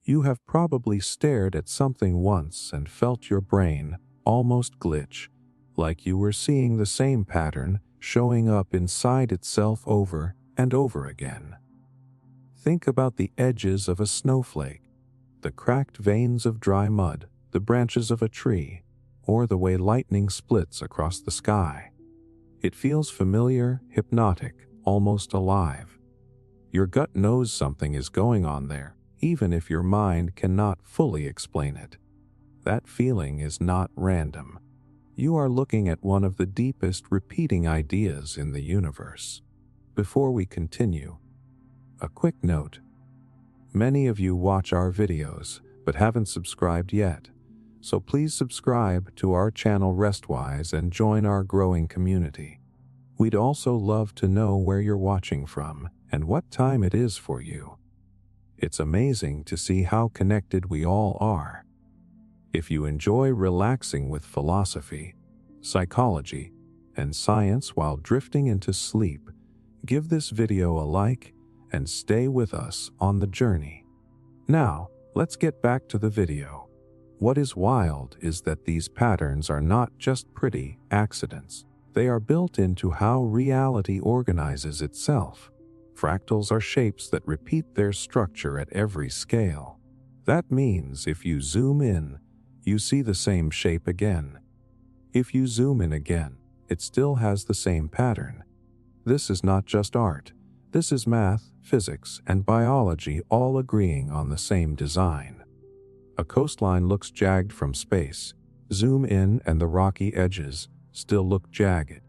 You have probably stared at something once and felt your brain almost glitch, like you were seeing the same pattern showing up inside itself over and over again. Think about the edges of a snowflake, the cracked veins of dry mud, the branches of a tree, or the way lightning splits across the sky. It feels familiar, hypnotic, almost alive. Your gut knows something is going on there, even if your mind cannot fully explain it. That feeling is not random. You are looking at one of the deepest repeating ideas in the universe. Before we continue, a quick note. Many of you watch our videos but haven't subscribed yet, so please subscribe to our channel Restwise and join our growing community. We'd also love to know where you're watching from and what time it is for you. It's amazing to see how connected we all are. If you enjoy relaxing with philosophy, psychology, and science while drifting into sleep, give this video a like and stay with us on the journey. Now, let's get back to the video. What is wild is that these patterns are not just pretty accidents. They are built into how reality organizes itself. Fractals are shapes that repeat their structure at every scale. That means if you zoom in, you see the same shape again. If you zoom in again, it still has the same pattern. This is not just art. This is math, physics, and biology all agreeing on the same design. A coastline looks jagged from space. Zoom in and the rocky edges still look jagged.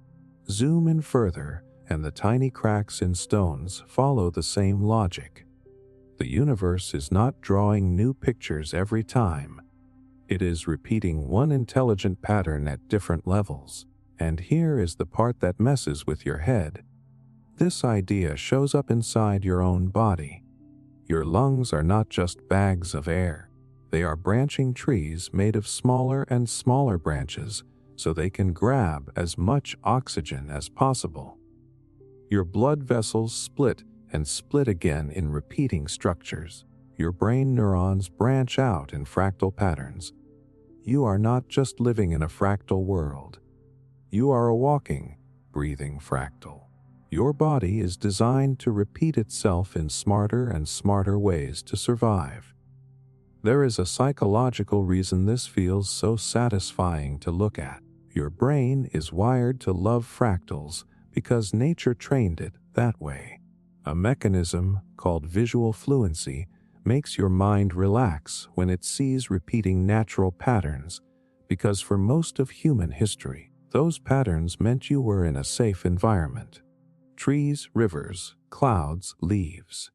Zoom in further and the tiny cracks in stones follow the same logic. The universe is not drawing new pictures every time. It is repeating one intelligent pattern at different levels. And here is the part that messes with your head. This idea shows up inside your own body. Your lungs are not just bags of air. They are branching trees made of smaller and smaller branches so they can grab as much oxygen as possible. Your blood vessels split and split again in repeating structures. Your brain neurons branch out in fractal patterns. You are not just living in a fractal world. You are a walking, breathing fractal. Your body is designed to repeat itself in smarter and smarter ways to survive. There is a psychological reason this feels so satisfying to look at. Your brain is wired to love fractals because nature trained it that way. A mechanism called visual fluency makes your mind relax when it sees repeating natural patterns, because for most of human history, those patterns meant you were in a safe environment. Trees, rivers, clouds, leaves.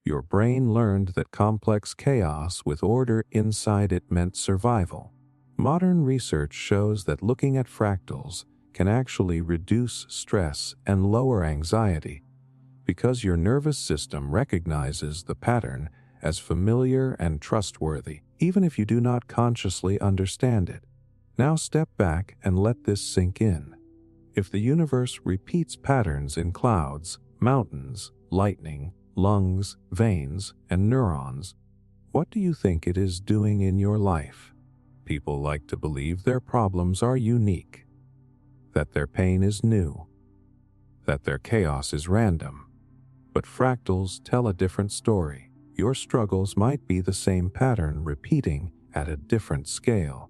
Your brain learned that complex chaos with order inside it meant survival. Modern research shows that looking at fractals can actually reduce stress and lower anxiety, because your nervous system recognizes the pattern as familiar and trustworthy, even if you do not consciously understand it. Now step back and let this sink in. If the universe repeats patterns in clouds, mountains, lightning, lungs, veins, and neurons, what do you think it is doing in your life? People like to believe their problems are unique, that their pain is new, that their chaos is random. But fractals tell a different story. Your struggles might be the same pattern repeating at a different scale.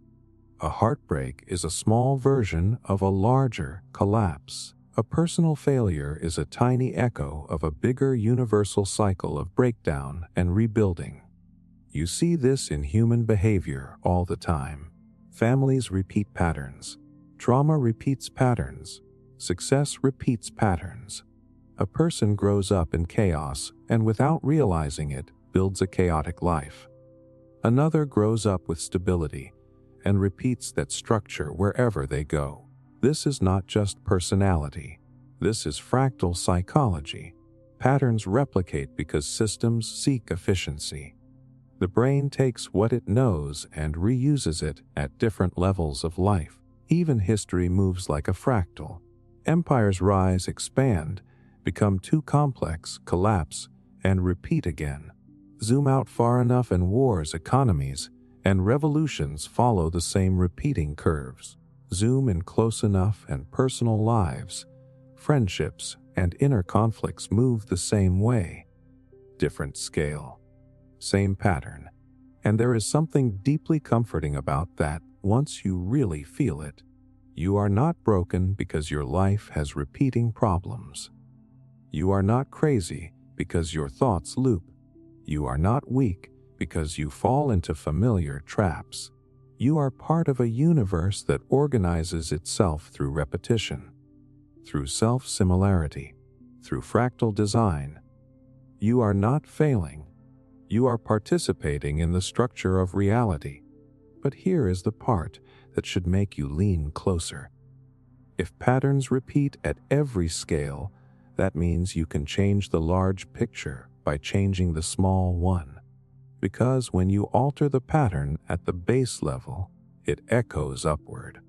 A heartbreak is a small version of a larger collapse. A personal failure is a tiny echo of a bigger universal cycle of breakdown and rebuilding. You see this in human behavior all the time. Families repeat patterns. Trauma repeats patterns. Success repeats patterns. A person grows up in chaos and without realizing it, builds a chaotic life. Another grows up with stability and repeats that structure wherever they go. This is not just personality. This is fractal psychology. Patterns replicate because systems seek efficiency. The brain takes what it knows and reuses it at different levels of life. Even history moves like a fractal. Empires rise, expand, become too complex, collapse, and repeat again. Zoom out far enough and wars, economies, and revolutions follow the same repeating curves. Zoom in close enough and personal lives, friendships, and inner conflicts move the same way. Different scale, same pattern. And there is something deeply comforting about that once you really feel it. You are not broken because your life has repeating problems. You are not crazy because your thoughts loop. You are not weak because you fall into familiar traps. You are part of a universe that organizes itself through repetition, through self-similarity, through fractal design. You are not failing. You are participating in the structure of reality. But here is the part that should make you lean closer. If patterns repeat at every scale, that means you can change the large picture by changing the small one. Because when you alter the pattern at the base level, it echoes upward.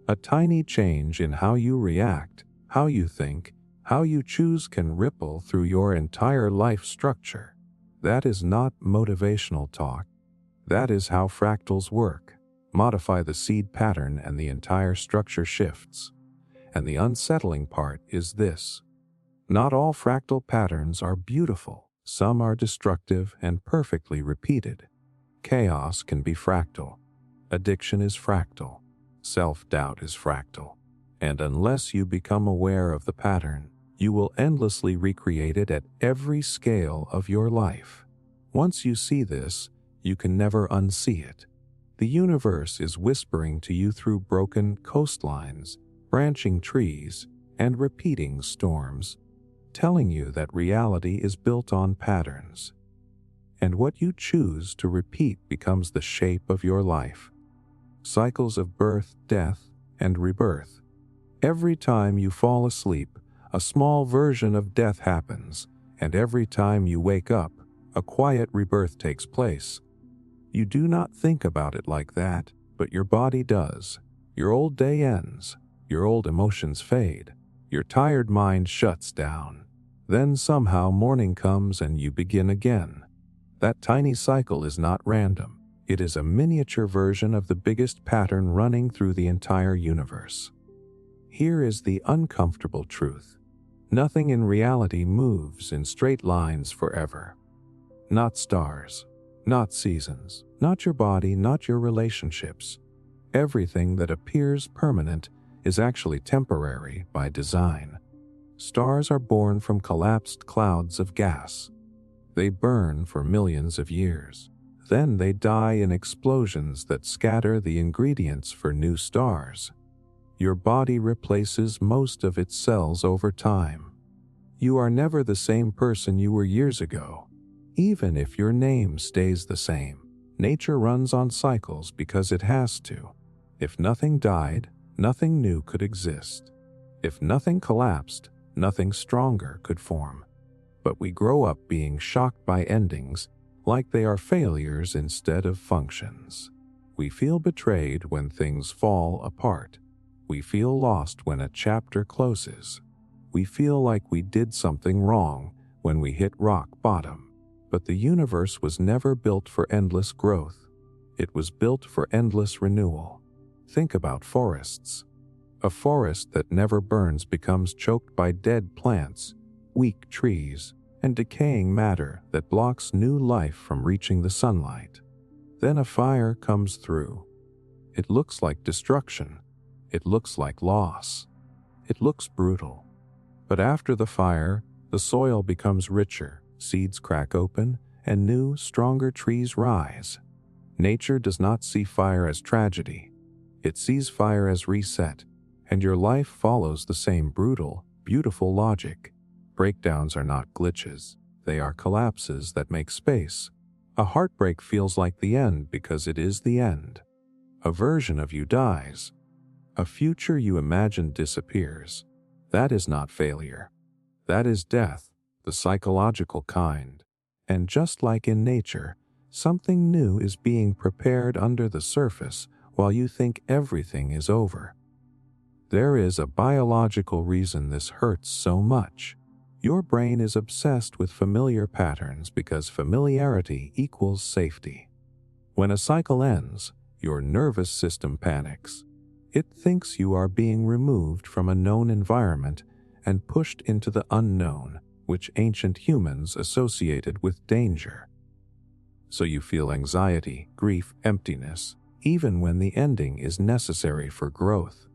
A tiny change in how you react, how you think, how you choose can ripple through your entire life structure. That is not motivational talk. That is how fractals work. Modify the seed pattern and the entire structure shifts. And the unsettling part is this. Not all fractal patterns are beautiful. Some are destructive and perfectly repeated. Chaos can be fractal. Addiction is fractal. Self-doubt is fractal. And unless you become aware of the pattern, you will endlessly recreate it at every scale of your life. Once you see this, you can never unsee it. The universe is whispering to you through broken coastlines, branching trees, and repeating storms, telling you that reality is built on patterns. And what you choose to repeat becomes the shape of your life. Cycles of birth, death, and rebirth. Every time you fall asleep, a small version of death happens, and every time you wake up, a quiet rebirth takes place. You do not think about it like that, but your body does. Your old day ends. Your old emotions fade. Your tired mind shuts down. Then somehow morning comes and you begin again. That tiny cycle is not random. It is a miniature version of the biggest pattern running through the entire universe. Here is the uncomfortable truth. Nothing in reality moves in straight lines forever. Not stars, not seasons, not your body, not your relationships. Everything that appears permanent is actually temporary by design. Stars are born from collapsed clouds of gas. They burn for millions of years. Then they die in explosions that scatter the ingredients for new stars. Your body replaces most of its cells over time. You are never the same person you were years ago, even if your name stays the same. Nature runs on cycles because it has to. If nothing died, nothing new could exist. If nothing collapsed, nothing stronger could form. But we grow up being shocked by endings, like they are failures instead of functions. We feel betrayed when things fall apart. We feel lost when a chapter closes. We feel like we did something wrong when we hit rock bottom. But the universe was never built for endless growth. It was built for endless renewal. Think about forests. A forest that never burns becomes choked by dead plants, weak trees, and decaying matter that blocks new life from reaching the sunlight. Then a fire comes through. It looks like destruction. It looks like loss. It looks brutal. But after the fire, the soil becomes richer, seeds crack open, and new, stronger trees rise. Nature does not see fire as tragedy. It sees fire as reset, and your life follows the same brutal, beautiful logic. Breakdowns are not glitches. They are collapses that make space. A heartbreak feels like the end because it is the end. A version of you dies. A future you imagined disappears. That is not failure. That is death, the psychological kind. And just like in nature, something new is being prepared under the surface while you think everything is over. There is a biological reason this hurts so much. Your brain is obsessed with familiar patterns because familiarity equals safety. When a cycle ends, your nervous system panics. It thinks you are being removed from a known environment and pushed into the unknown, which ancient humans associated with danger. So you feel anxiety, grief, emptiness, even when the ending is necessary for growth.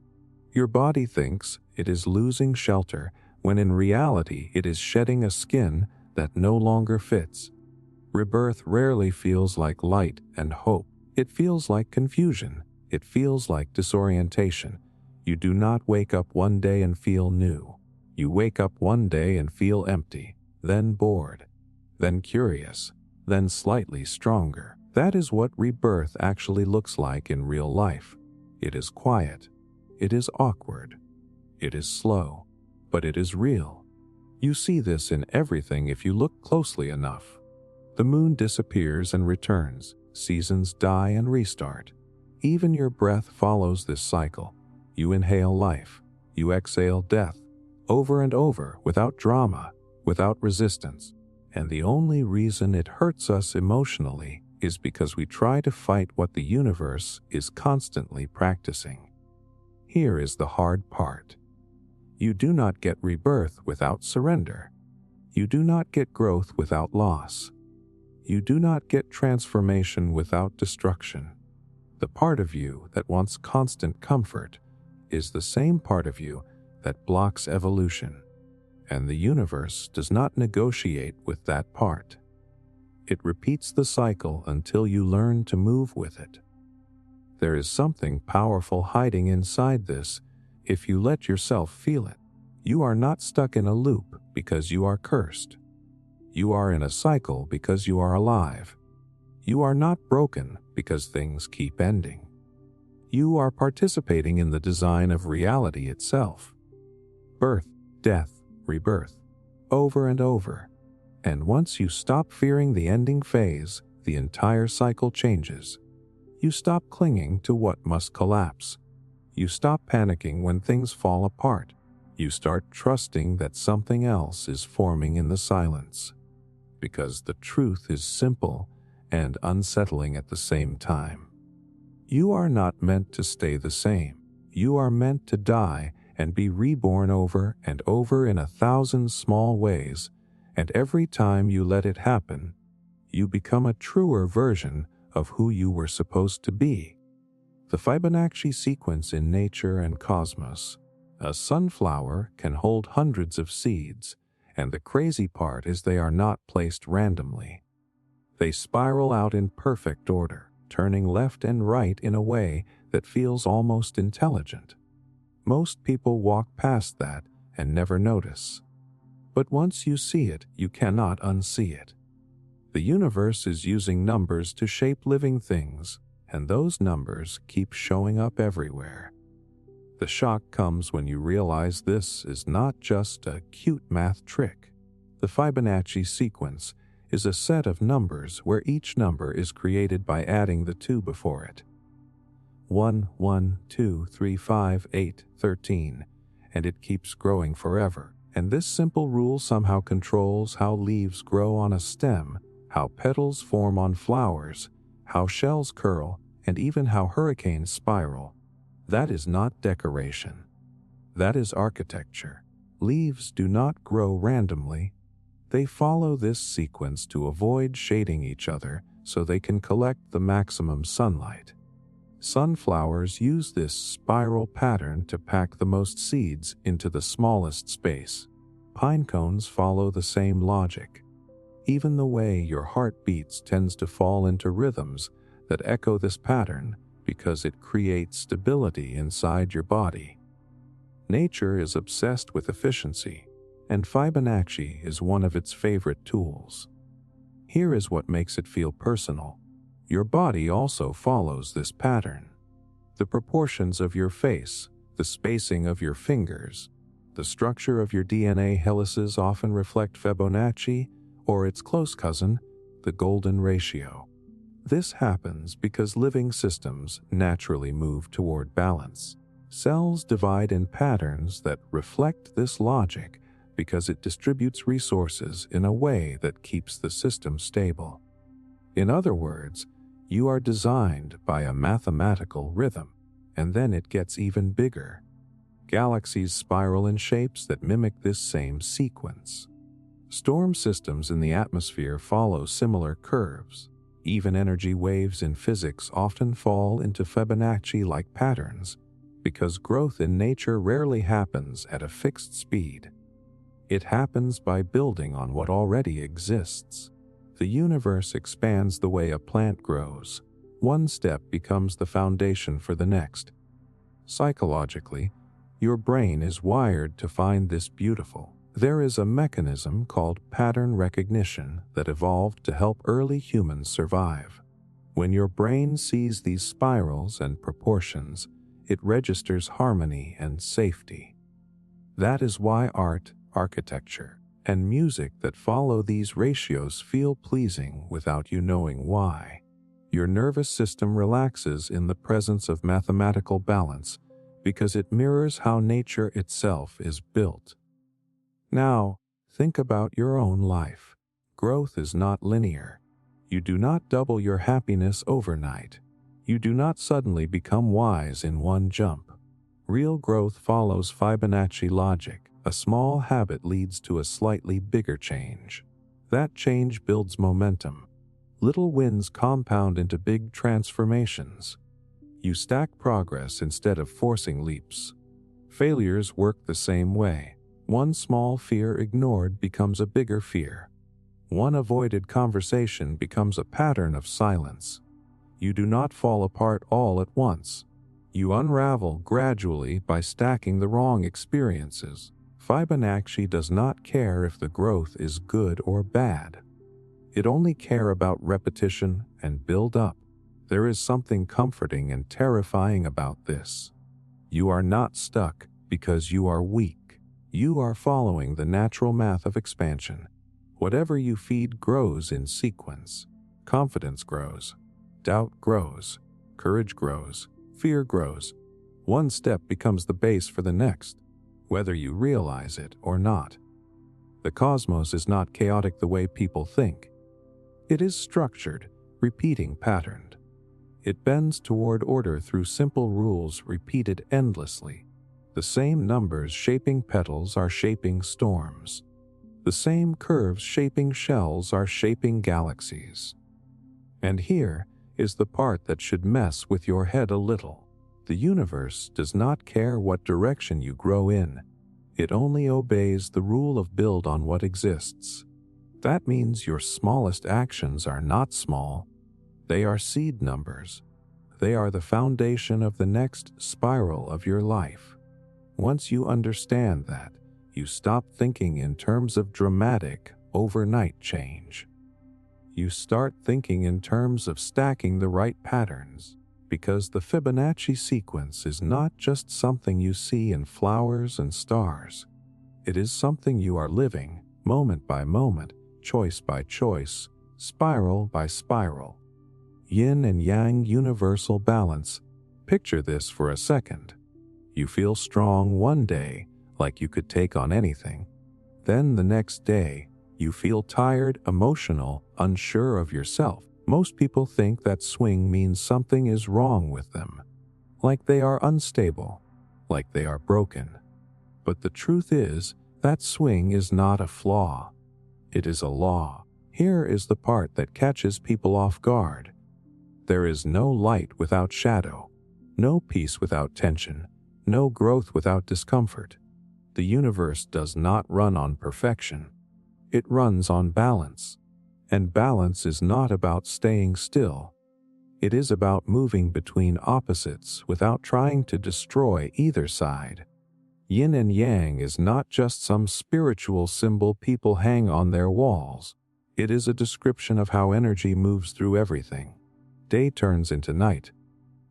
Your body thinks it is losing shelter, when in reality it is shedding a skin that no longer fits. Rebirth rarely feels like light and hope. It feels like confusion. It feels like disorientation. You do not wake up one day and feel new. You wake up one day and feel empty, then bored, then curious, then slightly stronger. That is what rebirth actually looks like in real life. It is quiet. It is awkward. It is slow, but it is real. You see this in everything if you look closely enough. The moon disappears and returns. Seasons die and restart. Even your breath follows this cycle. You inhale life. You exhale death. Over and over, without drama, without resistance. And the only reason it hurts us emotionally is because we try to fight what the universe is constantly practicing. Here is the hard part. You do not get rebirth without surrender. You do not get growth without loss. You do not get transformation without destruction. The part of you that wants constant comfort is the same part of you that blocks evolution, and the universe does not negotiate with that part. It repeats the cycle until you learn to move with it. There is something powerful hiding inside this if you let yourself feel it. You are not stuck in a loop because you are cursed. You are in a cycle because you are alive. You are not broken because things keep ending. You are participating in the design of reality itself. Birth, death, rebirth, over and over. And once you stop fearing the ending phase, the entire cycle changes. You stop clinging to what must collapse. You stop panicking when things fall apart. You start trusting that something else is forming in the silence. Because the truth is simple and unsettling at the same time. You are not meant to stay the same. You are meant to die and be reborn over and over in 1,000 small ways, and every time you let it happen, you become a truer version of who you were supposed to be. The Fibonacci sequence in nature and cosmos. A sunflower can hold hundreds of seeds, and the crazy part is they are not placed randomly. They spiral out in perfect order, turning left and right in a way that feels almost intelligent. Most people walk past that and never notice. But once you see it, you cannot unsee it. The universe is using numbers to shape living things, and those numbers keep showing up everywhere. The shock comes when you realize this is not just a cute math trick. The Fibonacci sequence is a set of numbers where each number is created by adding the 2 before it. 1, 1, 2, 3, 5, 8, 13, and it keeps growing forever. And this simple rule somehow controls how leaves grow on a stem, how petals form on flowers, how shells curl, and even how hurricanes spiral. That is not decoration. That is architecture. Leaves do not grow randomly. They follow this sequence to avoid shading each other so they can collect the maximum sunlight. Sunflowers use this spiral pattern to pack the most seeds into the smallest space. Pine cones follow the same logic. Even the way your heart beats tends to fall into rhythms that echo this pattern because it creates stability inside your body. Nature is obsessed with efficiency, and Fibonacci is one of its favorite tools. Here is what makes it feel personal. Your body also follows this pattern. The proportions of your face, the spacing of your fingers, the structure of your DNA helices often reflect Fibonacci or its close cousin, the golden ratio. This happens because living systems naturally move toward balance. Cells divide in patterns that reflect this logic because it distributes resources in a way that keeps the system stable. In other words, you are designed by a mathematical rhythm, and then it gets even bigger. Galaxies spiral in shapes that mimic this same sequence. Storm systems in the atmosphere follow similar curves. Even energy waves in physics often fall into Fibonacci-like patterns, because growth in nature rarely happens at a fixed speed. It happens by building on what already exists. The universe expands the way a plant grows. One step becomes the foundation for the next. Psychologically, your brain is wired to find this beautiful. There is a mechanism called pattern recognition that evolved to help early humans survive. When your brain sees these spirals and proportions, it registers harmony and safety. That is why art, architecture, and music that follow these ratios feel pleasing without you knowing why. Your nervous system relaxes in the presence of mathematical balance because it mirrors how nature itself is built. Now, think about your own life. Growth is not linear. You do not double your happiness overnight. You do not suddenly become wise in one jump. Real growth follows Fibonacci logic. A small habit leads to a slightly bigger change. That change builds momentum. Little wins compound into big transformations. You stack progress instead of forcing leaps. Failures work the same way. One small fear ignored becomes a bigger fear. One avoided conversation becomes a pattern of silence. You do not fall apart all at once. You unravel gradually by stacking the wrong experiences. Fibonacci does not care if the growth is good or bad. It only cares about repetition and build up. There is something comforting and terrifying about this. You are not stuck because you are weak. You are following the natural math of expansion. Whatever you feed grows in sequence. Confidence grows. Doubt grows. Courage grows. Fear grows. One step becomes the base for the next, whether you realize it or not. The cosmos is not chaotic the way people think. It is structured, repeating patterned. It bends toward order through simple rules repeated endlessly. The same numbers shaping petals are shaping storms. The same curves shaping shells are shaping galaxies. And here is the part that should mess with your head a little. The universe does not care what direction you grow in. It only obeys the rule of build on what exists. That means your smallest actions are not small. They are seed numbers. They are the foundation of the next spiral of your life. Once you understand that, you stop thinking in terms of dramatic, overnight change. You start thinking in terms of stacking the right patterns, because the Fibonacci sequence is not just something you see in flowers and stars. It is something you are living, moment by moment, choice by choice, spiral by spiral. Yin and yang universal balance. Picture this for a second. You feel strong one day, like you could take on anything. Then the next day, you feel tired, emotional, unsure of yourself. Most people think that swing means something is wrong with them, like they are unstable, like they are broken. But the truth is, that swing is not a flaw. It is a law. Here is the part that catches people off guard. There is no light without shadow, no peace without tension, no growth without discomfort. The universe does not run on perfection. It runs on balance. And balance is not about staying still. It is about moving between opposites without trying to destroy either side. Yin and yang is not just some spiritual symbol people hang on their walls. It is a description of how energy moves through everything. Day turns into night.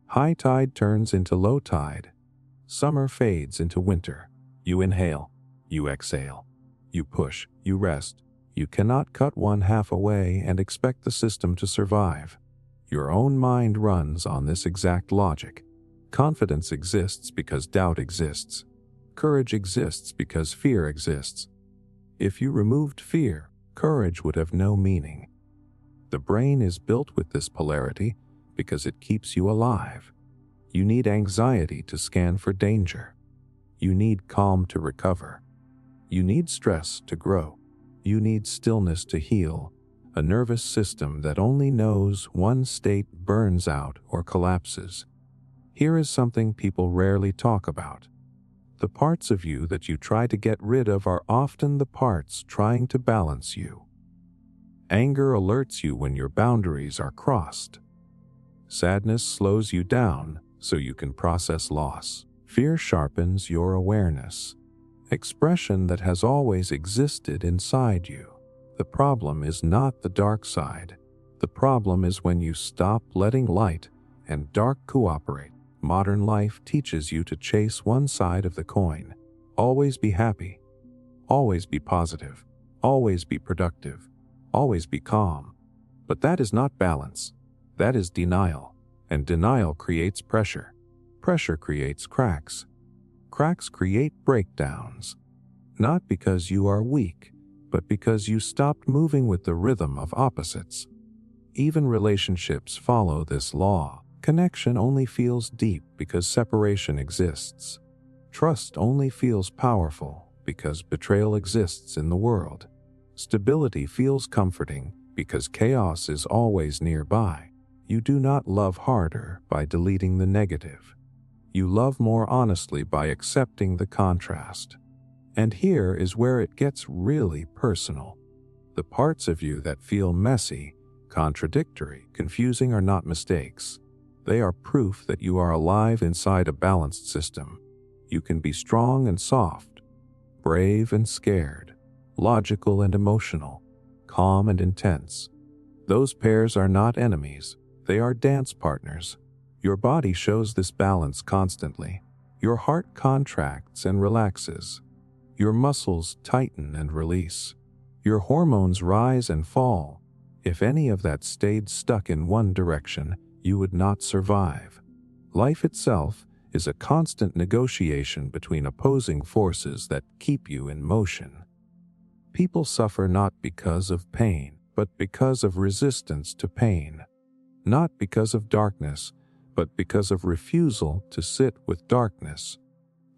High tide turns into low tide. Summer fades into winter. You inhale. You exhale. You push. You rest. You cannot cut one half away and expect the system to survive. Your own mind runs on this exact logic. Confidence exists because doubt exists. Courage exists because fear exists. If you removed fear, courage would have no meaning. The brain is built with this polarity because it keeps you alive. You need anxiety to scan for danger. You need calm to recover. You need stress to grow. You need stillness to heal, a nervous system that only knows one state burns out or collapses. Here is something people rarely talk about. The parts of you that you try to get rid of are often the parts trying to balance you. Anger alerts you when your boundaries are crossed. Sadness slows you down so you can process loss. Fear sharpens your awareness, expression that has always existed inside you. The problem is not the dark side. The problem is when you stop letting light and dark cooperate. Modern life teaches you to chase one side of the coin. Always be happy. Always be positive. Always be productive. Always be calm. But that is not balance. That is denial. And denial creates pressure. Pressure creates cracks. Cracks create breakdowns. Not because you are weak, but because you stopped moving with the rhythm of opposites. Even relationships follow this law. Connection only feels deep because separation exists. Trust only feels powerful because betrayal exists in the world. Stability feels comforting because chaos is always nearby. You do not love harder by deleting the negative. You love more honestly by accepting the contrast. And here is where it gets really personal. The parts of you that feel messy, contradictory, confusing are not mistakes. They are proof that you are alive inside a balanced system. You can be strong and soft, brave and scared, logical and emotional, calm and intense. Those pairs are not enemies. They are dance partners. Your body shows this balance constantly. Your heart contracts and relaxes. Your muscles tighten and release. Your hormones rise and fall. If any of that stayed stuck in one direction, you would not survive. Life itself is a constant negotiation between opposing forces that keep you in motion. People suffer not because of pain, but because of resistance to pain. Not because of darkness, but because of refusal to sit with darkness.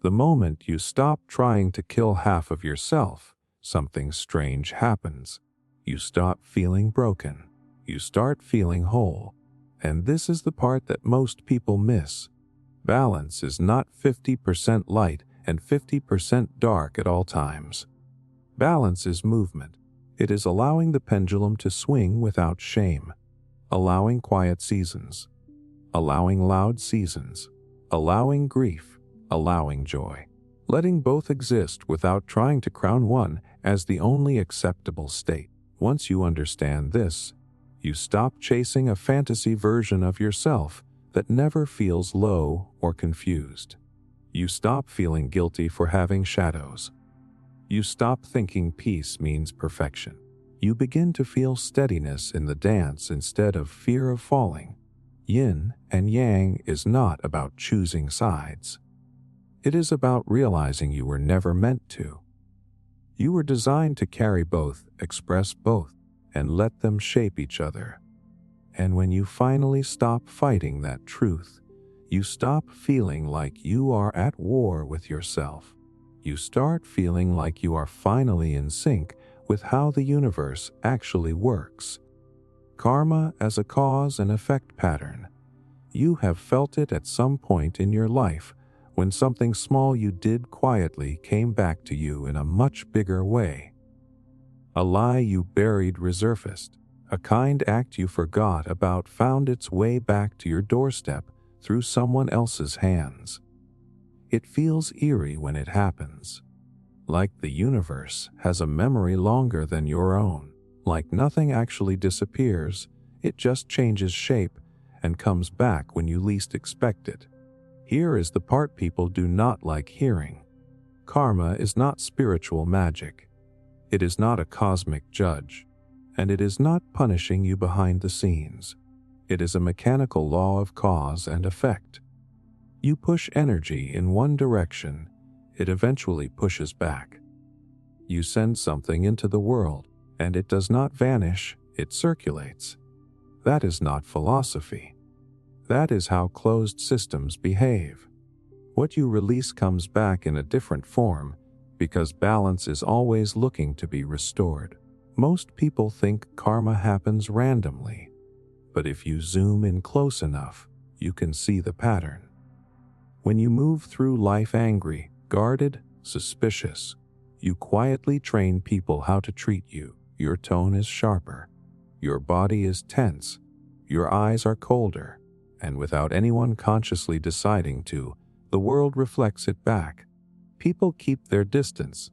The moment you stop trying to kill half of yourself, something strange happens. You stop feeling broken. You start feeling whole. And this is the part that most people miss. Balance is not 50% light and 50% dark at all times. Balance is movement. It is allowing the pendulum to swing without shame, allowing quiet seasons, allowing loud seasons, allowing grief, allowing joy, letting both exist without trying to crown one as the only acceptable state. Once you understand this, you stop chasing a fantasy version of yourself that never feels low or confused. You stop feeling guilty for having shadows. You stop thinking peace means perfection. You begin to feel steadiness in the dance instead of fear of falling. Yin and Yang is not about choosing sides. It is about realizing you were never meant to. You were designed to carry both, express both, and let them shape each other. And when you finally stop fighting that truth, you stop feeling like you are at war with yourself. You start feeling like you are finally in sync with how the universe actually works. Karma as a cause and effect pattern. You have felt it at some point in your life when something small you did quietly came back to you in a much bigger way. A lie you buried resurfaced. A kind act you forgot about found its way back to your doorstep through someone else's hands. It feels eerie when it happens. Like the universe has a memory longer than your own. Like nothing actually disappears, it just changes shape and comes back when you least expect it. Here is the part people do not like hearing. Karma is not spiritual magic. It is not a cosmic judge, and it is not punishing you behind the scenes. It is a mechanical law of cause and effect. You push energy in one direction, it eventually pushes back. You send something into the world, and it does not vanish, it circulates. That is not philosophy. That is how closed systems behave. What you release comes back in a different form, because balance is always looking to be restored. Most people think karma happens randomly, but if you zoom in close enough, you can see the pattern. When you move through life angry, guarded, suspicious, you quietly train people how to treat you. Your tone is sharper. Your body is tense. Your eyes are colder. And without anyone consciously deciding to, the world reflects it back. People keep their distance.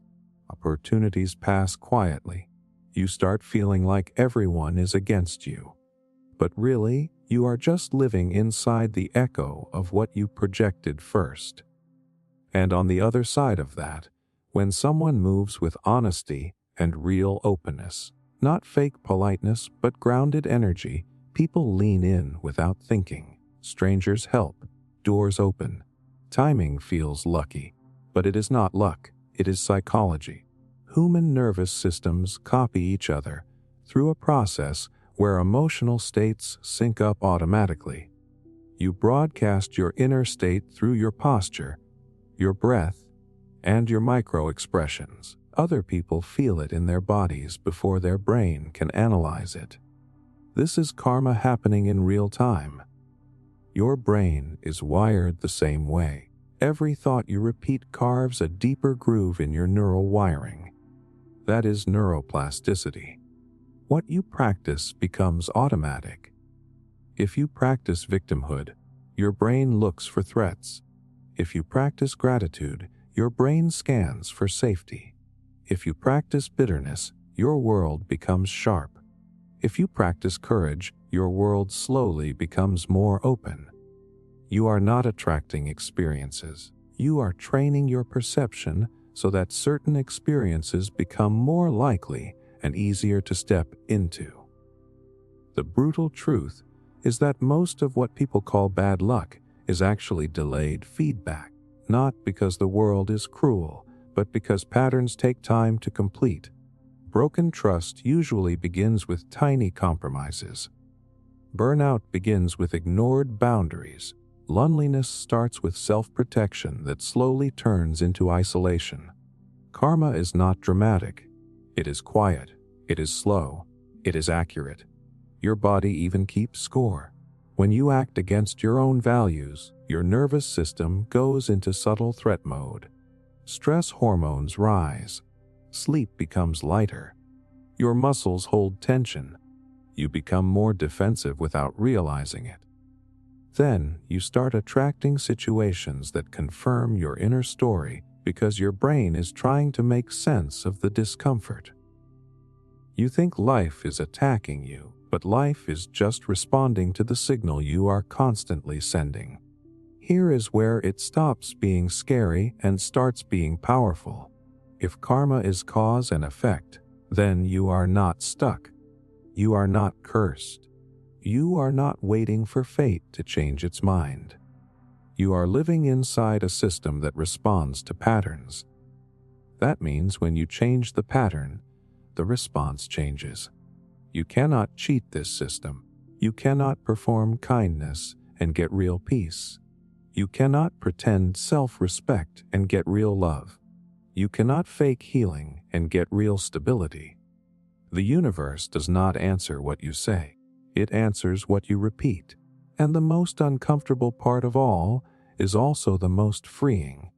Opportunities pass quietly. You start feeling like everyone is against you. But really, you are just living inside the echo of what you projected first. And on the other side of that, when someone moves with honesty and real openness, not fake politeness but grounded energy, people lean in without thinking. Strangers help. Doors open. Timing feels lucky, but it is not luck, it is psychology. Human nervous systems copy each other through a process where emotional states sync up automatically. You broadcast your inner state through your posture, your breath, and your micro-expressions. Other people feel it in their bodies before their brain can analyze it. This is karma happening in real time. Your brain is wired the same way. Every thought you repeat carves a deeper groove in your neural wiring. That is neuroplasticity. What you practice becomes automatic. If you practice victimhood, your brain looks for threats. If you practice gratitude, your brain scans for safety. If you practice bitterness, your world becomes sharp. If you practice courage, your world slowly becomes more open. You are not attracting experiences. You are training your perception so that certain experiences become more likely and easier to step into. The brutal truth is that most of what people call bad luck is actually delayed feedback, not because the world is cruel, but because patterns take time to complete. Broken trust usually begins with tiny compromises. Burnout begins with ignored boundaries. Loneliness starts with self-protection that slowly turns into isolation. Karma is not dramatic. It is quiet. It is slow. It is accurate. Your body even keeps score. When you act against your own values, your nervous system goes into subtle threat mode. Stress hormones rise. Sleep becomes lighter. Your muscles hold tension. You become more defensive without realizing it. Then you start attracting situations that confirm your inner story because your brain is trying to make sense of the discomfort. You think life is attacking you, but life is just responding to the signal you are constantly sending. Here is where it stops being scary and starts being powerful. If karma is cause and effect, then you are not stuck. You are not cursed. You are not waiting for fate to change its mind. You are living inside a system that responds to patterns. That means when you change the pattern, the response changes. You cannot cheat this system. You cannot perform kindness and get real peace. You cannot pretend self-respect and get real love. You cannot fake healing and get real stability. The universe does not answer what you say. It answers what you repeat. And the most uncomfortable part of all is also the most freeing.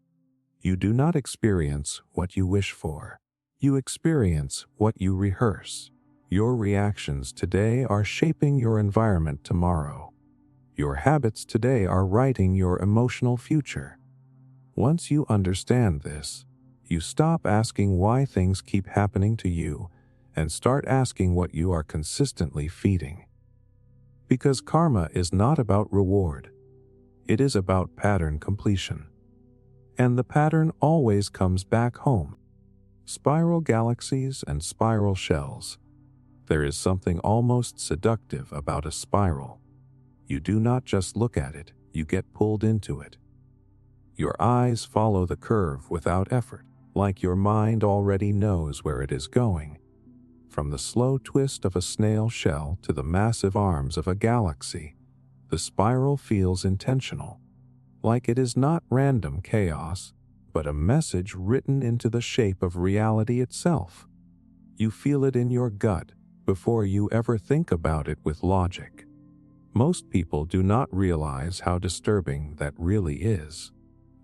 You do not experience what you wish for. You experience what you rehearse. Your reactions today are shaping your environment tomorrow. Your habits today are writing your emotional future. Once you understand this, you stop asking why things keep happening to you and start asking what you are consistently feeding. Because karma is not about reward. It is about pattern completion. And the pattern always comes back home. Spiral galaxies and spiral shells. There is something almost seductive about a spiral. You do not just look at it, you get pulled into it. Your eyes follow the curve without effort, like your mind already knows where it is going. From the slow twist of a snail shell to the massive arms of a galaxy, the spiral feels intentional, like it is not random chaos, but a message written into the shape of reality itself. You feel it in your gut before you ever think about it with logic. Most people do not realize how disturbing that really is.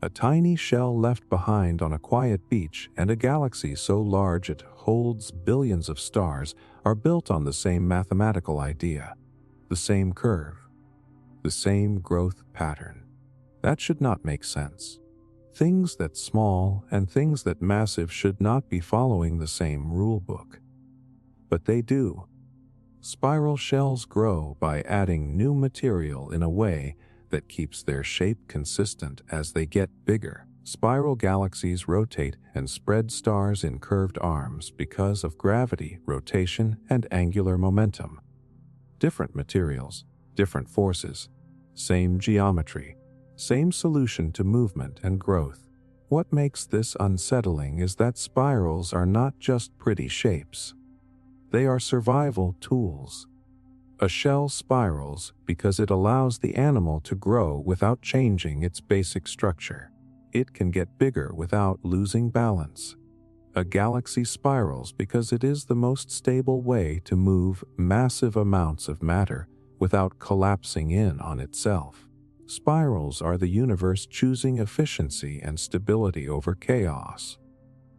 A tiny shell left behind on a quiet beach and a galaxy so large it holds billions of stars are built on the same mathematical idea, the same curve, the same growth pattern. That should not make sense. Things that small and things that massive should not be following the same rule book. But they do. Spiral shells grow by adding new material in a way that keeps their shape consistent as they get bigger. Spiral galaxies rotate and spread stars in curved arms because of gravity, rotation, and angular momentum. Different materials, different forces, same geometry, same solution to movement and growth. What makes this unsettling is that spirals are not just pretty shapes. They are survival tools. A shell spirals because it allows the animal to grow without changing its basic structure. It can get bigger without losing balance. A galaxy spirals because it is the most stable way to move massive amounts of matter without collapsing in on itself. Spirals are the universe choosing efficiency and stability over chaos.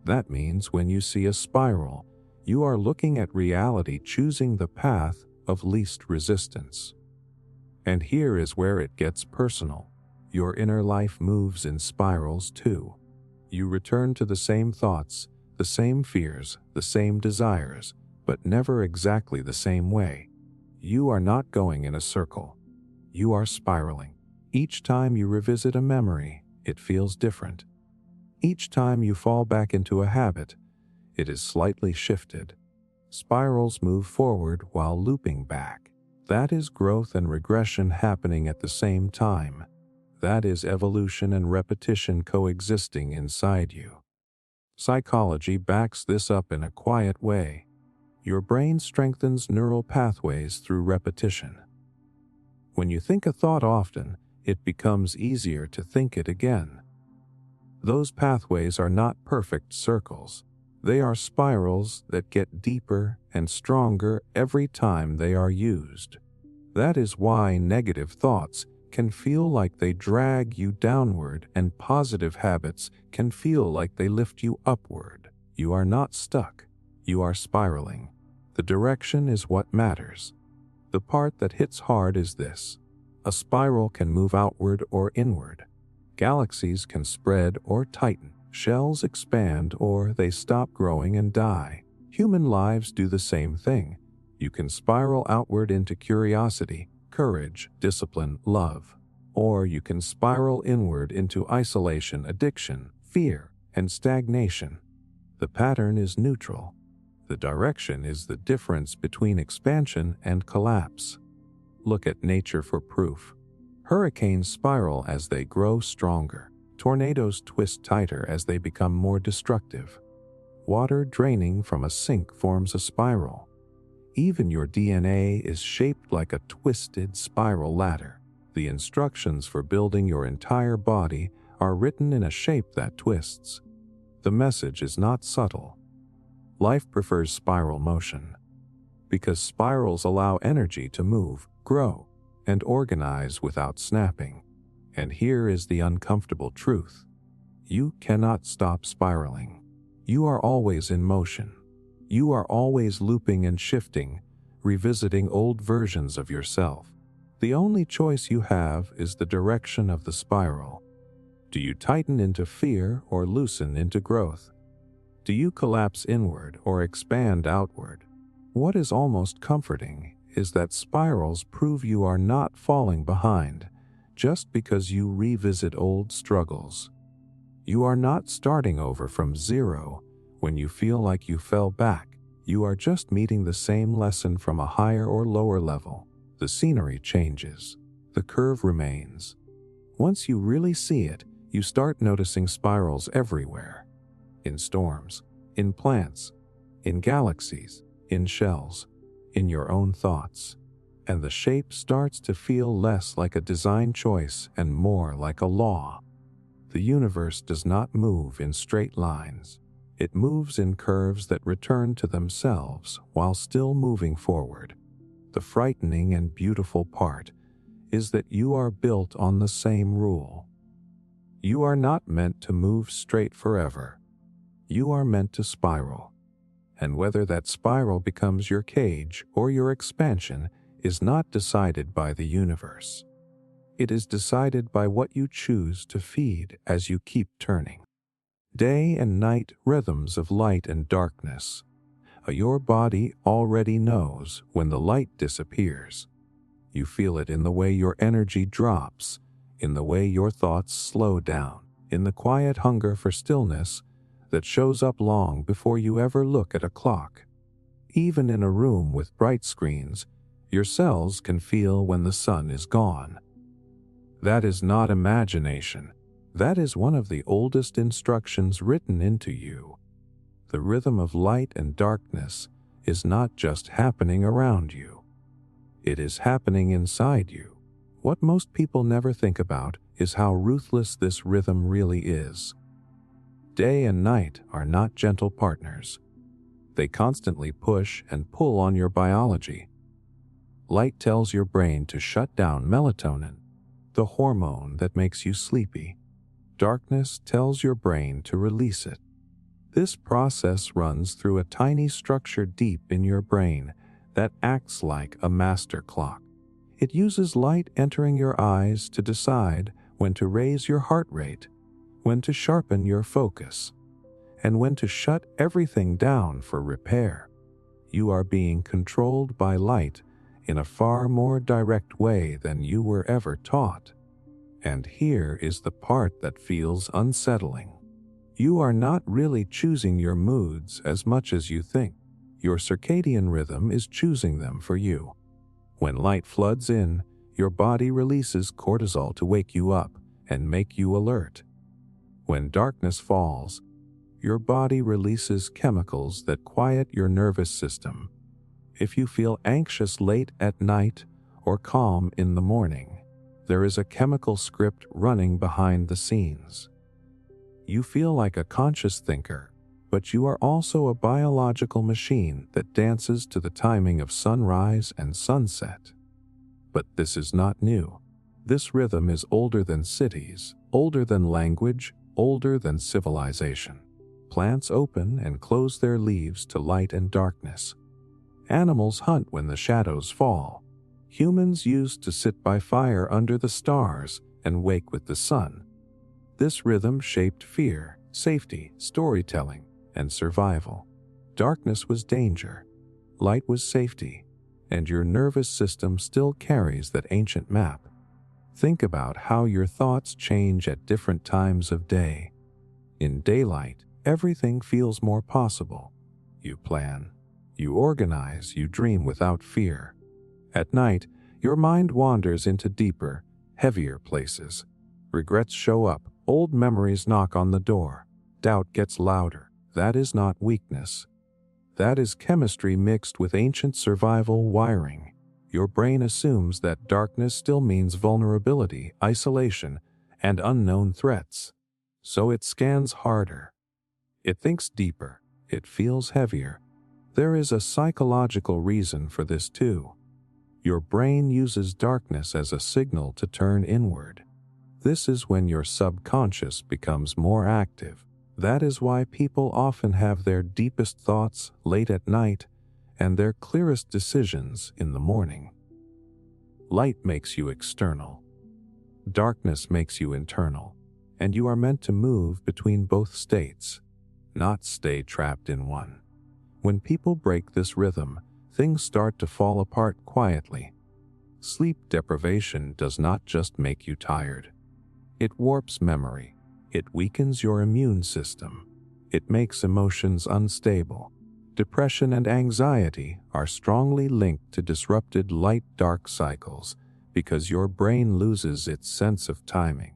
That means when you see a spiral, you are looking at reality choosing the path of least resistance. And here is where it gets personal. Your inner life moves in spirals too. You return to the same thoughts, the same fears, the same desires, but never exactly the same way. You are not going in a circle. You are spiraling. Each time you revisit a memory, it feels different. Each time you fall back into a habit, it is slightly shifted. Spirals move forward while looping back. That is growth and regression happening at the same time. That is evolution and repetition coexisting inside you. Psychology backs this up in a quiet way. Your brain strengthens neural pathways through repetition. When you think a thought often, it becomes easier to think it again. Those pathways are not perfect circles. They are spirals that get deeper and stronger every time they are used. That is why negative thoughts can feel like they drag you downward and positive habits can feel like they lift you upward. You are not stuck. You are spiraling. The direction is what matters. The part that hits hard is this. A spiral can move outward or inward. Galaxies can spread or tighten. Shells expand or they stop growing and die. Human lives do the same thing. You can spiral outward into curiosity, courage, discipline, love. Or you can spiral inward into isolation, addiction, fear, and stagnation. The pattern is neutral. The direction is the difference between expansion and collapse. Look at nature for proof. Hurricanes spiral as they grow stronger. Tornadoes twist tighter as they become more destructive. Water draining from a sink forms a spiral. Even your DNA is shaped like a twisted spiral ladder. The instructions for building your entire body are written in a shape that twists. The message is not subtle. Life prefers spiral motion because spirals allow energy to move, grow, and organize without snapping. And here is the uncomfortable truth. You cannot stop spiraling. You are always in motion. You are always looping and shifting, revisiting old versions of yourself. The only choice you have is the direction of the spiral. Do you tighten into fear or loosen into growth? Do you collapse inward or expand outward? What is almost comforting is that spirals prove you are not falling behind just because you revisit old struggles. You are not starting over from zero when you feel like you fell back. You are just meeting the same lesson from a higher or lower level. The scenery changes. The curve remains. Once you really see it, you start noticing spirals everywhere. in storms, in plants, in galaxies, in shells, in your own thoughts. And the shape starts to feel less like a design choice and more like a law. The universe does not move in straight lines. It moves in curves that return to themselves while still moving forward. The frightening and beautiful part is that you are built on the same rule. You are not meant to move straight forever. You are meant to spiral. And whether that spiral becomes your cage or your expansion is not decided by the universe. It is decided by what you choose to feed as you keep turning. Day and night rhythms of light and darkness. Your body already knows when the light disappears. You feel it in the way your energy drops, in the way your thoughts slow down, in the quiet hunger for stillness that shows up long before you ever look at a clock. Even in a room with bright screens, your cells can feel when the sun is gone. That is not imagination. That is one of the oldest instructions written into you. The rhythm of light and darkness is not just happening around you. It is happening inside you. What most people never think about is how ruthless this rhythm really is. Day and night are not gentle partners. They constantly push and pull on your biology. Light tells your brain to shut down melatonin, the hormone that makes you sleepy. Darkness tells your brain to release it. This process runs through a tiny structure deep in your brain that acts like a master clock. It uses light entering your eyes to decide when to raise your heart rate, when to sharpen your focus, and when to shut everything down for repair. You are being controlled by light in a far more direct way than you were ever taught. And here is the part that feels unsettling. You are not really choosing your moods as much as you think. Your circadian rhythm is choosing them for you. When light floods in, your body releases cortisol to wake you up and make you alert. When darkness falls, your body releases chemicals that quiet your nervous system. If you feel anxious late at night or calm in the morning, there is a chemical script running behind the scenes. You feel like a conscious thinker, but you are also a biological machine that dances to the timing of sunrise and sunset. But this is not new. This rhythm is older than cities, older than language, older than civilization. Plants open and close their leaves to light and darkness. Animals hunt when the shadows fall. Humans used to sit by fire under the stars and wake with the sun. This rhythm shaped fear, safety, storytelling, and survival. Darkness was danger. Light was safety. And your nervous system still carries that ancient map. Think about how your thoughts change at different times of day. In daylight, everything feels more possible. You plan. You organize, you dream without fear. At night, your mind wanders into deeper, heavier places. Regrets show up, old memories knock on the door. Doubt gets louder. That is not weakness. That is chemistry mixed with ancient survival wiring. Your brain assumes that darkness still means vulnerability, isolation, and unknown threats. So it scans harder. It thinks deeper. It feels heavier. There is a psychological reason for this too. Your brain uses darkness as a signal to turn inward. This is when your subconscious becomes more active. That is why people often have their deepest thoughts late at night and their clearest decisions in the morning. Light makes you external. Darkness makes you internal, and you are meant to move between both states, not stay trapped in one. When people break this rhythm, things start to fall apart quietly. Sleep deprivation does not just make you tired. It warps memory. It weakens your immune system. It makes emotions unstable. Depression and anxiety are strongly linked to disrupted light-dark cycles because your brain loses its sense of timing.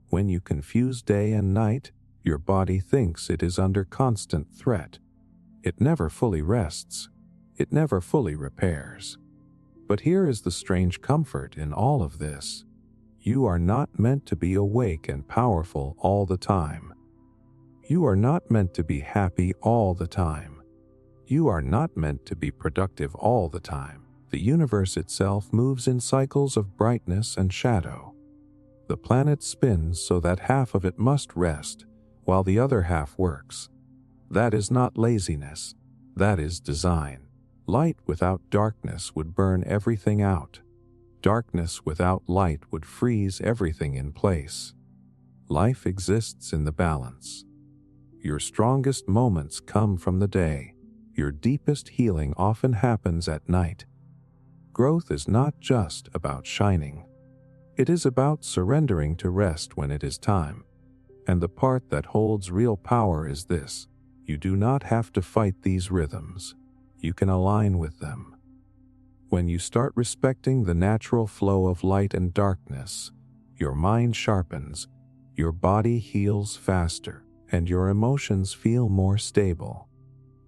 When you confuse day and night, Your body thinks it is under constant threat. It never fully rests. It never fully repairs. But here is the strange comfort in all of this. You are not meant to be awake and powerful all the time. You are not meant to be happy all the time. You are not meant to be productive all the time. The universe itself moves in cycles of brightness and shadow. The planet spins so that half of it must rest, while the other half works. That is not laziness. That is design. Light without darkness would burn everything out. Darkness without light would freeze everything in place. Life exists in the balance. Your strongest moments come from the day. Your deepest healing often happens at night. Growth is not just about shining. It is about surrendering to rest when it is time. And the part that holds real power is this: you do not have to fight these rhythms. You can align with them. When you start respecting the natural flow of light and darkness, your mind sharpens, your body heals faster, and your emotions feel more stable.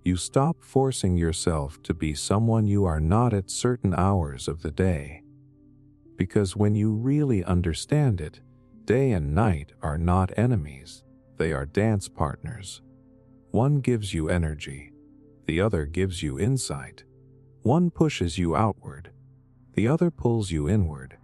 You stop forcing yourself to be someone you are not at certain hours of the day. Because when you really understand it, day and night are not enemies, they are dance partners. One gives you energy, the other gives you insight. One pushes you outward, the other pulls you inward.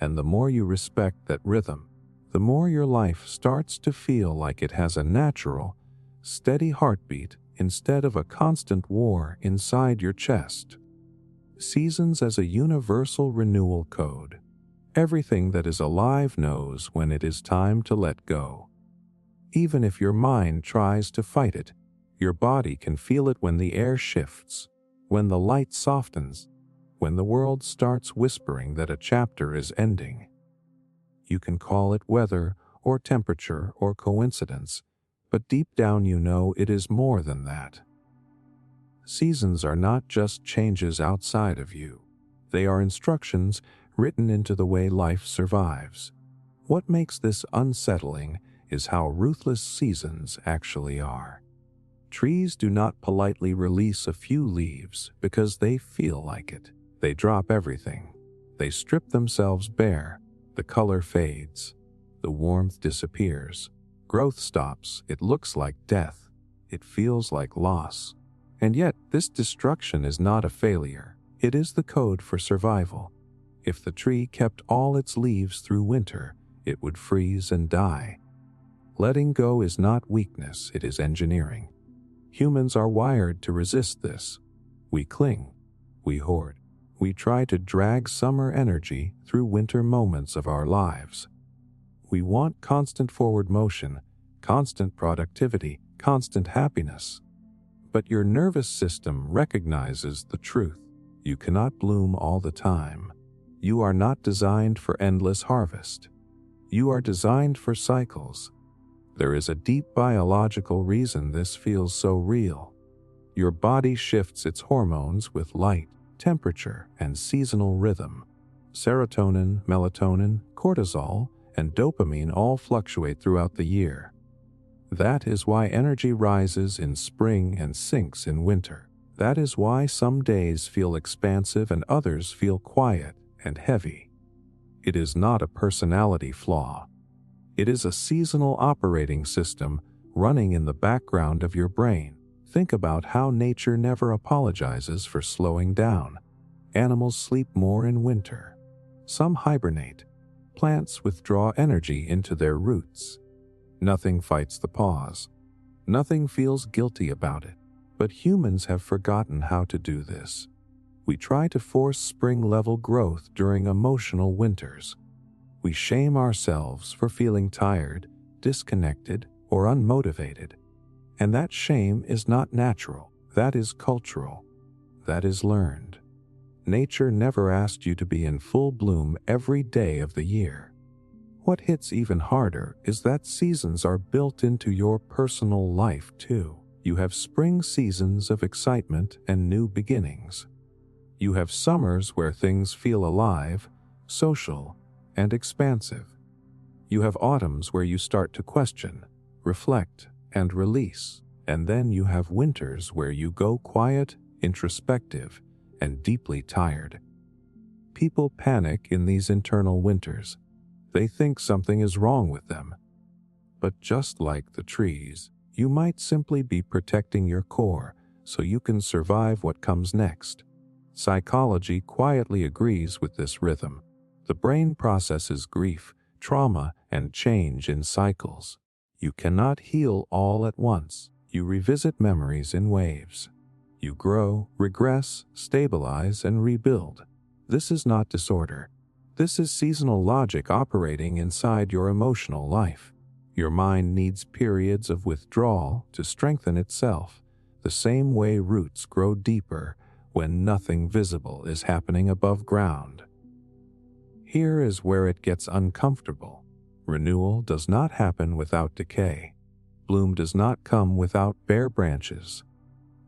And the more you respect that rhythm, the more your life starts to feel like it has a natural, steady heartbeat instead of a constant war inside your chest. Seasons as a universal renewal code. Everything that is alive knows when it is time to let go. Even if your mind tries to fight it, your body can feel it when the air shifts, when the light softens, when the world starts whispering that a chapter is ending. You can call it weather or temperature or coincidence, but deep down you know it is more than that. Seasons are not just changes outside of you. They are instructions written into the way life survives. What makes this unsettling is how ruthless seasons actually are. Trees do not politely release a few leaves because they feel like it. They drop everything. They strip themselves bare. The color fades. The warmth disappears. Growth stops. It looks like death. It feels like loss. And yet, this destruction is not a failure. It is the code for survival. If the tree kept all its leaves through winter, it would freeze and die. Letting go is not weakness, it is engineering. Humans are wired to resist this. We cling. We hoard. We try to drag summer energy through winter moments of our lives. We want constant forward motion, constant productivity, constant happiness. But your nervous system recognizes the truth. You cannot bloom all the time. You are not designed for endless harvest. You are designed for cycles. There is a deep biological reason this feels so real. Your body shifts its hormones with light, temperature, and seasonal rhythm. Serotonin, melatonin, cortisol, and dopamine all fluctuate throughout the year. That is why energy rises in spring and sinks in winter. That is why some days feel expansive and others feel quiet and heavy. It is not a personality flaw. It is a seasonal operating system running in the background of your brain. Think about how nature never apologizes for slowing down. Animals sleep more in winter. Some hibernate. Plants withdraw energy into their roots. Nothing fights the pause. Nothing feels guilty about it. But humans have forgotten how to do this. We try to force spring-level growth during emotional winters. We shame ourselves for feeling tired, disconnected, or unmotivated. And that shame is not natural. That is cultural. That is learned. Nature never asked you to be in full bloom every day of the year. What hits even harder is that seasons are built into your personal life too. You have spring seasons of excitement and new beginnings. You have summers where things feel alive, social, and expansive. You have autumns where you start to question, reflect, and release. And then you have winters where you go quiet, introspective, and deeply tired. People panic in these internal winters. They think something is wrong with them. But just like the trees, you might simply be protecting your core so you can survive what comes next. Psychology quietly agrees with this rhythm. The brain processes grief, trauma, and change in cycles. You cannot heal all at once. You revisit memories in waves. You grow, regress, stabilize, and rebuild. This is not disorder. This is seasonal logic operating inside your emotional life. Your mind needs periods of withdrawal to strengthen itself, the same way roots grow deeper when nothing visible is happening above ground. Here is where it gets uncomfortable. Renewal does not happen without decay. Bloom does not come without bare branches.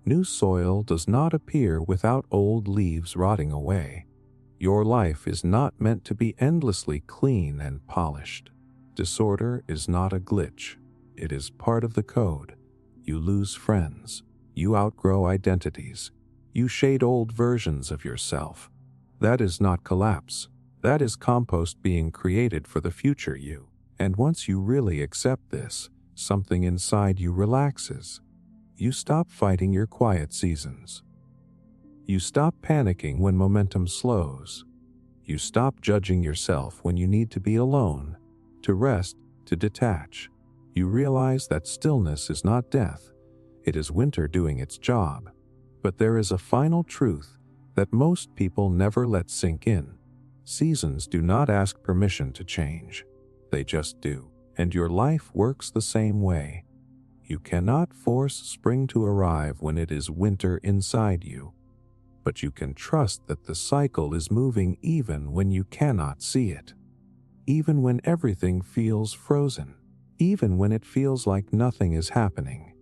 New soil does not appear without old leaves rotting away. Your life is not meant to be endlessly clean and polished. Disorder is not a glitch. It is part of the code. You lose friends. You outgrow identities. You shade old versions of yourself. That is not collapse. That is compost being created for the future you. And once you really accept this, something inside you relaxes. You stop fighting your quiet seasons. You stop panicking when momentum slows. You stop judging yourself when you need to be alone, to rest, to detach. You realize that stillness is not death. It is winter doing its job. But there is a final truth that most people never let sink in. Seasons do not ask permission to change. They just do. And your life works the same way. You cannot force spring to arrive when it is winter inside you. But you can trust that the cycle is moving even when you cannot see it. Even when everything feels frozen. Even when it feels like nothing is happening.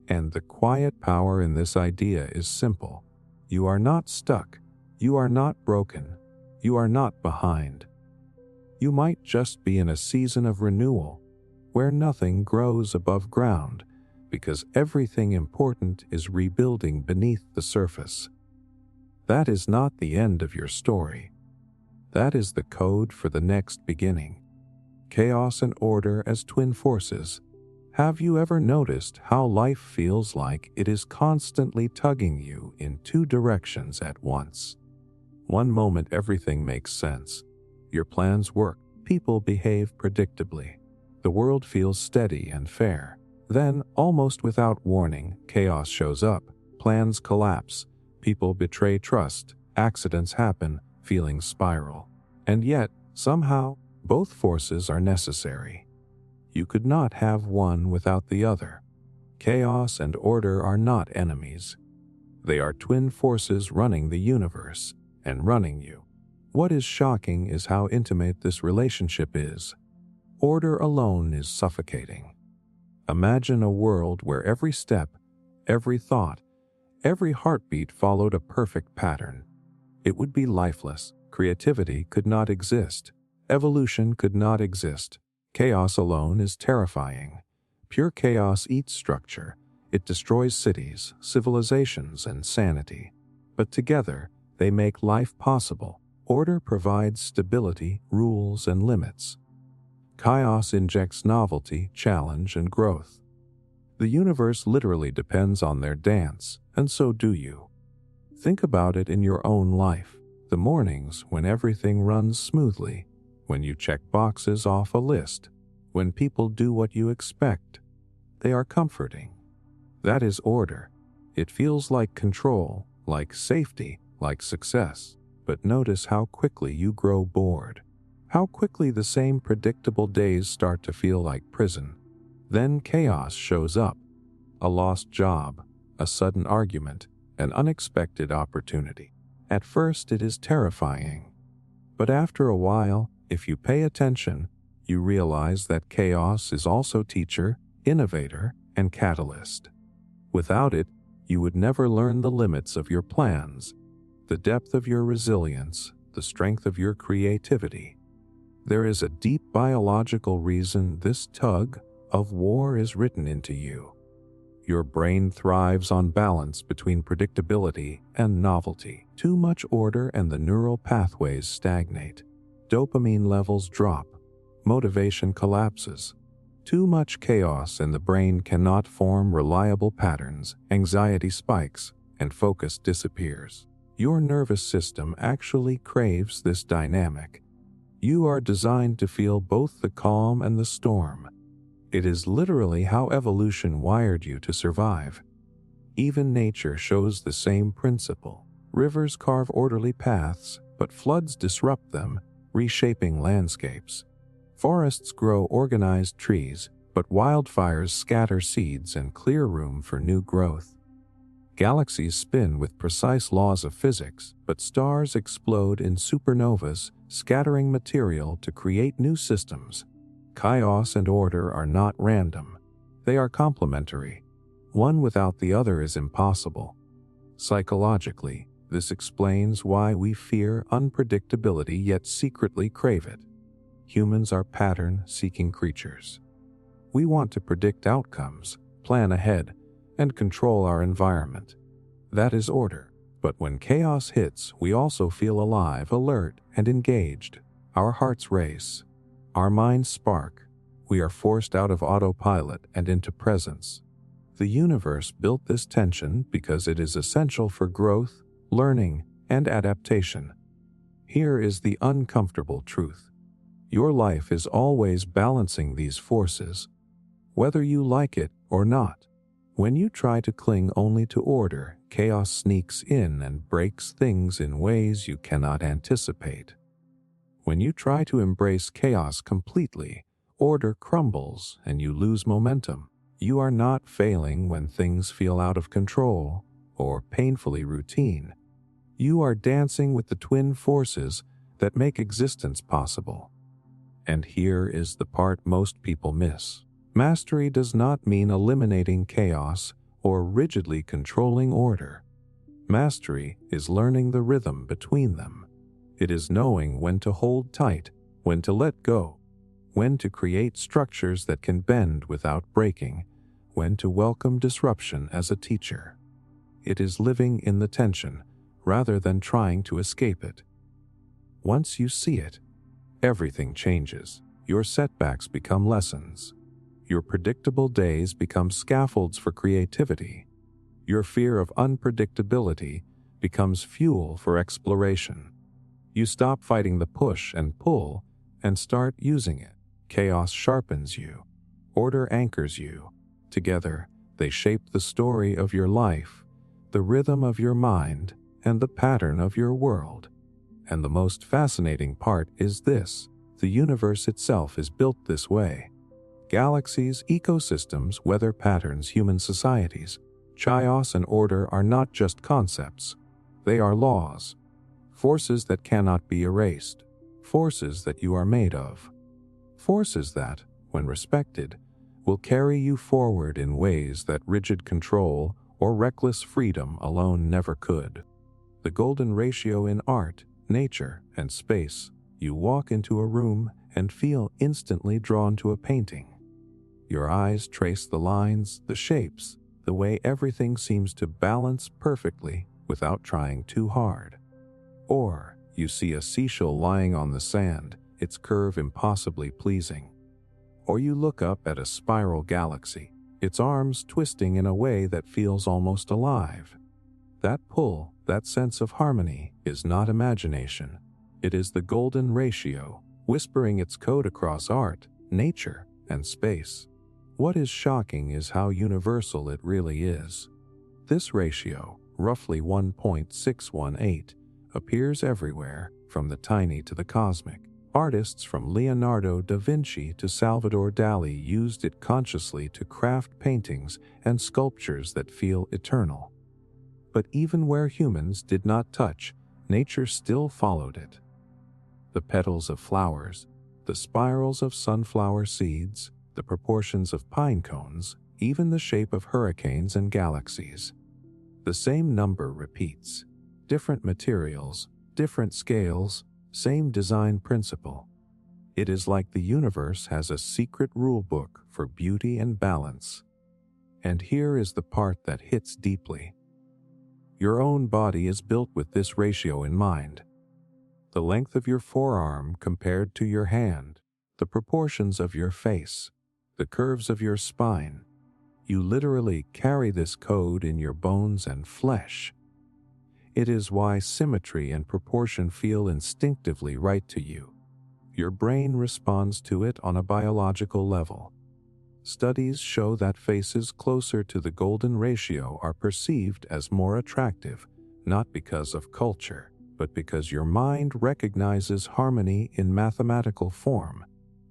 And the quiet power in this idea is simple. You are not stuck. You are not broken. You are not behind. You might just be in a season of renewal, where nothing grows above ground, because everything important is rebuilding beneath the surface. That is not the end of your story. That is the code for the next beginning. Chaos and order as twin forces. Have you ever noticed how life feels like it is constantly tugging you in two directions at once? One moment everything makes sense. Your plans work. People behave predictably. The world feels steady and fair. Then, almost without warning, chaos shows up. Plans collapse. People betray trust. Accidents happen. Feelings spiral. And yet, somehow, both forces are necessary. You could not have one without the other. Chaos and order are not enemies. They are twin forces running the universe and running you. What is shocking is how intimate this relationship is. Order alone is suffocating. Imagine a world where every step, every thought, every heartbeat followed a perfect pattern. It would be lifeless. Creativity could not exist. Evolution could not exist. Chaos alone is terrifying. Pure chaos eats structure. It destroys cities, civilizations, and sanity. But together, they make life possible. Order provides stability, rules, and limits. Chaos injects novelty, challenge, and growth. The universe literally depends on their dance, and so do you. Think about it in your own life. The mornings when everything runs smoothly, when you check boxes off a list, when people do what you expect. They are comforting. That is order. It feels like control, like safety, like success. But notice how quickly you grow bored. How quickly the same predictable days start to feel like prison. Then chaos shows up. A lost job, a sudden argument, an unexpected opportunity. At first it is terrifying. But after a while, if you pay attention, you realize that chaos is also teacher, innovator, and catalyst. Without it, you would never learn the limits of your plans, the depth of your resilience, the strength of your creativity. There is a deep biological reason this tug, of war is written into you. Your brain thrives on balance between predictability and novelty. Too much order and the neural pathways stagnate. Dopamine levels drop. Motivation collapses. Too much chaos and the brain cannot form reliable patterns. Anxiety spikes and focus disappears. Your nervous system actually craves this dynamic. You are designed to feel both the calm and the storm. It is literally how evolution wired you to survive. Even nature shows the same principle. Rivers carve orderly paths, but floods disrupt them, reshaping landscapes. Forests grow organized trees, but wildfires scatter seeds and clear room for new growth. Galaxies spin with precise laws of physics, but stars explode in supernovas, scattering material to create new systems. Chaos and order are not random. They are complementary. One without the other is impossible. Psychologically, this explains why we fear unpredictability yet secretly crave it. Humans are pattern-seeking creatures. We want to predict outcomes, plan ahead, and control our environment. That is order. But when chaos hits, we also feel alive, alert, and engaged. Our hearts race. Our minds spark. We are forced out of autopilot and into presence. The universe built this tension because it is essential for growth, learning, and adaptation. Here is the uncomfortable truth. Your life is always balancing these forces, whether you like it or not. When you try to cling only to order, chaos sneaks in and breaks things in ways you cannot anticipate. When you try to embrace chaos completely, order crumbles and you lose momentum. You are not failing when things feel out of control or painfully routine. You are dancing with the twin forces that make existence possible. And here is the part most people miss. Mastery does not mean eliminating chaos or rigidly controlling order. Mastery is learning the rhythm between them. It is knowing when to hold tight, when to let go, when to create structures that can bend without breaking, when to welcome disruption as a teacher. It is living in the tension rather than trying to escape it. Once you see it, everything changes. Your setbacks become lessons. Your predictable days become scaffolds for creativity. Your fear of unpredictability becomes fuel for exploration. You stop fighting the push and pull and start using it. Chaos sharpens you. Order anchors you. Together, they shape the story of your life, the rhythm of your mind, and the pattern of your world. And the most fascinating part is this: the universe itself is built this way. Galaxies, ecosystems, weather patterns, human societies. Chaos and order are not just concepts. They are laws. Forces that cannot be erased. Forces that you are made of. Forces that, when respected, will carry you forward in ways that rigid control or reckless freedom alone never could. The golden ratio in art, nature, and space. You walk into a room and feel instantly drawn to a painting. Your eyes trace the lines, the shapes, the way everything seems to balance perfectly without trying too hard. Or you see a seashell lying on the sand, its curve impossibly pleasing. Or you look up at a spiral galaxy, its arms twisting in a way that feels almost alive. That pull, that sense of harmony, is not imagination. It is the golden ratio, whispering its code across art, nature, and space. What is shocking is how universal it really is. This ratio, roughly 1.618, appears everywhere, from the tiny to the cosmic. Artists from Leonardo da Vinci to Salvador Dali used it consciously to craft paintings and sculptures that feel eternal. But even where humans did not touch, nature still followed it. The petals of flowers, the spirals of sunflower seeds, the proportions of pine cones, even the shape of hurricanes and galaxies. The same number repeats. Different materials, different scales, same design principle. It is like the universe has a secret rule book for beauty and balance. And here is the part that hits deeply. Your own body is built with this ratio in mind. The length of your forearm compared to your hand, the proportions of your face, the curves of your spine. You literally carry this code in your bones and flesh. It is why symmetry and proportion feel instinctively right to you. Your brain responds to it on a biological level. Studies show that faces closer to the golden ratio are perceived as more attractive, not because of culture, but because your mind recognizes harmony in mathematical form.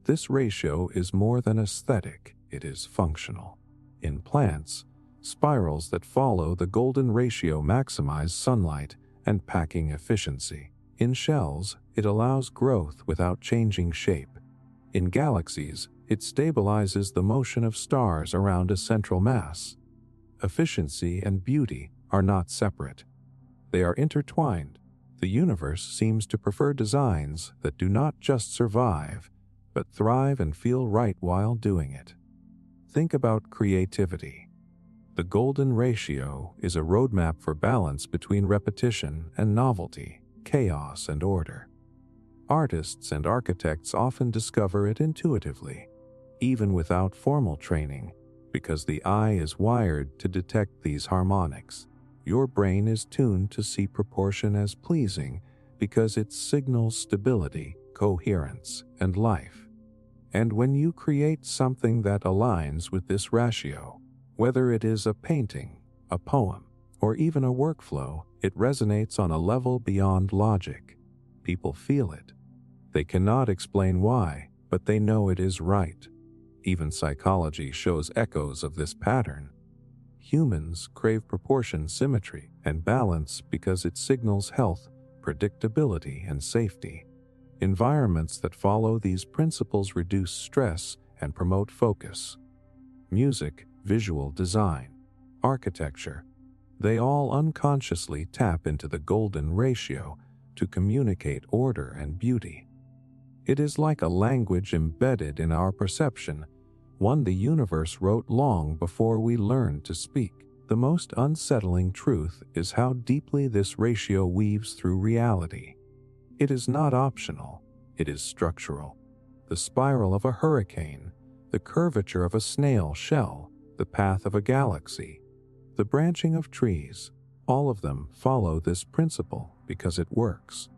This ratio is more than aesthetic, it is functional. In plants, spirals that follow the golden ratio maximize sunlight and packing efficiency. In shells, it allows growth without changing shape. In galaxies, it stabilizes the motion of stars around a central mass. Efficiency and beauty are not separate. They are intertwined. The universe seems to prefer designs that do not just survive, but thrive and feel right while doing it. Think about creativity. The golden ratio is a roadmap for balance between repetition and novelty, chaos and order. Artists and architects often discover it intuitively, even without formal training, because the eye is wired to detect these harmonics. Your brain is tuned to see proportion as pleasing because it signals stability, coherence, and life. And when you create something that aligns with this ratio, whether it is a painting, a poem, or even a workflow, it resonates on a level beyond logic. People feel it. They cannot explain why, but they know it is right. Even psychology shows echoes of this pattern. Humans crave proportion, symmetry, and balance because it signals health, predictability, and safety. Environments that follow these principles reduce stress and promote focus. Music, visual design, architecture, they all unconsciously tap into the golden ratio to communicate order and beauty. It is like a language embedded in our perception, one the universe wrote long before we learned to speak. The most unsettling truth is how deeply this ratio weaves through reality. It is not optional, it is structural. The spiral of a hurricane, the curvature of a snail shell, the path of a galaxy, the branching of trees, all of them follow this principle because it works.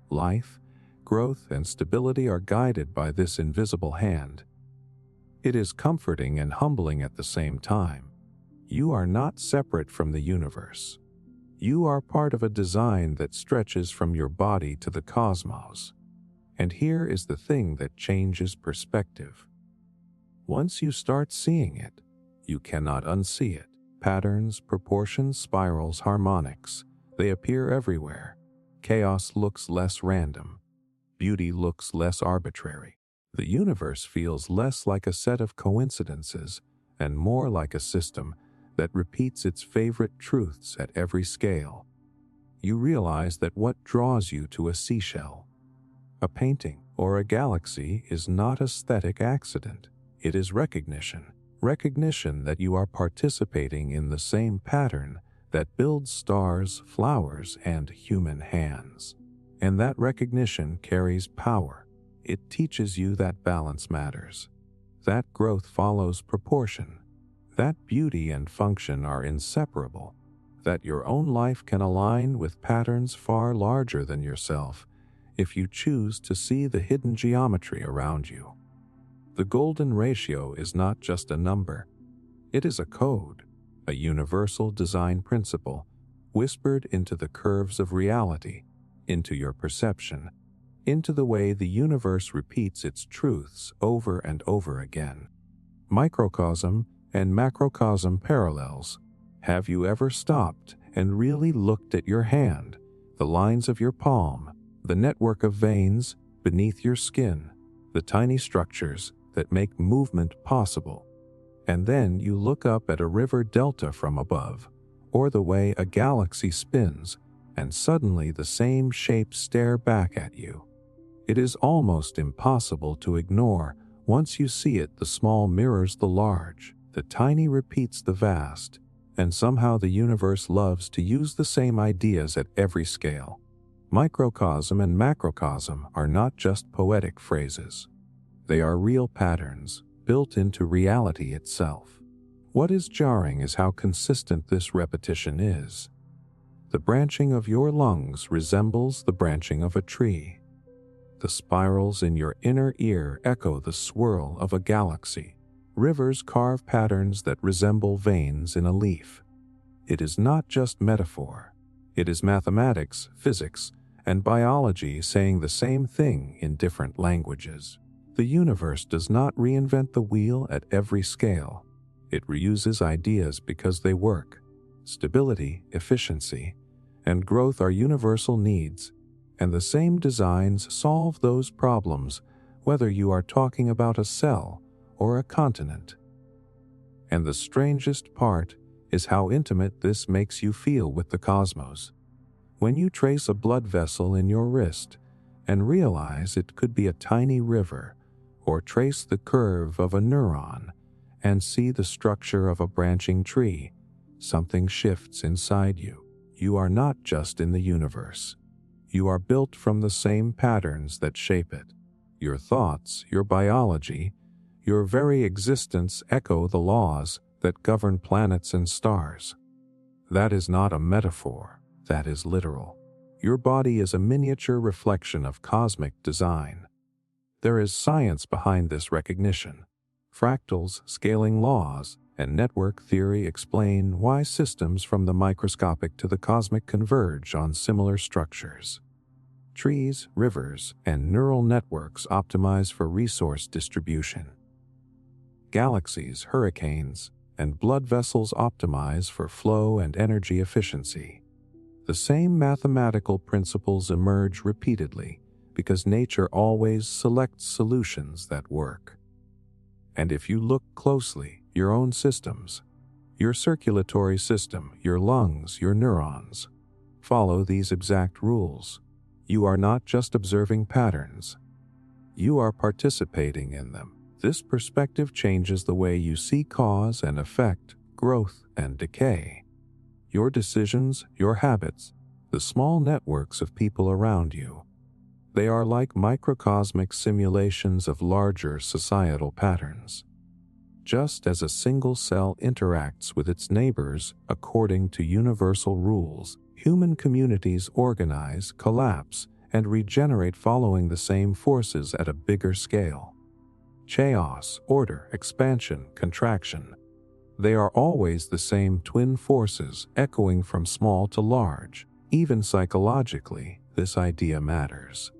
Life, growth, and stability are guided by this invisible hand. It is comforting and humbling at the same time. You are not separate from the universe. You are part of a design that stretches from your body to the cosmos. And here is the thing that changes perspective. Once you start seeing it, you cannot unsee it. Patterns, proportions, spirals, harmonics, they appear everywhere. Chaos looks less random. Beauty looks less arbitrary. The universe feels less like a set of coincidences and more like a system that repeats its favorite truths at every scale. You realize that what draws you to a seashell, a painting, or a galaxy is not aesthetic accident. It is recognition. Recognition that you are participating in the same pattern that builds stars, flowers, and human hands. And that recognition carries power. It teaches you that balance matters, that growth follows proportion, that beauty and function are inseparable, that your own life can align with patterns far larger than yourself if you choose to see the hidden geometry around you. The golden ratio is not just a number. It is a code, a universal design principle, whispered into the curves of reality, into your perception, into the way the universe repeats its truths over and over again. Microcosm and macrocosm parallels. Have you ever stopped and really looked at your hand, the lines of your palm, the network of veins beneath your skin, the tiny structures that make movement possible? And then you look up at a river delta from above, or the way a galaxy spins, and suddenly the same shapes stare back at you. It is almost impossible to ignore. Once you see it, the small mirrors the large, the tiny repeats the vast, and somehow the universe loves to use the same ideas at every scale. Microcosm and macrocosm are not just poetic phrases. They are real patterns, built into reality itself. What is jarring is how consistent this repetition is. The branching of your lungs resembles the branching of a tree. The spirals in your inner ear echo the swirl of a galaxy. Rivers carve patterns that resemble veins in a leaf. It is not just metaphor. It is mathematics, physics, and biology saying the same thing in different languages. The universe does not reinvent the wheel at every scale. It reuses ideas because they work. Stability, efficiency, and growth are universal needs, and the same designs solve those problems whether you are talking about a cell or a continent. And the strangest part is how intimate this makes you feel with the cosmos. When you trace a blood vessel in your wrist and realize it could be a tiny river, or trace the curve of a neuron and see the structure of a branching tree, something shifts inside you. You are not just in the universe. You are built from the same patterns that shape it. Your thoughts, your biology, your very existence echo the laws that govern planets and stars. That is not a metaphor, that is literal. Your body is a miniature reflection of cosmic design. There is science behind this recognition. Fractals, scaling laws, and network theory explain why systems from the microscopic to the cosmic converge on similar structures. Trees, rivers, and neural networks optimize for resource distribution. Galaxies, hurricanes, and blood vessels optimize for flow and energy efficiency. The same mathematical principles emerge repeatedly because nature always selects solutions that work. And if you look closely, your own systems, your circulatory system, your lungs, your neurons, follow these exact rules. You are not just observing patterns. You are participating in them. This perspective changes the way you see cause and effect, growth and decay. Your decisions, your habits, the small networks of people around you. They are like microcosmic simulations of larger societal patterns. Just as a single cell interacts with its neighbors according to universal rules, human communities organize, collapse, and regenerate following the same forces at a bigger scale. Chaos, order, expansion, contraction. They are always the same twin forces echoing from small to large. Even psychologically, this idea matters.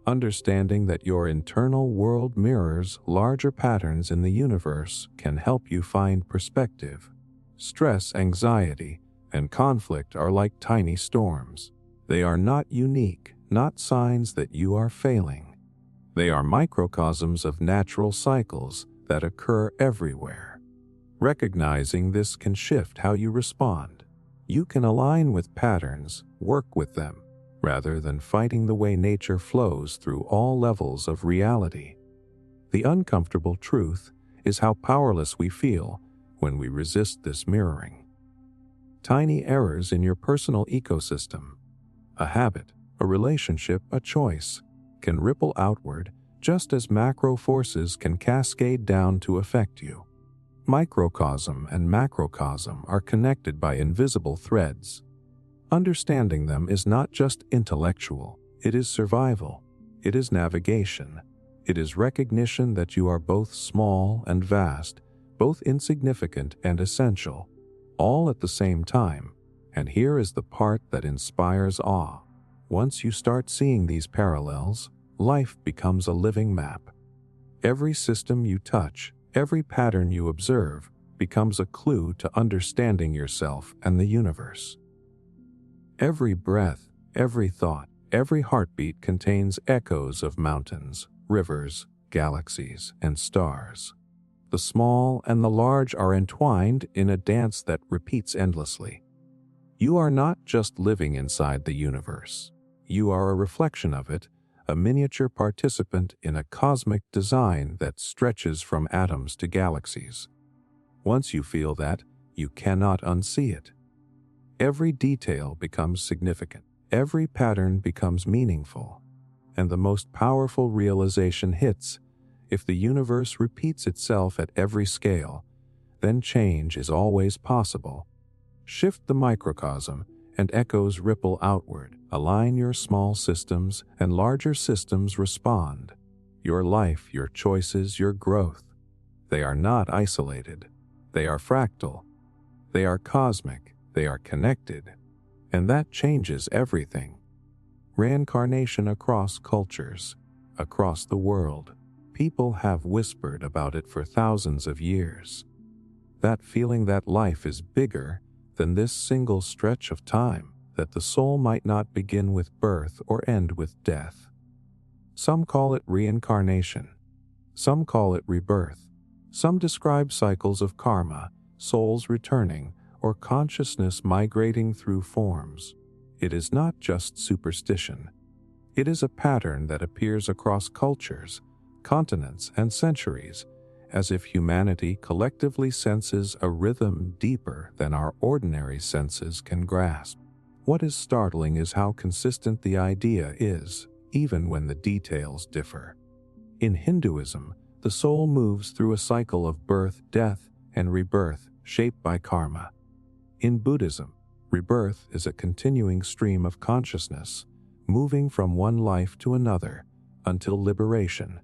Understanding that your internal world mirrors larger patterns in the universe can help you find perspective. Stress, anxiety, and conflict are like tiny storms. They are not unique, not signs that you are failing. They are microcosms of natural cycles that occur everywhere. Recognizing this can shift how you respond. You can align with patterns, work with them, rather than fighting the way nature flows through all levels of reality. The uncomfortable truth is how powerless we feel when we resist this mirroring. Tiny errors in your personal ecosystem, a habit, a relationship, a choice, can ripple outward just as macro forces can cascade down to affect you. Microcosm and macrocosm are connected by invisible threads. Understanding them is not just intellectual, it is survival, it is navigation, it is recognition that you are both small and vast, both insignificant and essential, all at the same time. And here is the part that inspires awe. Once you start seeing these parallels, life becomes a living map. Every system you touch, every pattern you observe, becomes a clue to understanding yourself and the universe. Every breath, every thought, every heartbeat contains echoes of mountains, rivers, galaxies, and stars. The small and the large are entwined in a dance that repeats endlessly. You are not just living inside the universe. You are a reflection of it, a miniature participant in a cosmic design that stretches from atoms to galaxies. Once you feel that, you cannot unsee it. Every detail becomes significant. Every pattern becomes meaningful. And the most powerful realization hits: if the universe repeats itself at every scale, then change is always possible. Shift the microcosm, and echoes ripple outward. Align your small systems, and larger systems respond. Your life, your choices, your growth. They are not isolated. They are fractal. They are cosmic. They are connected. And that changes everything. Reincarnation across cultures, across the world. People have whispered about it for thousands of years. That feeling that life is bigger than this single stretch of time, that the soul might not begin with birth or end with death. Some call it reincarnation. Some call it rebirth. Some describe cycles of karma, souls returning, or consciousness migrating through forms. It is not just superstition. It is a pattern that appears across cultures, continents, and centuries, as if humanity collectively senses a rhythm deeper than our ordinary senses can grasp. What is startling is how consistent the idea is, even when the details differ. In Hinduism, the soul moves through a cycle of birth, death, and rebirth shaped by karma. In Buddhism, rebirth is a continuing stream of consciousness, moving from one life to another until liberation.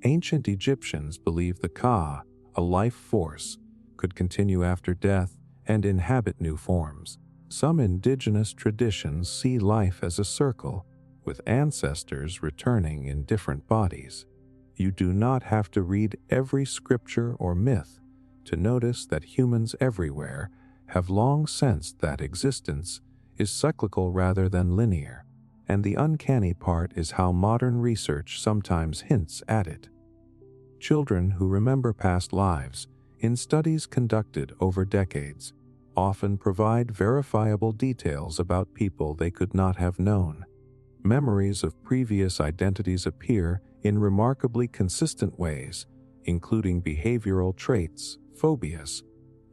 Ancient Egyptians believed the Ka, a life force, could continue after death and inhabit new forms. Some indigenous traditions see life as a circle, with ancestors returning in different bodies. You do not have to read every scripture or myth to notice that humans everywhere have long sensed that existence is cyclical rather than linear, and the uncanny part is how modern research sometimes hints at it. Children who remember past lives, in studies conducted over decades, often provide verifiable details about people they could not have known. Memories of previous identities appear in remarkably consistent ways, including behavioral traits, phobias,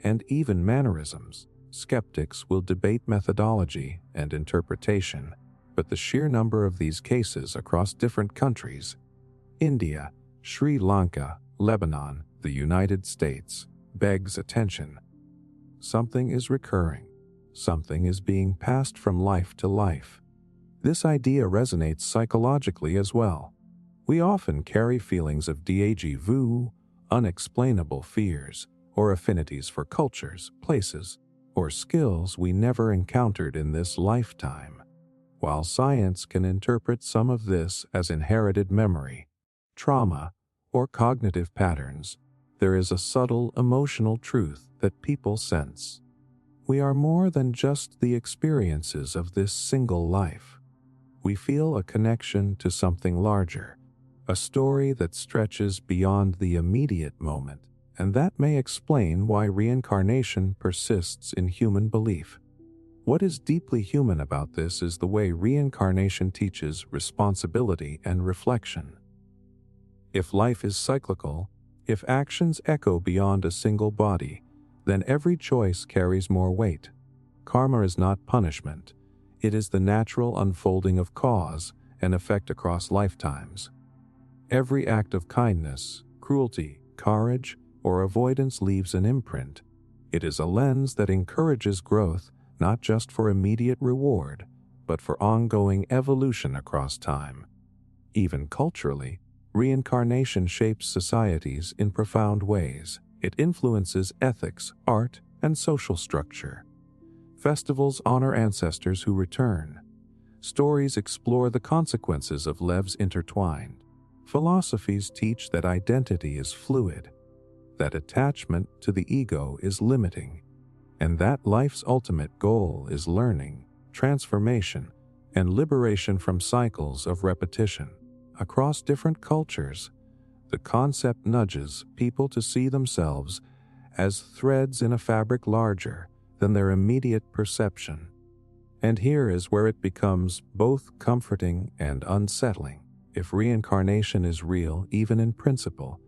and even mannerisms. Skeptics will debate methodology and interpretation, but the sheer number of these cases across different countries — India, Sri Lanka, Lebanon, the United States — begs attention. Something is recurring. Something is being passed from life to life. This idea resonates psychologically as well. We often carry feelings of déjà vu, unexplainable fears, or affinities for cultures, places, or skills we never encountered in this lifetime. While science can interpret some of this as inherited memory, trauma, or cognitive patterns, there is a subtle emotional truth that people sense. We are more than just the experiences of this single life. We feel a connection to something larger, a story that stretches beyond the immediate moment, and that may explain why reincarnation persists in human belief. What is deeply human about this is the way reincarnation teaches responsibility and reflection. If life is cyclical, if actions echo beyond a single body, then every choice carries more weight. Karma is not punishment. It is the natural unfolding of cause and effect across lifetimes. Every act of kindness, cruelty, courage, or avoidance leaves an imprint. It is a lens that encourages growth, not just for immediate reward, but for ongoing evolution across time. Even culturally, reincarnation shapes societies in profound ways. It influences ethics, art, and social structure. Festivals honor ancestors who return. Stories explore the consequences of lives intertwined. Philosophies teach that identity is fluid, that attachment to the ego is limiting, and that life's ultimate goal is learning, transformation, and liberation from cycles of repetition. Across different cultures, the concept nudges people to see themselves as threads in a fabric larger than their immediate perception. And here is where it becomes both comforting and unsettling. If reincarnation is real, even in principle,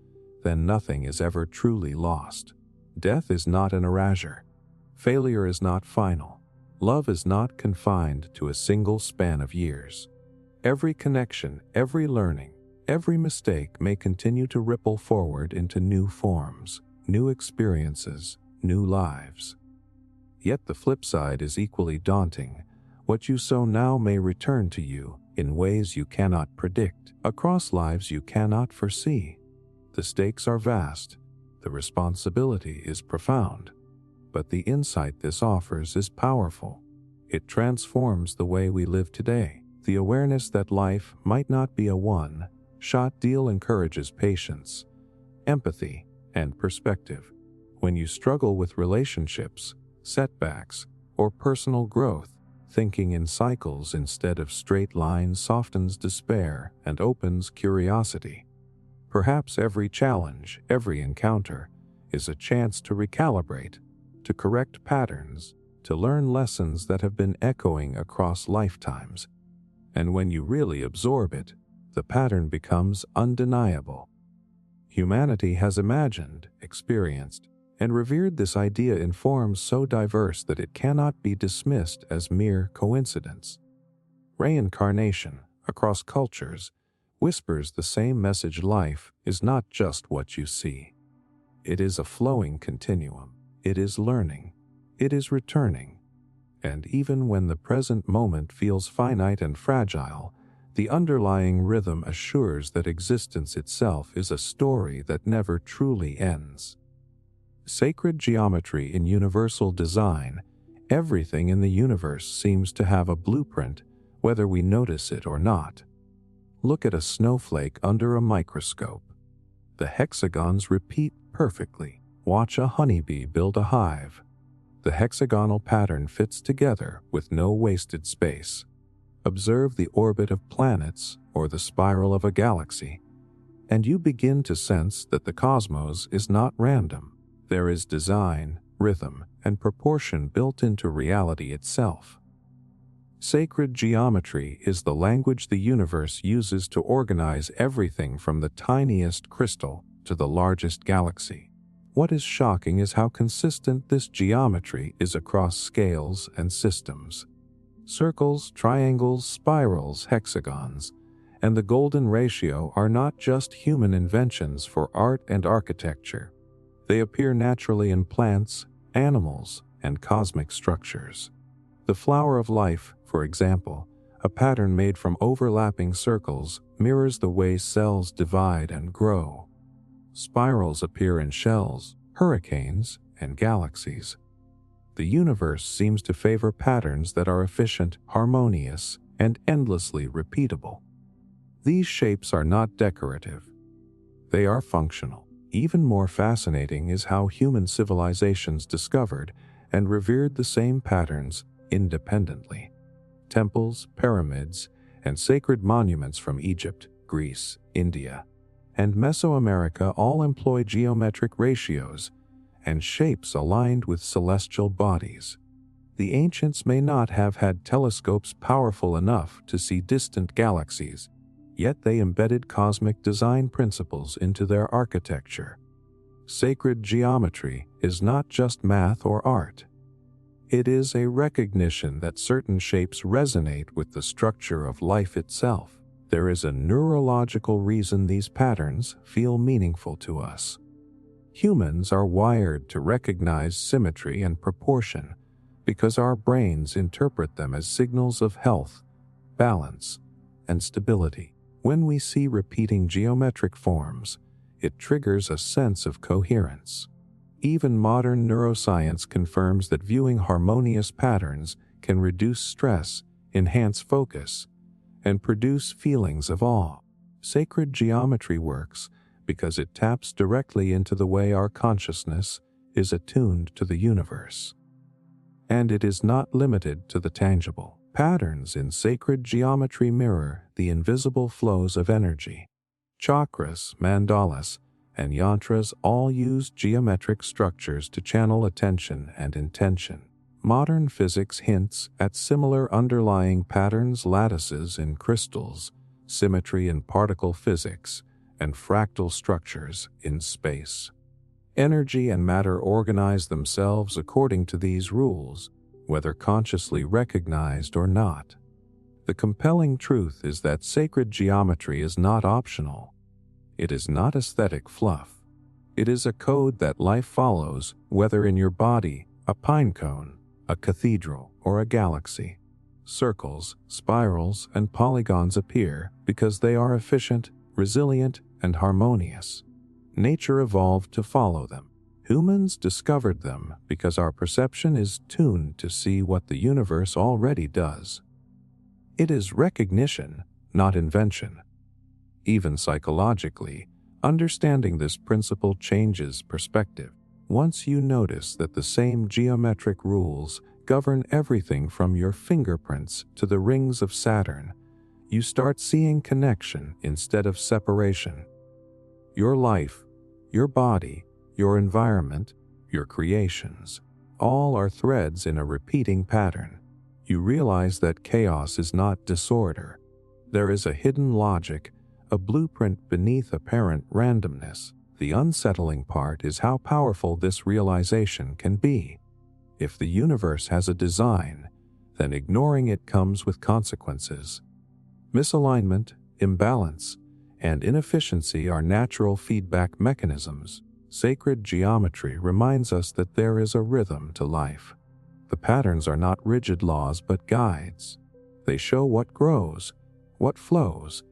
then nothing is ever truly lost. Death is not an erasure. Failure is not final. Love is not confined to a single span of years. Every connection, every learning, every mistake may continue to ripple forward into new forms, new experiences, new lives. Yet the flip side is equally daunting. What you sow now may return to you in ways you cannot predict, across lives you cannot foresee. The stakes are vast, the responsibility is profound, but the insight this offers is powerful. It transforms the way we live today. The awareness that life might not be a one-shot deal encourages patience, empathy, and perspective. When you struggle with relationships, setbacks, or personal growth, thinking in cycles instead of straight lines softens despair and opens curiosity. Perhaps every challenge, every encounter, is a chance to recalibrate, to correct patterns, to learn lessons that have been echoing across lifetimes. And when you really absorb it, the pattern becomes undeniable. Humanity has imagined, experienced, and revered this idea in forms so diverse that it cannot be dismissed as mere coincidence. Reincarnation, across cultures, whispers the same message: life is not just what you see. It is a flowing continuum. It is learning. It is returning. And even when the present moment feels finite and fragile, the underlying rhythm assures that existence itself is a story that never truly ends. Sacred geometry in universal design, everything in the universe seems to have a blueprint, whether we notice it or not. Look at a snowflake under a microscope. The hexagons repeat perfectly. Watch a honeybee build a hive. The hexagonal pattern fits together with no wasted space. Observe the orbit of planets or the spiral of a galaxy, and you begin to sense that the cosmos is not random. There is design, rhythm, and proportion built into reality itself. Sacred geometry is the language the universe uses to organize everything from the tiniest crystal to the largest galaxy. What is shocking is how consistent this geometry is across scales and systems. Circles, triangles, spirals, hexagons, and the golden ratio are not just human inventions for art and architecture. They appear naturally in plants, animals, and cosmic structures. The flower of life, for example, a pattern made from overlapping circles, mirrors the way cells divide and grow. Spirals appear in shells, hurricanes, and galaxies. The universe seems to favor patterns that are efficient, harmonious, and endlessly repeatable. These shapes are not decorative. They are functional. Even more fascinating is how human civilizations discovered and revered the same patterns independently. Temples, pyramids, and sacred monuments from Egypt, Greece, India, and Mesoamerica all employ geometric ratios and shapes aligned with celestial bodies. The ancients may not have had telescopes powerful enough to see distant galaxies, yet they embedded cosmic design principles into their architecture. Sacred geometry is not just math or art. It is a recognition that certain shapes resonate with the structure of life itself. There is a neurological reason these patterns feel meaningful to us. Humans are wired to recognize symmetry and proportion because our brains interpret them as signals of health, balance, and stability. When we see repeating geometric forms, it triggers a sense of coherence. Even modern neuroscience confirms that viewing harmonious patterns can reduce stress, enhance focus, and produce feelings of awe. Sacred geometry works because it taps directly into the way our consciousness is attuned to the universe. And it is not limited to the tangible. Patterns in sacred geometry mirror the invisible flows of energy. Chakras, mandalas, and yantras all use geometric structures to channel attention and intention. Modern physics hints at similar underlying patterns: lattices in crystals, symmetry in particle physics, and fractal structures in space. Energy and matter organize themselves according to these rules, whether consciously recognized or not. The compelling truth is that sacred geometry is not optional. It is not aesthetic fluff. It is a code that life follows, whether in your body, a pine cone, a cathedral, or a galaxy. Circles, spirals, and polygons appear because they are efficient, resilient, and harmonious. Nature evolved to follow them. Humans discovered them because our perception is tuned to see what the universe already does. It is recognition, not invention. Even psychologically, understanding this principle changes perspective. Once you notice that the same geometric rules govern everything from your fingerprints to the rings of Saturn, you start seeing connection instead of separation. Your life, your body, your environment, your creations, all are threads in a repeating pattern. You realize that chaos is not disorder. There is a hidden logic, a blueprint beneath apparent randomness. The unsettling part is how powerful this realization can be. If the universe has a design, then ignoring it comes with consequences. Misalignment, imbalance, and inefficiency are natural feedback mechanisms. Sacred geometry reminds us that there is a rhythm to life. The patterns are not rigid laws but guides. They show what grows, what flows,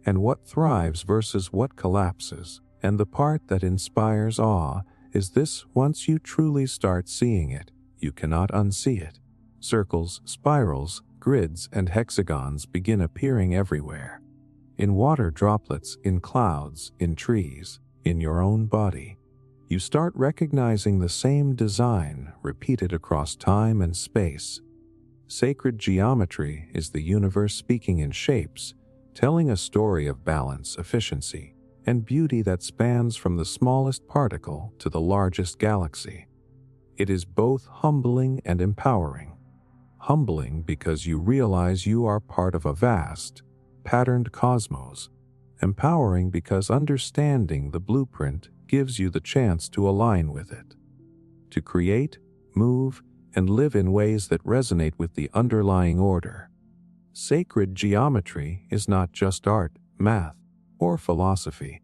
and what thrives versus what collapses. And the part that inspires awe is this: once you truly start seeing it, you cannot unsee it. Circles, spirals, grids, and hexagons begin appearing everywhere. In water droplets, in clouds, in trees, in your own body. You start recognizing the same design repeated across time and space. Sacred geometry is the universe speaking in shapes, telling a story of balance, efficiency, and beauty that spans from the smallest particle to the largest galaxy. It is both humbling and empowering. Humbling because you realize you are part of a vast, patterned cosmos. Empowering because understanding the blueprint gives you the chance to align with it. To create, move, and live in ways that resonate with the underlying order. Sacred geometry is not just art, math, or philosophy.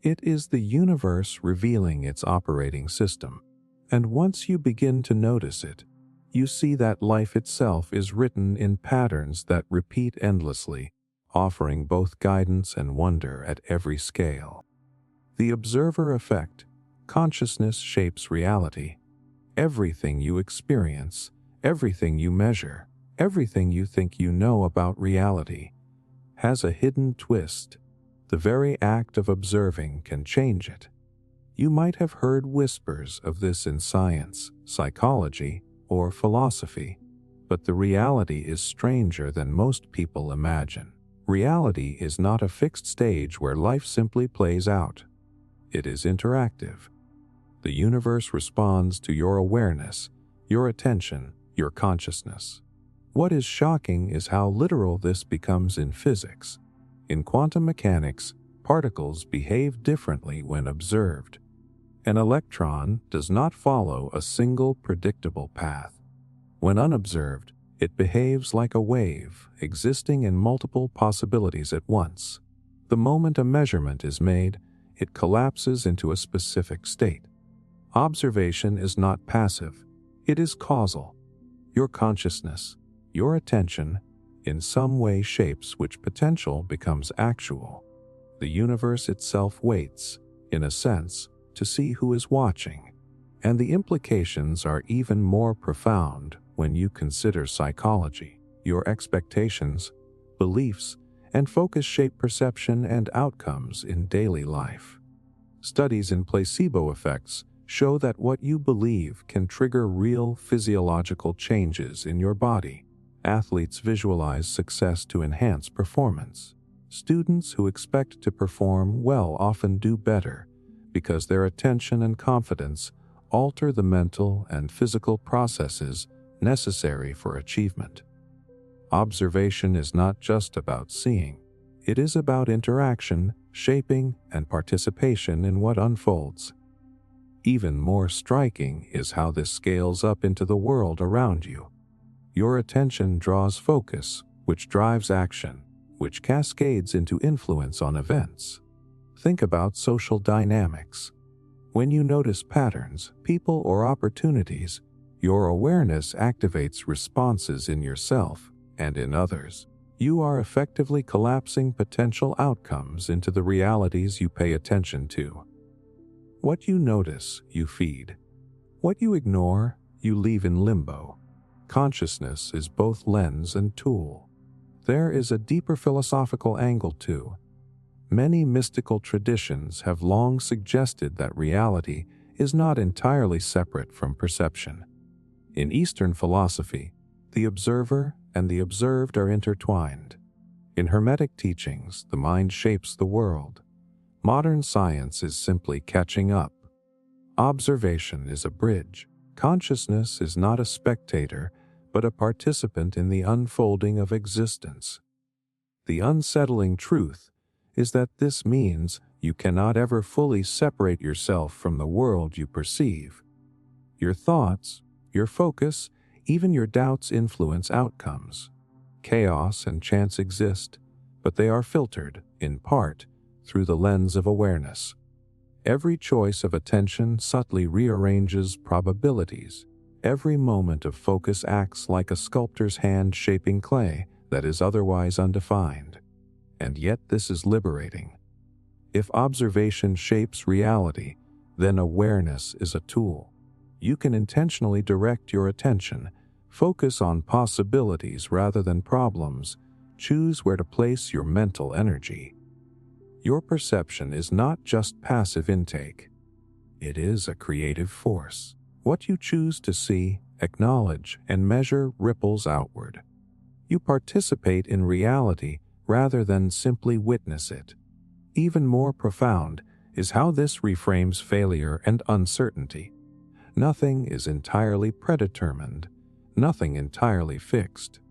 It is the universe revealing its operating system. And once you begin to notice it, you see that life itself is written in patterns that repeat endlessly, offering both guidance and wonder at every scale. The observer effect. Consciousness shapes reality. Everything you experience, everything you measure, everything you think you know about reality has a hidden twist. The very act of observing can change it. You might have heard whispers of this in science, psychology, or philosophy, but the reality is stranger than most people imagine. Reality is not a fixed stage where life simply plays out. It is interactive. The universe responds to your awareness, your attention, your consciousness. What is shocking is how literal this becomes in physics. In quantum mechanics, particles behave differently when observed. An electron does not follow a single predictable path. When unobserved, it behaves like a wave, existing in multiple possibilities at once. The moment a measurement is made, it collapses into a specific state. Observation is not passive, it is causal. Your consciousness, your attention, in some way shapes which potential becomes actual. The universe itself waits, in a sense, to see who is watching. And the implications are even more profound when you consider psychology. Your expectations, beliefs, and focus shape perception and outcomes in daily life. Studies in placebo effects show that what you believe can trigger real physiological changes in your body. Athletes visualize success to enhance performance. Students who expect to perform well often do better because their attention and confidence alter the mental and physical processes necessary for achievement. Observation is not just about seeing, It is about interaction, shaping, and participation in what unfolds. Even more striking is how this scales up into the world around you. Your attention draws focus, which drives action, which cascades into influence on events. Think about social dynamics. When you notice patterns, people, or opportunities, your awareness activates responses in yourself and in others. You are effectively collapsing potential outcomes into the realities you pay attention to. What you notice, you feed. What you ignore, you leave in limbo. Consciousness is both lens and tool. There is a deeper philosophical angle too. Many mystical traditions have long suggested that reality is not entirely separate from perception. In Eastern philosophy, the observer and the observed are intertwined. In Hermetic teachings, the mind shapes the world. Modern science is simply catching up. Observation is a bridge. Consciousness is not a spectator, but a participant in the unfolding of existence. The unsettling truth is that this means you cannot ever fully separate yourself from the world you perceive. Your thoughts, your focus, even your doubts influence outcomes. Chaos and chance exist, but they are filtered, in part, through the lens of awareness. Every choice of attention subtly rearranges probabilities. Every moment of focus acts like a sculptor's hand shaping clay that is otherwise undefined. And yet this is liberating. If observation shapes reality, then awareness is a tool. You can intentionally direct your attention, focus on possibilities rather than problems, choose where to place your mental energy. Your perception is not just passive intake. It is a creative force. What you choose to see, acknowledge, and measure ripples outward. You participate in reality rather than simply witness it. Even more profound is how this reframes failure and uncertainty. Nothing is entirely predetermined, nothing entirely fixed.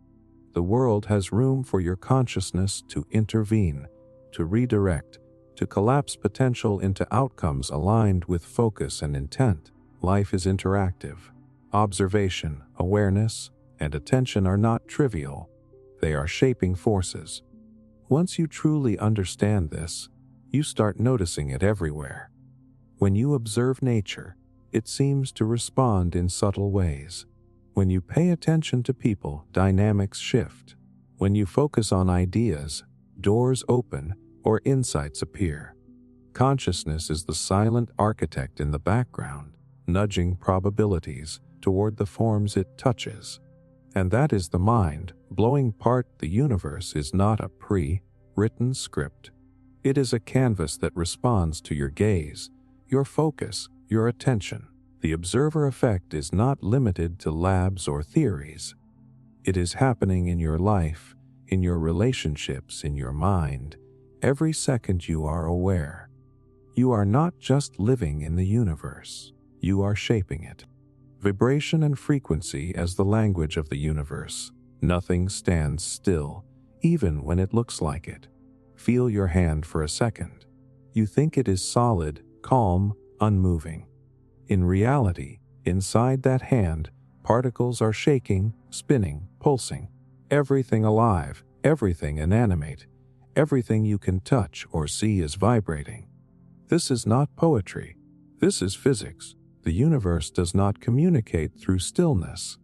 The world has room for your consciousness to intervene, to redirect, to collapse potential into outcomes aligned with focus and intent. Life is interactive. Observation, awareness, and attention are not trivial. They are shaping forces. Once you truly understand this, you start noticing it everywhere. When you observe nature, it seems to respond in subtle ways. When you pay attention to people, dynamics shift. When you focus on ideas, doors open or insights appear. Consciousness is the silent architect in the background, nudging probabilities toward the forms it touches. And that is the mind. Blowing apart the universe is not a pre-written script. It is a canvas that responds to your gaze, your focus, your attention. The observer effect is not limited to labs or theories. It is happening in your life, in your relationships, in your mind. Every second you are aware. You are not just living in the universe. You are shaping it. Vibration and frequency as the language of the universe. Nothing stands still, even when it looks like it. Feel your hand for a second. You think it is solid, calm, unmoving. In reality, inside that hand, particles are shaking, spinning, pulsing. Everything alive, everything inanimate, everything you can touch or see is vibrating. This is not poetry. This is physics. The universe does not communicate through stillness.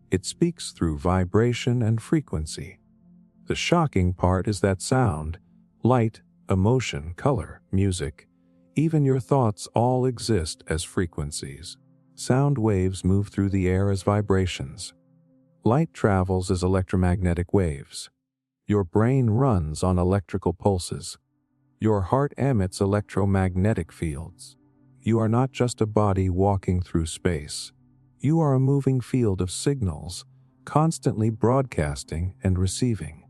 It speaks through vibration and frequency. The shocking part is that sound, light, emotion, color, music, even your thoughts all exist as frequencies. Sound waves move through the air as vibrations. Light travels as electromagnetic waves. Your brain runs on electrical pulses. Your heart emits electromagnetic fields. You are not just a body walking through space. You are a moving field of signals, constantly broadcasting and receiving.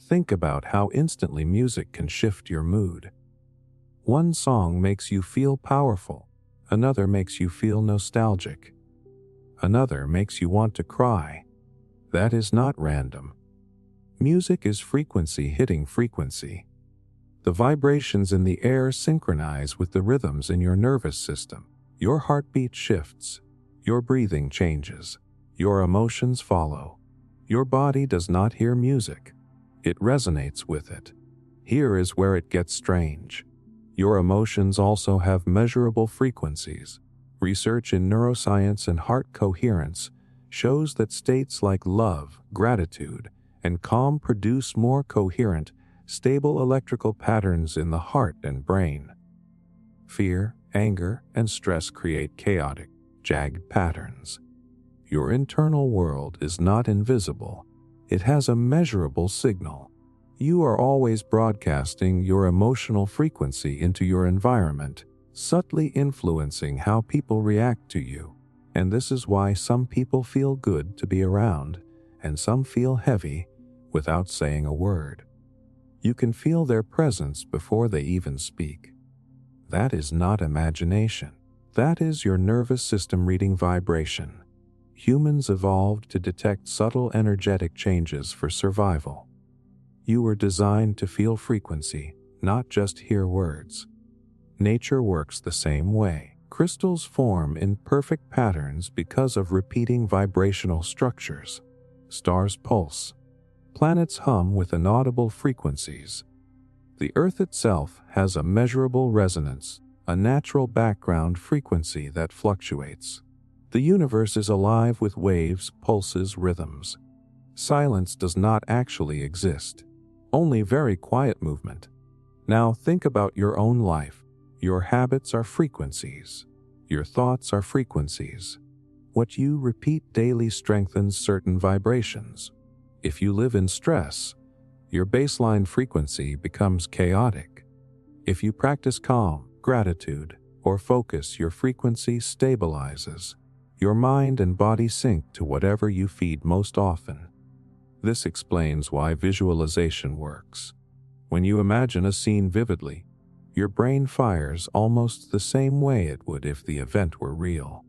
Think about how instantly music can shift your mood. One song makes you feel powerful. Another makes you feel nostalgic. Another makes you want to cry. That is not random. Music is frequency hitting frequency. The vibrations in the air synchronize with the rhythms in your nervous system. Your heartbeat shifts. Your breathing changes. Your emotions follow. Your body does not hear music. It resonates with it. Here is where it gets strange. Your emotions also have measurable frequencies. Research in neuroscience and heart coherence shows that states like love, gratitude, and calm produce more coherent, stable electrical patterns in the heart and brain. Fear, anger, and stress create chaotic, jagged patterns. Your internal world is not invisible. It has a measurable signal. You are always broadcasting your emotional frequency into your environment, subtly influencing how people react to you. And this is why some people feel good to be around, and some feel heavy without saying a word. You can feel their presence before they even speak. That is not imagination. That is your nervous system reading vibration. Humans evolved to detect subtle energetic changes for survival. You were designed to feel frequency, not just hear words. Nature works the same way. Crystals form in perfect patterns because of repeating vibrational structures. Stars pulse. Planets hum with inaudible frequencies. The Earth itself has a measurable resonance, a natural background frequency that fluctuates. The universe is alive with waves, pulses, rhythms. Silence does not actually exist. Only very quiet movement. Now think about your own life. Your habits are frequencies. Your thoughts are frequencies. What you repeat daily strengthens certain vibrations. If you live in stress, your baseline frequency becomes chaotic. If you practice calm, gratitude, or focus, your frequency stabilizes. Your mind and body sync to whatever you feed most often. This explains why visualization works. When you imagine a scene vividly, your brain fires almost the same way it would if the event were real.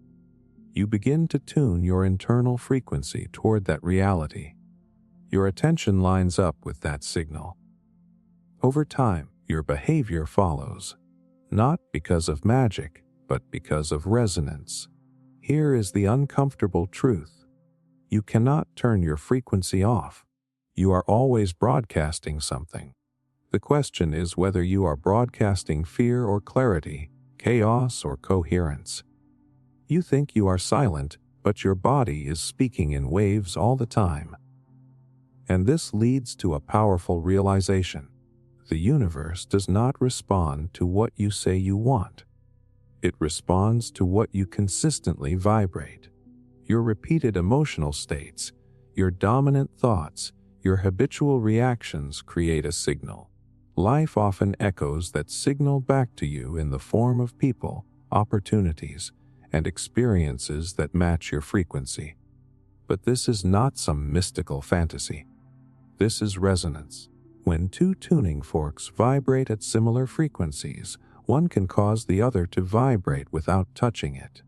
You begin to tune your internal frequency toward that reality. Your attention lines up with that signal. Over time, your behavior follows, not because of magic, but because of resonance. Here is the uncomfortable truth. You cannot turn your frequency off. You are always broadcasting something. The question is whether you are broadcasting fear or clarity, chaos or coherence. You think you are silent, but your body is speaking in waves all the time. And this leads to a powerful realization. The universe does not respond to what you say you want. It responds to what you consistently vibrate. Your repeated emotional states, your dominant thoughts, your habitual reactions create a signal. Life often echoes that signal back to you in the form of people, opportunities, and experiences that match your frequency. But this is not some mystical fantasy. This is resonance. When two tuning forks vibrate at similar frequencies, one can cause the other to vibrate without touching it.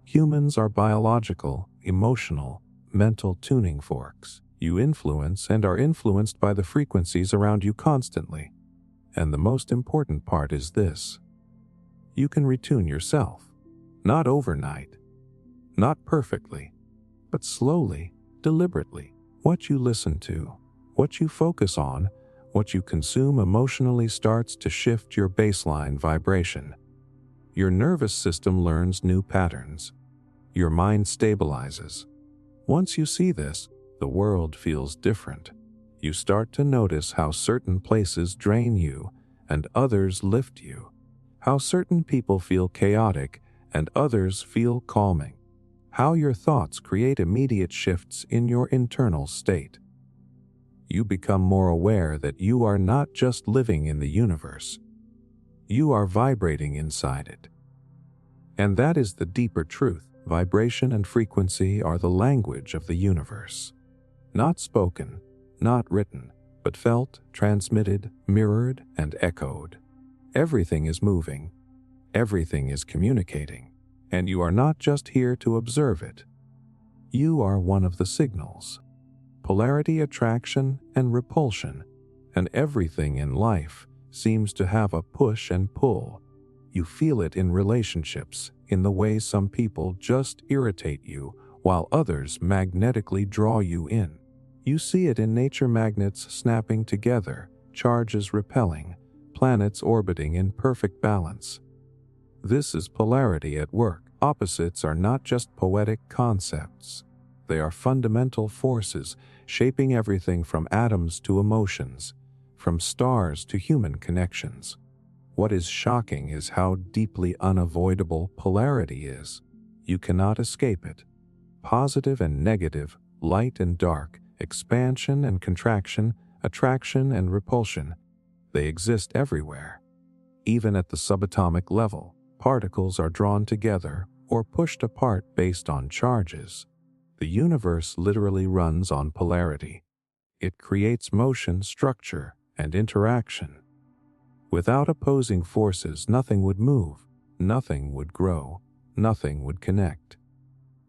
Humans are biological, emotional, mental tuning forks. You influence and are influenced by the frequencies around you constantly. And the most important part is this. You can retune yourself. Not overnight. Not perfectly. But slowly, deliberately. What you listen to, what you focus on, what you consume emotionally starts to shift your baseline vibration. Your nervous system learns new patterns. Your mind stabilizes. Once you see this, the world feels different. You start to notice how certain places drain you and others lift you. How certain people feel chaotic and others feel calming. How your thoughts create immediate shifts in your internal state. You become more aware that you are not just living in the universe. You are vibrating inside it. And that is the deeper truth. Vibration and frequency are the language of the universe. Not spoken, not written, but felt, transmitted, mirrored, and echoed. Everything is moving. Everything is communicating. And you are not just here to observe it. You are one of the signals. polarity, attraction, and repulsion, and everything in life seems to have a push and pull. You feel it in relationships, in the way some people just irritate you while others magnetically draw you in. You see it in nature, magnets snapping together, charges repelling, planets orbiting in perfect balance. This is polarity at work. Opposites are not just poetic concepts. They are fundamental forces shaping everything from atoms to emotions, from stars to human connections. What is shocking is how deeply unavoidable polarity is. You cannot escape it. Positive and negative, light and dark, expansion and contraction, attraction and repulsion, they exist everywhere. Even at the subatomic level, particles are drawn together or pushed apart based on charges. The universe literally runs on polarity. It creates motion, structure, and interaction. Without opposing forces, nothing would move, nothing would grow, nothing would connect.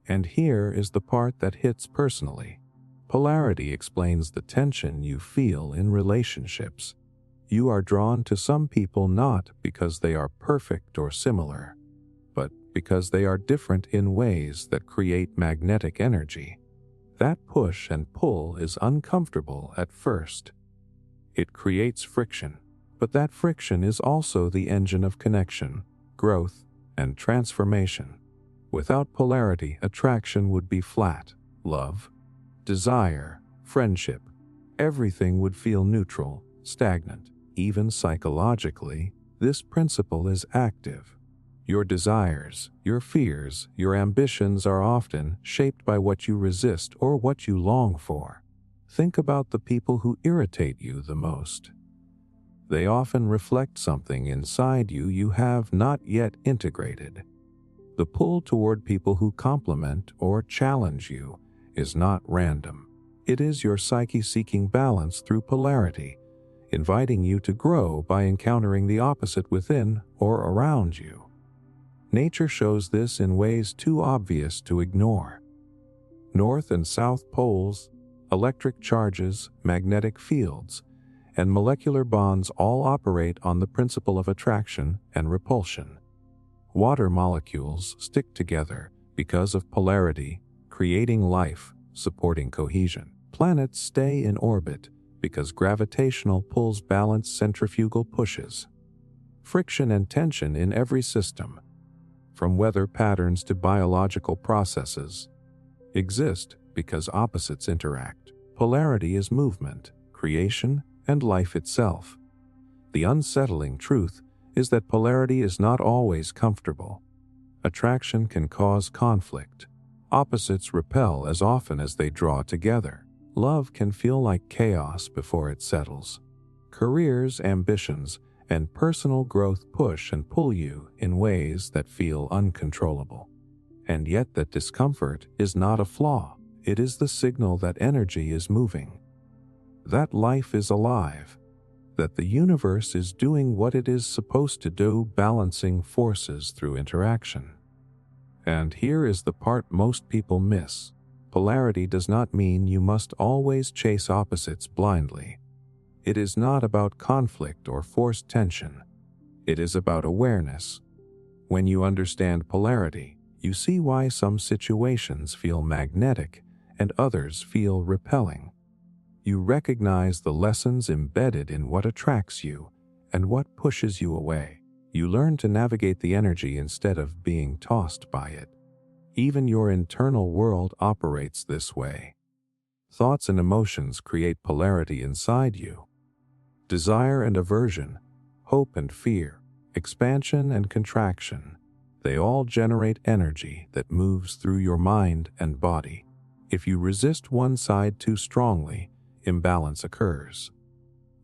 And here is the part that hits personally. Polarity explains the tension you feel in relationships. You are drawn to some people not because they are perfect or similar, but because they are different in ways that create magnetic energy. That push and pull is uncomfortable at first. It creates friction, but that friction is also the engine of connection, growth, and transformation. Without polarity, attraction would be flat. Love, desire, friendship, everything would feel neutral, stagnant. Even psychologically, this principle is active. Your desires, your fears, your ambitions are often shaped by what you resist or what you long for. Think about the people who irritate you the most. They often reflect something inside you you have not yet integrated. The pull toward people who compliment or challenge you is not random. It is your psyche seeking balance through polarity, inviting you to grow by encountering the opposite within or around you. Nature shows this in ways too obvious to ignore. North and south poles, electric charges, magnetic fields, and molecular bonds all operate on the principle of attraction and repulsion. Water molecules stick together because of polarity, creating life, supporting cohesion. Planets stay in orbit because gravitational pulls balance centrifugal pushes. Friction and tension in every system, from weather patterns to biological processes, exist because opposites interact. Polarity is movement, creation, and life itself. The unsettling truth is that polarity is not always comfortable. Attraction can cause conflict. Opposites repel as often as they draw together. Love can feel like chaos before it settles. Careers, ambitions, and personal growth push and pull you in ways that feel uncontrollable. And yet that discomfort is not a flaw. It is the signal that energy is moving, that life is alive, that the universe is doing what it is supposed to do, balancing forces through interaction. And here is the part most people miss. Polarity does not mean you must always chase opposites blindly. It is not about conflict or forced tension. It is about awareness. When you understand polarity, you see why some situations feel magnetic and others feel repelling. You recognize the lessons embedded in what attracts you and what pushes you away. You learn to navigate the energy instead of being tossed by it. Even your internal world operates this way. Thoughts and emotions create polarity inside you. Desire and aversion, hope and fear, expansion and contraction, they all generate energy that moves through your mind and body. If you resist one side too strongly, imbalance occurs.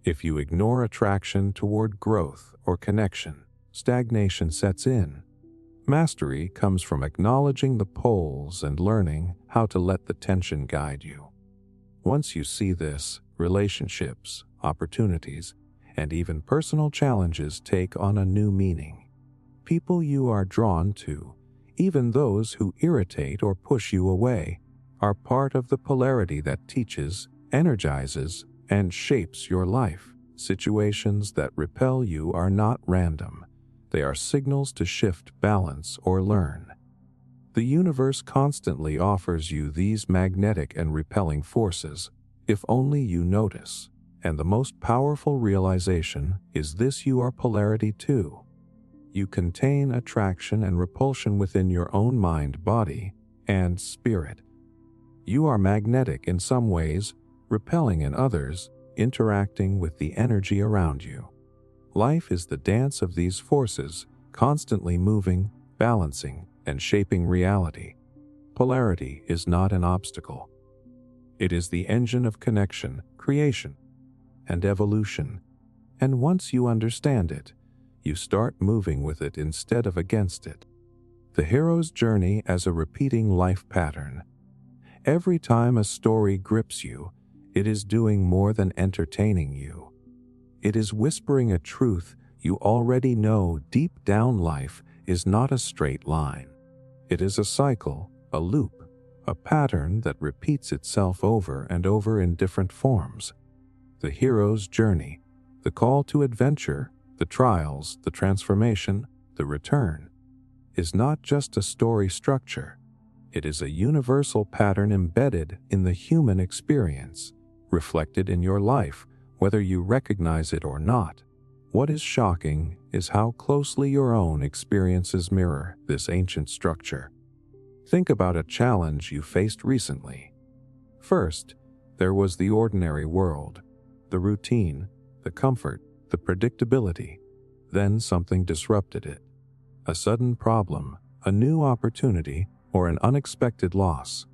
If you ignore attraction toward growth or connection, stagnation sets in. Mastery comes from acknowledging the poles and learning how to let the tension guide you. Once you see this, relationships, opportunities, and even personal challenges take on a new meaning. People you are drawn to, even those who irritate or push you away, are part of the polarity that teaches, energizes, and shapes your life. Situations that repel you are not random. They are signals to shift, balance, or learn. The universe constantly offers you these magnetic and repelling forces, if only you notice. And the most powerful realization is this: you are polarity too. You contain attraction and repulsion within your own mind, body, and spirit. You are magnetic in some ways, repelling in others, interacting with the energy around you. Life is the dance of these forces, constantly moving, balancing, and shaping reality. Polarity is not an obstacle. It is the engine of connection, creation, and evolution. And once you understand it, you start moving with it instead of against it. The hero's journey as a repeating life pattern. Every time a story grips you, it is doing more than entertaining you. It is whispering a truth you already know deep down. Life is not a straight line. It is a cycle, a loop, a pattern that repeats itself over and over in different forms. The hero's journey, the call to adventure, the trials, the transformation, the return, is not just a story structure. It is a universal pattern embedded in the human experience, reflected in your life, whether you recognize it or not. What is shocking is how closely your own experiences mirror this ancient structure. Think about a challenge you faced recently. First, there was the ordinary world, the routine, the comfort, the predictability. Then something disrupted it. A sudden problem, a new opportunity, or an unexpected loss.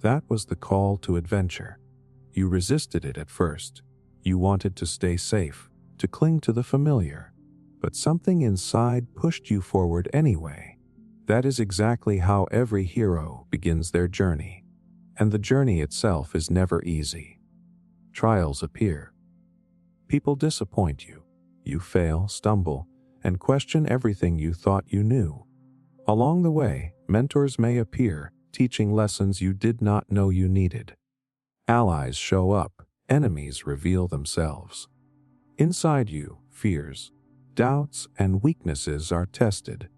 That was the call to adventure. You resisted it at first. You wanted to stay safe, to cling to the familiar. But something inside pushed you forward anyway. That is exactly how every hero begins their journey. And the journey itself is never easy. Trials appear. People disappoint you. You fail, stumble, and question everything you thought you knew. Along the way, mentors may appear, teaching lessons you did not know you needed. Allies show up, enemies reveal themselves. Inside you, fears, doubts, and weaknesses are tested.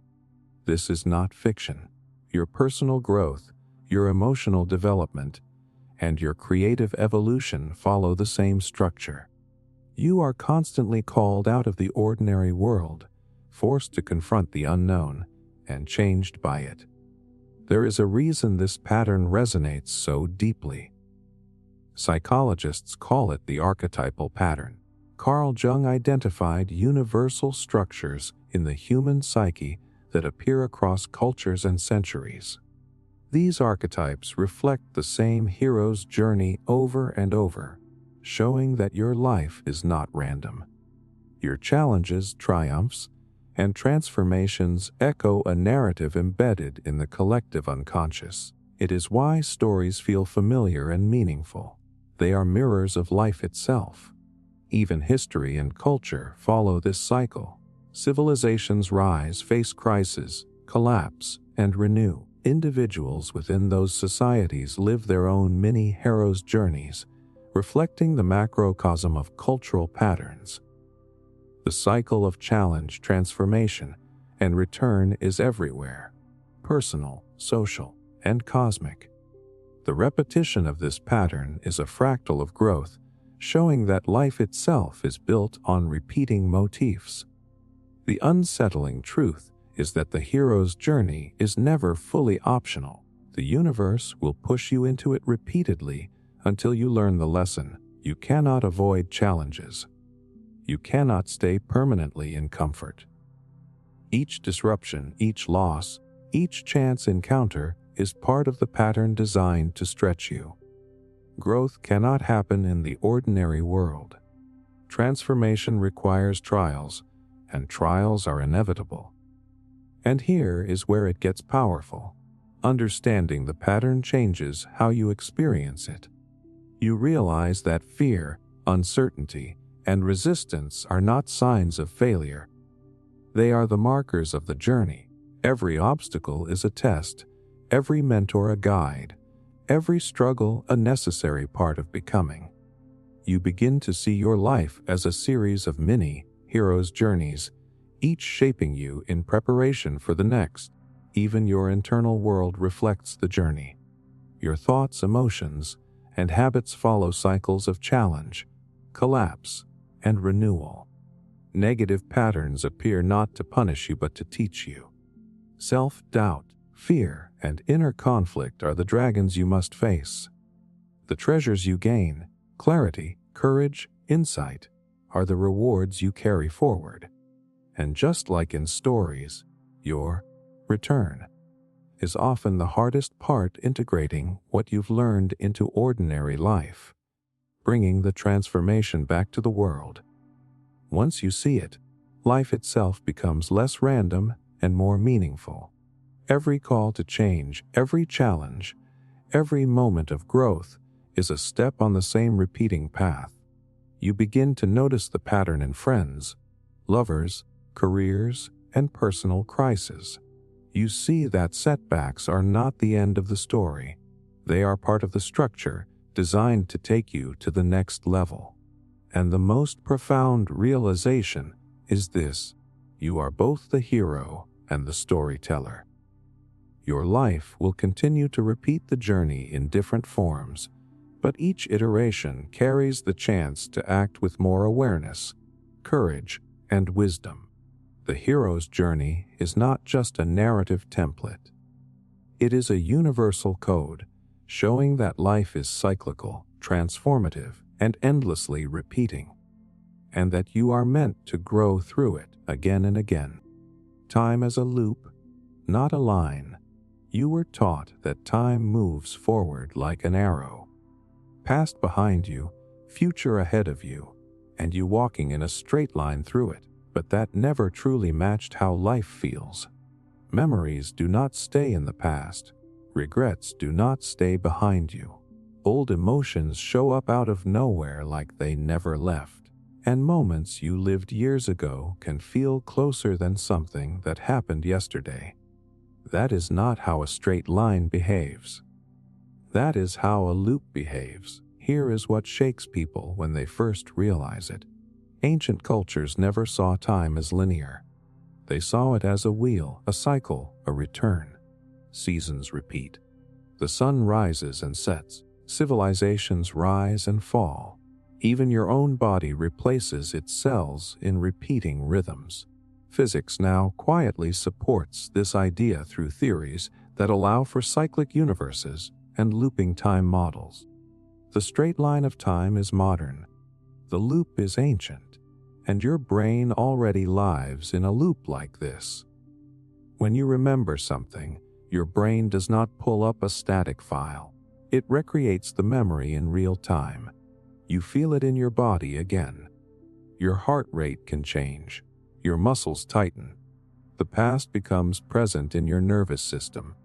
This is not fiction. Your personal growth, your emotional development, and your creative evolution follow the same structure. You are constantly called out of the ordinary world, forced to confront the unknown, and changed by it. There is a reason this pattern resonates so deeply. Psychologists call it the archetypal pattern. Carl Jung identified universal structures in the human psyche that appear across cultures and centuries. These archetypes reflect the same hero's journey over and over, showing that your life is not random. Your challenges, triumphs, and transformations echo a narrative embedded in the collective unconscious. It is why stories feel familiar and meaningful. They are mirrors of life itself. Even history and culture follow this cycle. Civilizations rise, face crises, collapse, and renew. Individuals within those societies live their own mini-heroes' journeys, reflecting the macrocosm of cultural patterns. The cycle of challenge, transformation, and return is everywhere, personal, social, and cosmic. The repetition of this pattern is a fractal of growth, showing that life itself is built on repeating motifs. The unsettling truth is that the hero's journey is never fully optional. The universe will push you into it repeatedly until you learn the lesson. You cannot avoid challenges. You cannot stay permanently in comfort. Each disruption, each loss, each chance encounter is part of the pattern designed to stretch you. Growth cannot happen in the ordinary world. Transformation requires trials, and trials are inevitable. And here is where it gets powerful. Understanding the pattern changes how you experience it. You realize that fear, uncertainty, and resistance are not signs of failure. They are the markers of the journey. Every obstacle is a test, every mentor a guide, every struggle a necessary part of becoming. You begin to see your life as a series of mini hero's journeys, each shaping you in preparation for the next. Even your internal world reflects the journey. Your thoughts, emotions, and habits follow cycles of challenge, collapse, and renewal. Negative patterns appear not to punish you but to teach you. Self-doubt, fear, and inner conflict are the dragons you must face. The treasures you gain, clarity, courage, insight, are the rewards you carry forward. And just like in stories, your return is often the hardest part, integrating what you've learned into ordinary life, bringing the transformation back to the world. Once you see it, life itself becomes less random and more meaningful. Every call to change, every challenge, every moment of growth is a step on the same repeating path. You begin to notice the pattern in friends, lovers, careers, and personal crises. You see that setbacks are not the end of the story. They are part of the structure designed to take you to the next level. And the most profound realization is this: you are both the hero and the storyteller. Your life will continue to repeat the journey in different forms, but each iteration carries the chance to act with more awareness, courage, and wisdom. The hero's journey is not just a narrative template. It is a universal code, showing that life is cyclical, transformative, and endlessly repeating, and that you are meant to grow through it again and again. Time as a loop, not a line. You were taught that time moves forward like an arrow. Past behind you, future ahead of you, and you walking in a straight line through it. But that never truly matched how life feels. Memories do not stay in the past. Regrets do not stay behind you. Old emotions show up out of nowhere like they never left. And moments you lived years ago can feel closer than something that happened yesterday. That is not how a straight line behaves. That is how a loop behaves. Here is what shakes people when they first realize it. Ancient cultures never saw time as linear. They saw it as a wheel, a cycle, a return. Seasons repeat. The sun rises and sets. Civilizations rise and fall. Even your own body replaces its cells in repeating rhythms. Physics now quietly supports this idea through theories that allow for cyclic universes and looping time models. The straight line of time is modern. The loop is ancient, and your brain already lives in a loop like this. When you remember something, your brain does not pull up a static file. It recreates the memory in real time. You feel it in your body again. Your heart rate can change. Your muscles tighten. The past becomes present in your nervous system.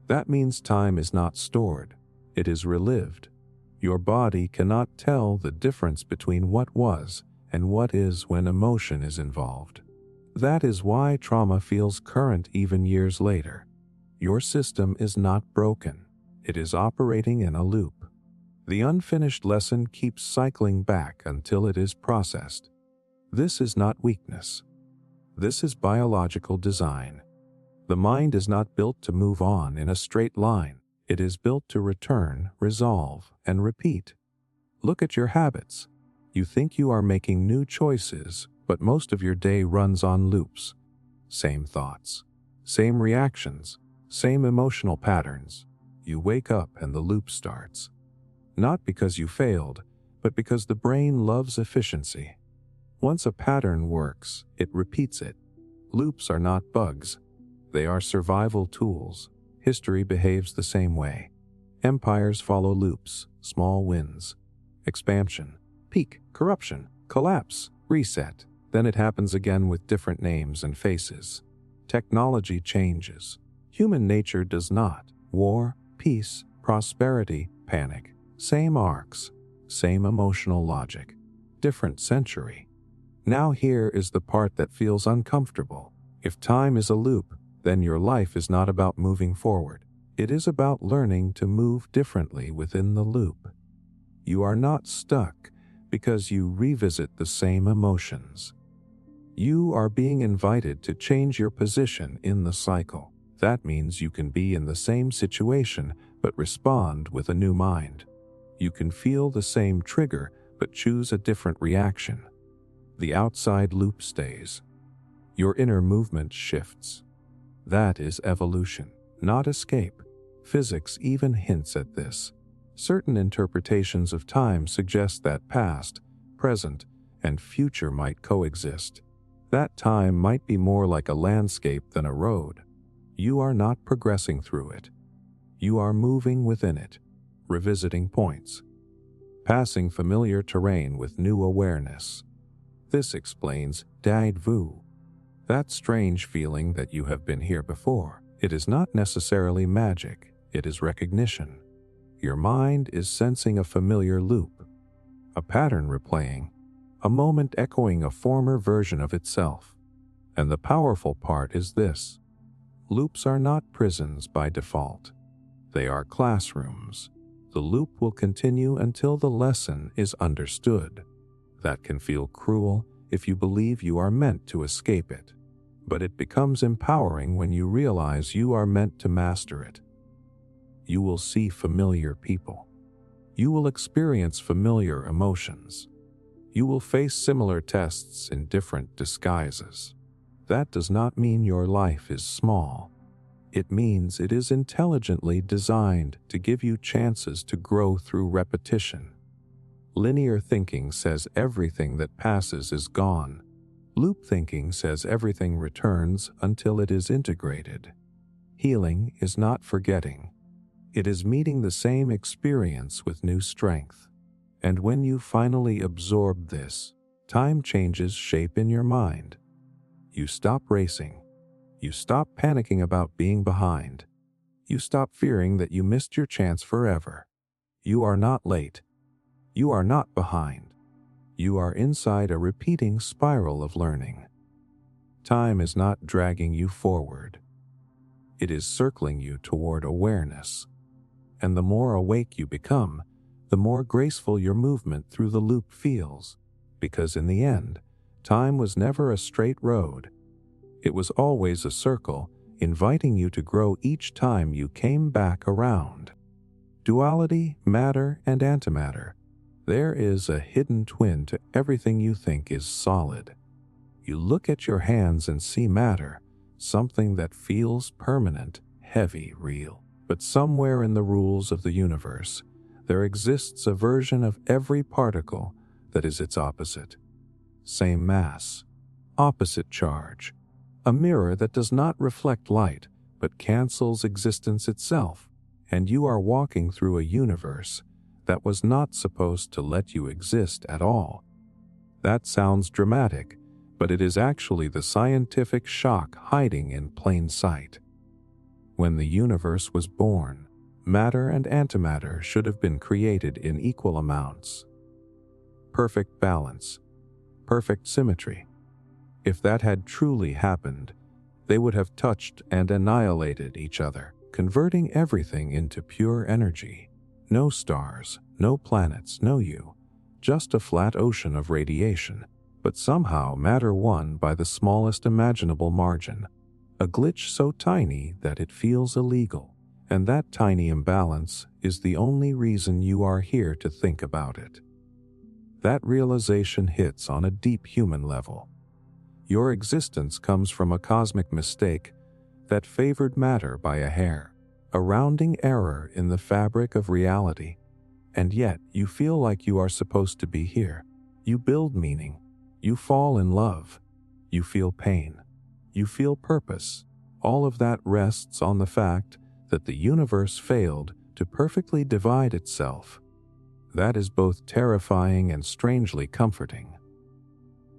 That means time is not stored. It is relived. Your body cannot tell the difference between what was and what is when emotion is involved. That is why trauma feels current even years later. Your system is not broken. It is operating in a loop. The unfinished lesson keeps cycling back until it is processed. This is not weakness. This is biological design. The mind is not built to move on in a straight line. It is built to return, resolve, and repeat. Look at your habits. You think you are making new choices, but most of your day runs on loops. Same thoughts, same reactions, same emotional patterns. You wake up and the loop starts. Not because you failed, but because the brain loves efficiency. Once a pattern works, it repeats it. Loops are not bugs. They are survival tools. History behaves the same way. Empires follow loops, small wins, expansion, peak, corruption, collapse, reset. Then it happens again with different names and faces. Technology changes. Human nature does not. War, peace, prosperity, panic. Same arcs, same emotional logic. Different century. Now here is the part that feels uncomfortable. If time is a loop, then your life is not about moving forward. It is about learning to move differently within the loop. You are not stuck because you revisit the same emotions. You are being invited to change your position in the cycle. That means you can be in the same situation but respond with a new mind. You can feel the same trigger but choose a different reaction. The outside loop stays. Your inner movement shifts. That is evolution, not escape. Physics even hints at this. Certain interpretations of time suggest that past, present, and future might coexist. That time might be more like a landscape than a road. You are not progressing through it. You are moving within it, revisiting points, passing familiar terrain with new awareness. This explains déjà vu, that strange feeling that you have been here before. It is not necessarily magic, it is recognition. Your mind is sensing a familiar loop, a pattern replaying, a moment echoing a former version of itself. And the powerful part is this: loops are not prisons by default. They are classrooms. The loop will continue until the lesson is understood. That can feel cruel if you believe you are meant to escape it, but it becomes empowering when you realize you are meant to master it. You will see familiar people. You will experience familiar emotions. You will face similar tests in different disguises. That does not mean your life is small. It means it is intelligently designed to give you chances to grow through repetition. Linear thinking says everything that passes is gone. Loop thinking says everything returns until it is integrated. Healing is not forgetting. It is meeting the same experience with new strength. And when you finally absorb this, time changes shape in your mind. You stop racing. You stop panicking about being behind. You stop fearing that you missed your chance forever. You are not late. You are not behind. You are inside a repeating spiral of learning. Time is not dragging you forward. It is circling you toward awareness. And the more awake you become, the more graceful your movement through the loop feels, because in the end, time was never a straight road. It was always a circle, inviting you to grow each time you came back around. Duality, matter, and antimatter. There is a hidden twin to everything you think is solid. You look at your hands and see matter, something that feels permanent, heavy, real. But somewhere in the rules of the universe, there exists a version of every particle that is its opposite. Same mass, opposite charge. A mirror that does not reflect light, but cancels existence itself. And you are walking through a universe that was not supposed to let you exist at all. That sounds dramatic, but it is actually the scientific shock hiding in plain sight. When the universe was born, matter and antimatter should have been created in equal amounts. Perfect balance, perfect symmetry. If that had truly happened, they would have touched and annihilated each other, converting everything into pure energy. No stars, no planets, no you, just a flat ocean of radiation. But somehow matter won by the smallest imaginable margin. A glitch so tiny that it feels illegal, and that tiny imbalance is the only reason you are here to think about it. That realization hits on a deep human level. Your existence comes from a cosmic mistake that favored matter by a hair, a rounding error in the fabric of reality. And yet you feel like you are supposed to be here. You build meaning. You fall in love. You feel pain. You feel purpose. All of that rests on the fact that the universe failed to perfectly divide itself. That is both terrifying and strangely comforting.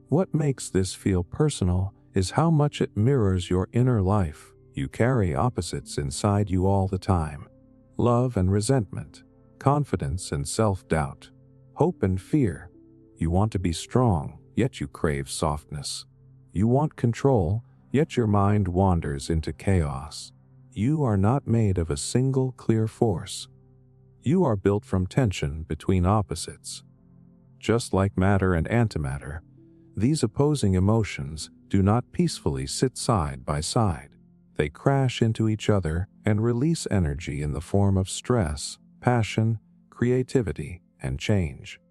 What makes this feel personal is how much it mirrors your inner life. You carry opposites inside you all the time. Love and resentment, confidence and self-doubt, hope and fear. You want to be strong, yet you crave softness. You want control, yet your mind wanders into chaos. You are not made of a single clear force. You are built from tension between opposites. Just like matter and antimatter, these opposing emotions do not peacefully sit side by side. They crash into each other and release energy in the form of stress, passion, creativity, and change.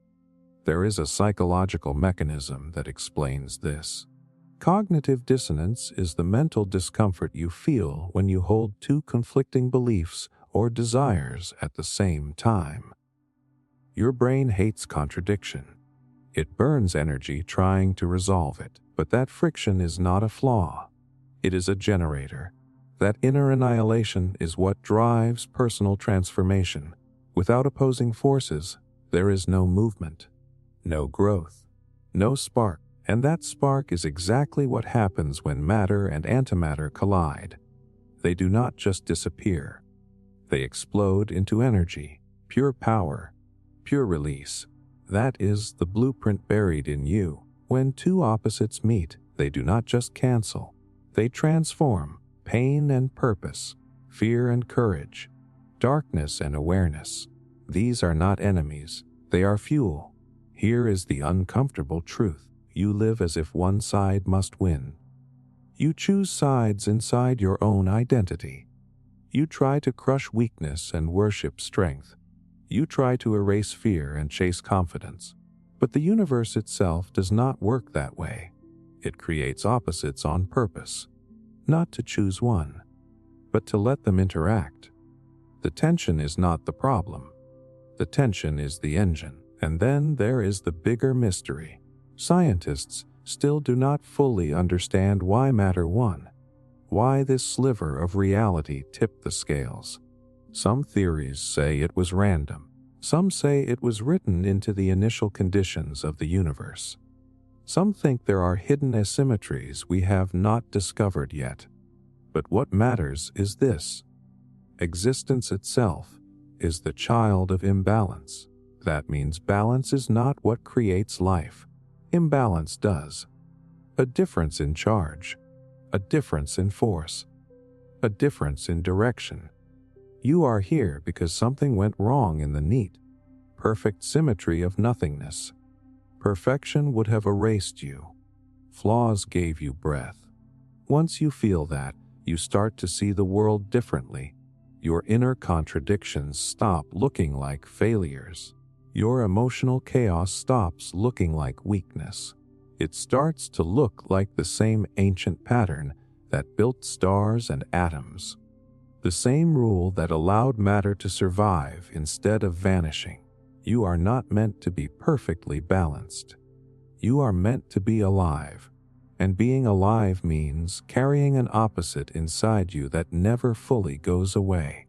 There is a psychological mechanism that explains this. Cognitive dissonance is the mental discomfort you feel when you hold two conflicting beliefs or desires at the same time. Your brain hates contradiction. It burns energy trying to resolve it, but that friction is not a flaw. It is a generator. That inner annihilation is what drives personal transformation. Without opposing forces, there is no movement, no growth, no spark. And that spark is exactly what happens when matter and antimatter collide. They do not just disappear. They explode into energy, pure power, pure release. That is the blueprint buried in you. When two opposites meet, they do not just cancel. They transform pain and purpose, fear and courage, darkness and awareness. These are not enemies. They are fuel. Here is the uncomfortable truth. You live as if one side must win. You choose sides inside your own identity. You try to crush weakness and worship strength. You try to erase fear and chase confidence. But the universe itself does not work that way. It creates opposites on purpose, not to choose one, but to let them interact. The tension is not the problem. The tension is the engine. And then there is the bigger mystery. Scientists still do not fully understand why matter won, why this sliver of reality tipped the scales. Some theories say it was random. Some say it was written into the initial conditions of the universe. Some think there are hidden asymmetries we have not discovered yet. But what matters is this: existence itself is the child of imbalance. That means balance is not what creates life. Imbalance does. A difference in charge, a difference in force, a difference in direction. You are here because something went wrong in the neat, perfect symmetry of nothingness. Perfection would have erased you. Flaws gave you breath. Once you feel that, you start to see the world differently. Your inner contradictions stop looking like failures. Your emotional chaos stops looking like weakness. It starts to look like the same ancient pattern that built stars and atoms. The same rule that allowed matter to survive instead of vanishing. You are not meant to be perfectly balanced. You are meant to be alive. And being alive means carrying an opposite inside you that never fully goes away.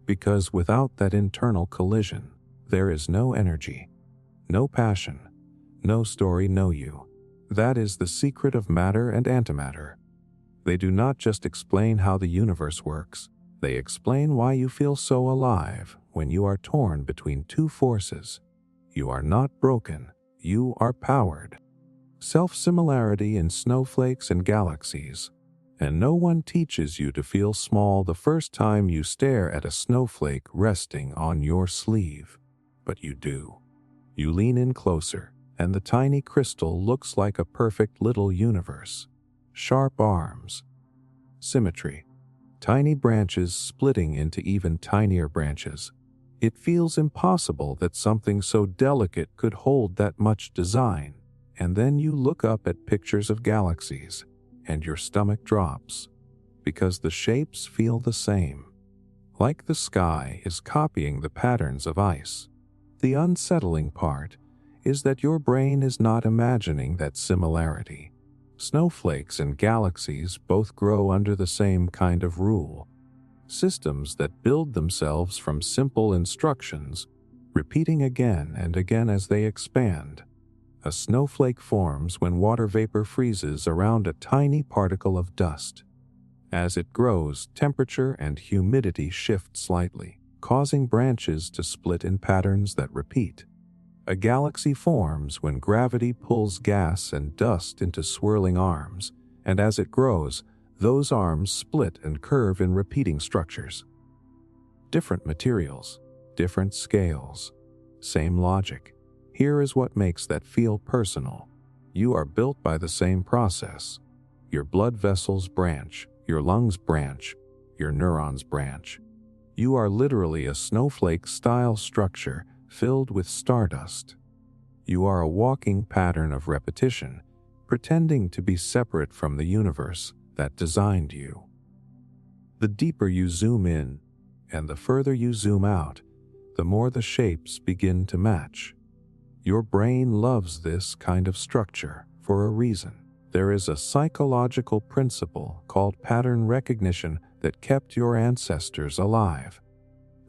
Because without that internal collision, there is no energy, no passion, no story, no you. That is the secret of matter and antimatter. They do not just explain how the universe works. They explain why you feel so alive when you are torn between two forces. You are not broken. You are powered. Self-similarity in snowflakes and galaxies. And no one teaches you to feel small the first time you stare at a snowflake resting on your sleeve. But you do. You lean in closer, and the tiny crystal looks like a perfect little universe. Sharp arms, symmetry, tiny branches splitting into even tinier branches. It feels impossible that something so delicate could hold that much design. And then you look up at pictures of galaxies, and your stomach drops, because the shapes feel the same. Like the sky is copying the patterns of ice. The unsettling part is that your brain is not imagining that similarity. Snowflakes and galaxies both grow under the same kind of rule. Systems that build themselves from simple instructions, repeating again and again as they expand. A snowflake forms when water vapor freezes around a tiny particle of dust. As it grows, temperature and humidity shift slightly, causing branches to split in patterns that repeat. A galaxy forms when gravity pulls gas and dust into swirling arms, and as it grows, Those arms split and curve in repeating structures. Different materials, different scales, same logic. Here is what makes that feel personal. You are built by the same process. Your blood vessels branch, your lungs branch, your neurons branch. You are literally a snowflake-style structure filled with stardust. You are a walking pattern of repetition, pretending to be separate from the universe that designed you. The deeper you zoom in, and the further you zoom out, the more the shapes begin to match. Your brain loves this kind of structure for a reason. There is a psychological principle called pattern recognition that kept your ancestors alive.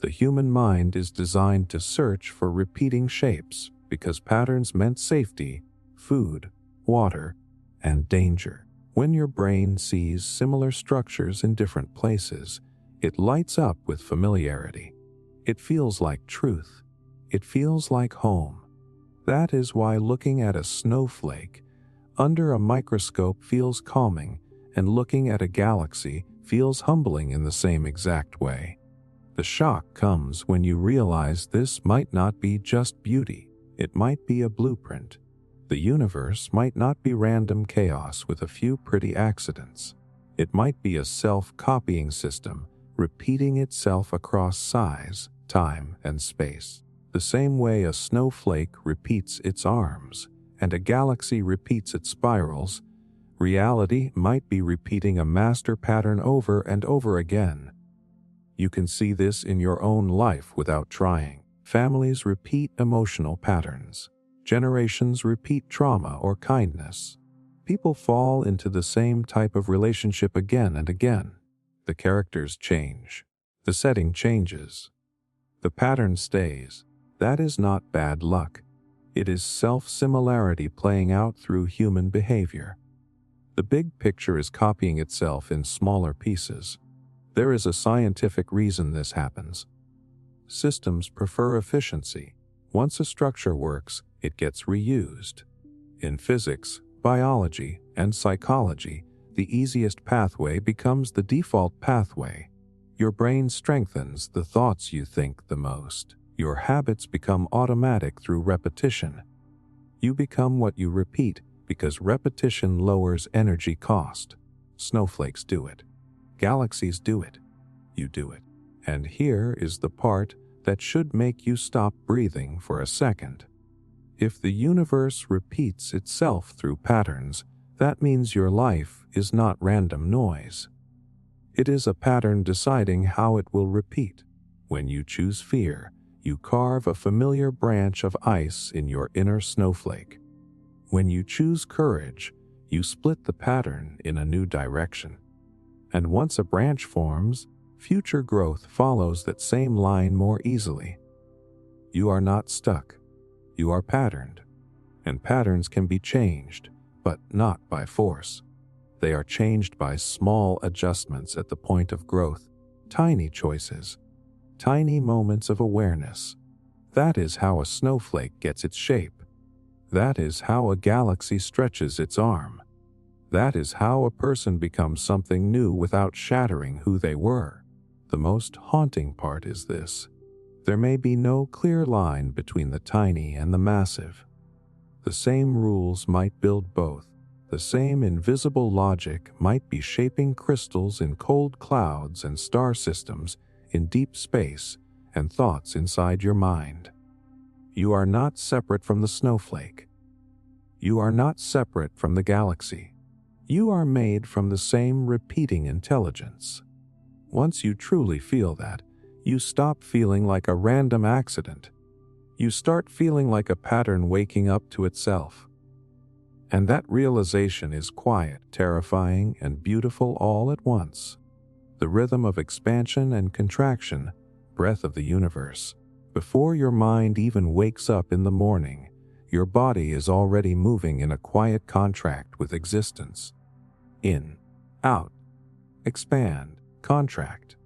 The human mind is designed to search for repeating shapes because patterns meant safety, food, water, and danger. When your brain sees similar structures in different places, it lights up with familiarity. It feels like truth. It feels like home. That is why looking at a snowflake under a microscope feels calming, and looking at a galaxy feels humbling in the same exact way. The shock comes when you realize this might not be just beauty. It might be a blueprint. The universe might not be random chaos with a few pretty accidents. It might be a self-copying system, repeating itself across size, time, and space. The same way a snowflake repeats its arms, and a galaxy repeats its spirals, reality might be repeating a master pattern over and over again. You can see this in your own life without trying. Families repeat emotional patterns. Generations repeat trauma or kindness. People fall into the same type of relationship again and again. The characters change. The setting changes. The pattern stays. That is not bad luck. It is self-similarity playing out through human behavior. The big picture is copying itself in smaller pieces. There is a scientific reason this happens. Systems prefer efficiency. Once a structure works, it gets reused. In physics, biology, and psychology, the easiest pathway becomes the default pathway. Your brain strengthens the thoughts you think the most. Your habits become automatic through repetition. You become what you repeat because repetition lowers energy cost. Snowflakes do it. Galaxies do it. You do it. And here is the part that should make you stop breathing for a second. If the universe repeats itself through patterns, that means your life is not random noise. It is a pattern deciding how it will repeat. When you choose fear, you carve a familiar branch of ice in your inner snowflake. When you choose courage, you split the pattern in a new direction. And once a branch forms, future growth follows that same line more easily. You are not stuck. You are patterned. And patterns can be changed, but not by force. They are changed by small adjustments at the point of growth, tiny choices, tiny moments of awareness. That is how a snowflake gets its shape. That is how a galaxy stretches its arm. That is how a person becomes something new without shattering who they were. The most haunting part is this. There may be no clear line between the tiny and the massive. The same rules might build both. The same invisible logic might be shaping crystals in cold clouds and star systems in deep space and thoughts inside your mind. You are not separate from the snowflake. You are not separate from the galaxy. You are made from the same repeating intelligence. Once you truly feel that, you stop feeling like a random accident. You start feeling like a pattern waking up to itself. And that realization is quiet, terrifying, and beautiful all at once. The rhythm of expansion and contraction, breath of the universe. Before your mind even wakes up in the morning, your body is already moving in a quiet contract with existence. In, out, expand, contract.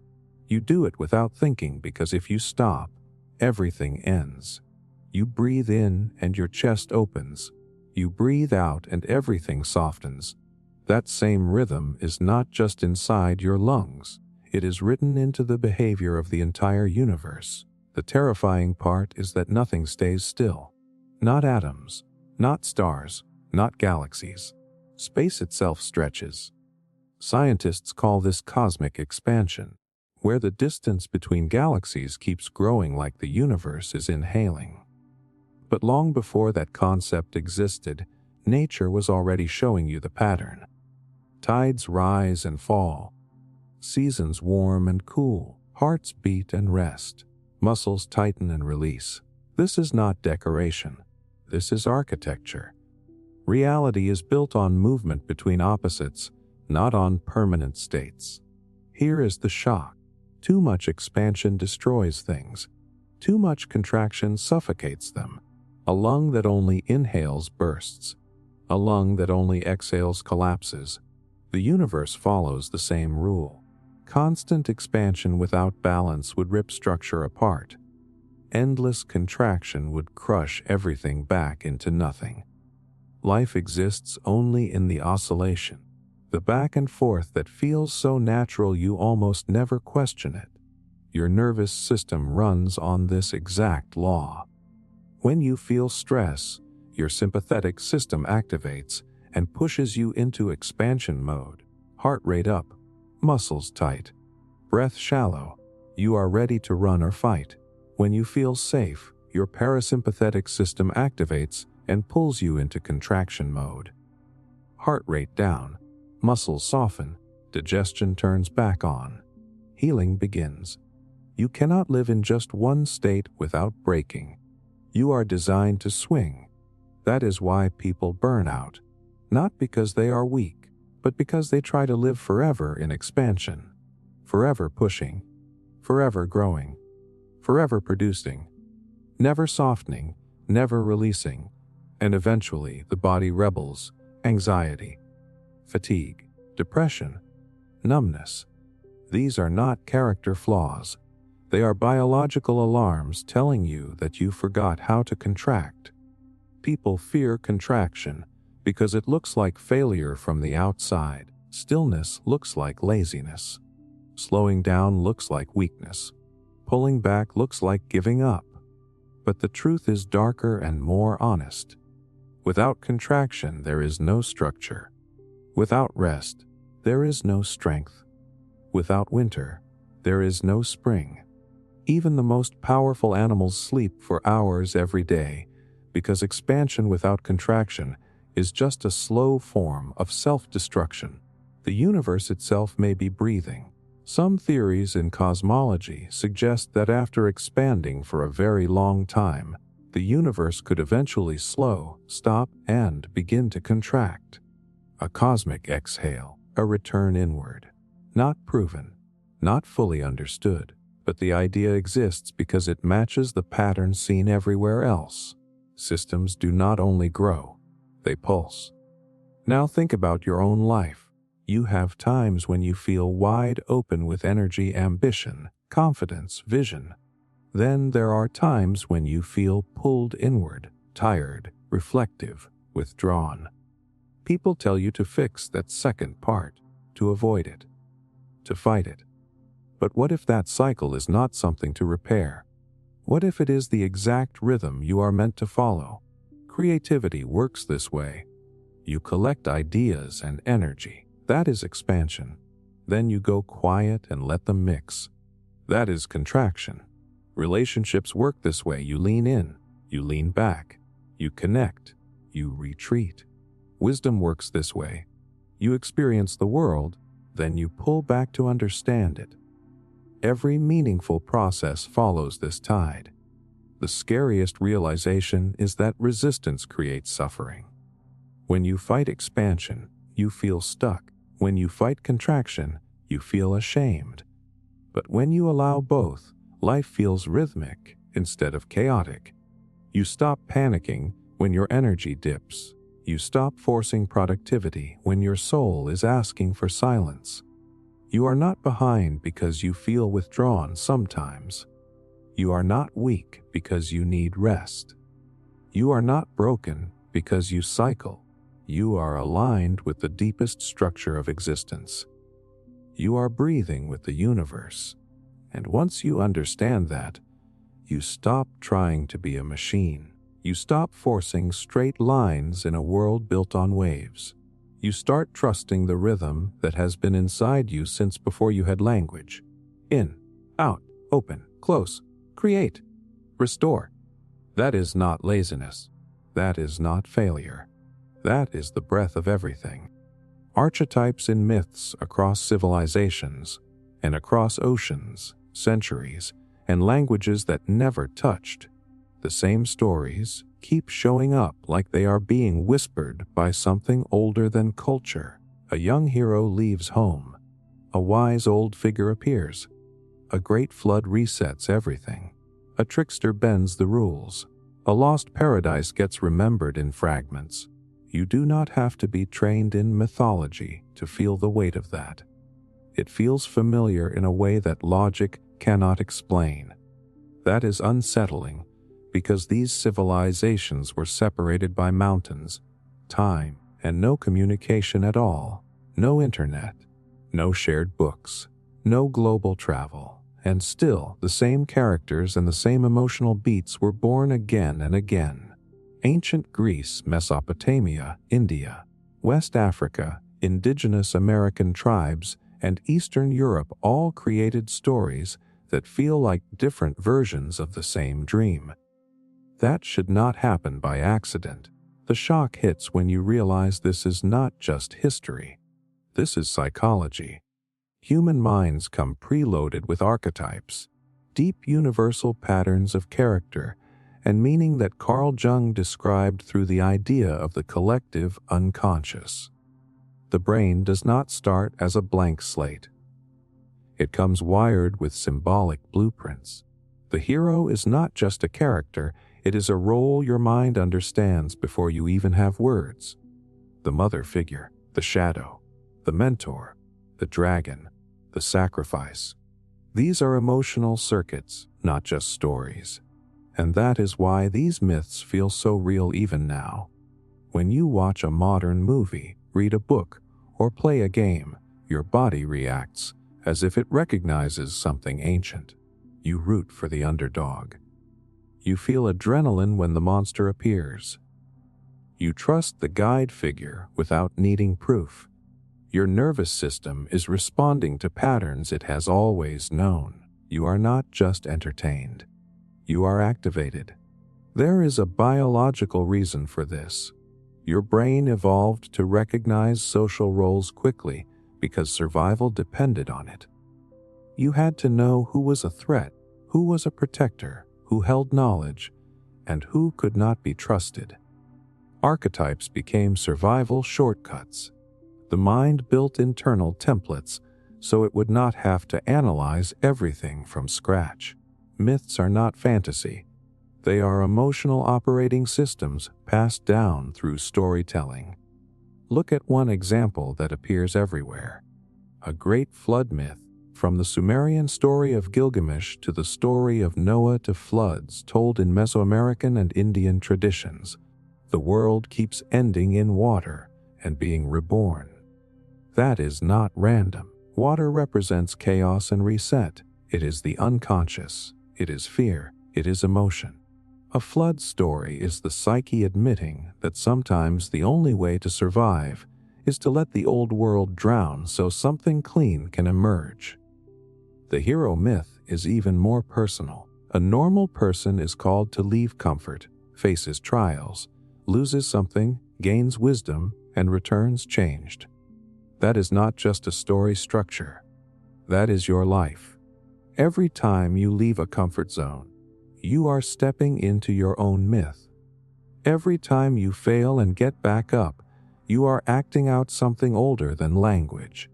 You do it without thinking because if you stop, everything ends. You breathe in and your chest opens. You breathe out and everything softens. That same rhythm is not just inside your lungs. It is written into the behavior of the entire universe. The terrifying part is that nothing stays still. Not atoms, not stars, not galaxies. Space itself stretches. Scientists call this cosmic expansion, where the distance between galaxies keeps growing like the universe is inhaling. But long before that concept existed, nature was already showing you the pattern. Tides rise and fall. Seasons warm and cool. Hearts beat and rest. Muscles tighten and release. This is not decoration. This is architecture. Reality is built on movement between opposites, not on permanent states. Here is the shock. Too much expansion destroys things. Too much contraction suffocates them. A lung that only inhales bursts. A lung that only exhales collapses. The universe follows the same rule. Constant expansion without balance would rip structure apart. Endless contraction would crush everything back into nothing. Life exists only in the oscillation, the back and forth that feels so natural you almost never question it. Your nervous system runs on this exact law. When you feel stress, your sympathetic system activates and pushes you into expansion mode. Heart rate up, muscles tight, breath shallow. You are ready to run or fight. When you feel safe, your parasympathetic system activates and pulls you into contraction mode. Heart rate down, muscles soften, digestion turns back on. Healing begins. You cannot live in just one state without breaking. You are designed to swing. That is why people burn out. Not because they are weak, but because they try to live forever in expansion. Forever pushing. Forever growing. Forever producing. Never softening, never releasing. And eventually the body rebels. Anxiety, fatigue, depression, numbness. These are not character flaws. They are biological alarms telling you that you forgot how to contract. People fear contraction because it looks like failure from the outside. Stillness looks like laziness. Slowing down looks like weakness. Pulling back looks like giving up. But the truth is darker and more honest. Without contraction, there is no structure. Without rest, there is no strength. Without winter, there is no spring. Even the most powerful animals sleep for hours every day because expansion without contraction is just a slow form of self-destruction. The universe itself may be breathing. Some theories in cosmology suggest that after expanding for a very long time, the universe could eventually slow, stop, and begin to contract. A cosmic exhale, a return inward. Not proven, not fully understood, but the idea exists because it matches the pattern seen everywhere else. Systems do not only grow, they pulse. Now think about your own life. You have times when you feel wide open with energy, ambition, confidence, vision. Then there are times when you feel pulled inward, tired, reflective, withdrawn. People tell you to fix that second part, to avoid it, to fight it. But what if that cycle is not something to repair? What if it is the exact rhythm you are meant to follow? Creativity works this way. You collect ideas and energy. That is expansion. Then you go quiet and let them mix. That is contraction. Relationships work this way. You lean in, you lean back, you connect, you retreat. Wisdom works this way. You experience the world, then you pull back to understand it. Every meaningful process follows this tide. The scariest realization is that resistance creates suffering. When you fight expansion, you feel stuck. When you fight contraction, you feel ashamed. But when you allow both, life feels rhythmic instead of chaotic. You stop panicking when your energy dips. You stop forcing productivity when your soul is asking for silence. You are not behind because you feel withdrawn sometimes. You are not weak because you need rest. You are not broken because you cycle. You are aligned with the deepest structure of existence. You are breathing with the universe. And once you understand that, you stop trying to be a machine. You stop forcing straight lines in a world built on waves. You start trusting the rhythm that has been inside you since before you had language. In, out, open, close, create, restore. That is not laziness. That is not failure. That is the breath of everything. Archetypes in myths across civilizations and across oceans, centuries, and languages that never touched. The same stories keep showing up like they are being whispered by something older than culture. A young hero leaves home. A wise old figure appears. A great flood resets everything. A trickster bends the rules. A lost paradise gets remembered in fragments. You do not have to be trained in mythology to feel the weight of that. It feels familiar in a way that logic cannot explain. That is unsettling, because these civilizations were separated by mountains, time, and no communication at all. No internet, no shared books, no global travel, and still the same characters and the same emotional beats were born again and again. Ancient Greece, Mesopotamia, India, West Africa, indigenous American tribes, and Eastern Europe all created stories that feel like different versions of the same dream. That should not happen by accident. The shock hits when you realize this is not just history. This is psychology. Human minds come preloaded with archetypes, deep universal patterns of character and meaning that Carl Jung described through the idea of the collective unconscious. The brain does not start as a blank slate. It comes wired with symbolic blueprints. The hero is not just a character, it is a role your mind understands before you even have words. The mother figure, the shadow, the mentor, the dragon, the sacrifice. These are emotional circuits, not just stories. And that is why these myths feel so real even now. When you watch a modern movie, read a book, or play a game, your body reacts as if it recognizes something ancient. You root for the underdog. You feel adrenaline when the monster appears. You trust the guide figure without needing proof. Your nervous system is responding to patterns it has always known. You are not just entertained. You are activated. There is a biological reason for this. Your brain evolved to recognize social roles quickly because survival depended on it. You had to know who was a threat, who was a protector, who held knowledge, and who could not be trusted. Archetypes became survival shortcuts. The mind built internal templates so it would not have to analyze everything from scratch. Myths are not fantasy. They are emotional operating systems passed down through storytelling. Look at one example that appears everywhere. A great flood myth, from the Sumerian story of Gilgamesh to the story of Noah to floods told in Mesoamerican and Indian traditions. The world keeps ending in water and being reborn. That is not random. Water represents chaos and reset. It is the unconscious. It is fear. It is emotion. A flood story is the psyche admitting that sometimes the only way to survive is to let the old world drown so something clean can emerge. The hero myth is even more personal. A normal person is called to leave comfort, faces trials, loses something, gains wisdom, and returns changed. That is not just a story structure. That is your life. Every time you leave a comfort zone, you are stepping into your own myth. Every time you fail and get back up, you are acting out something older than language.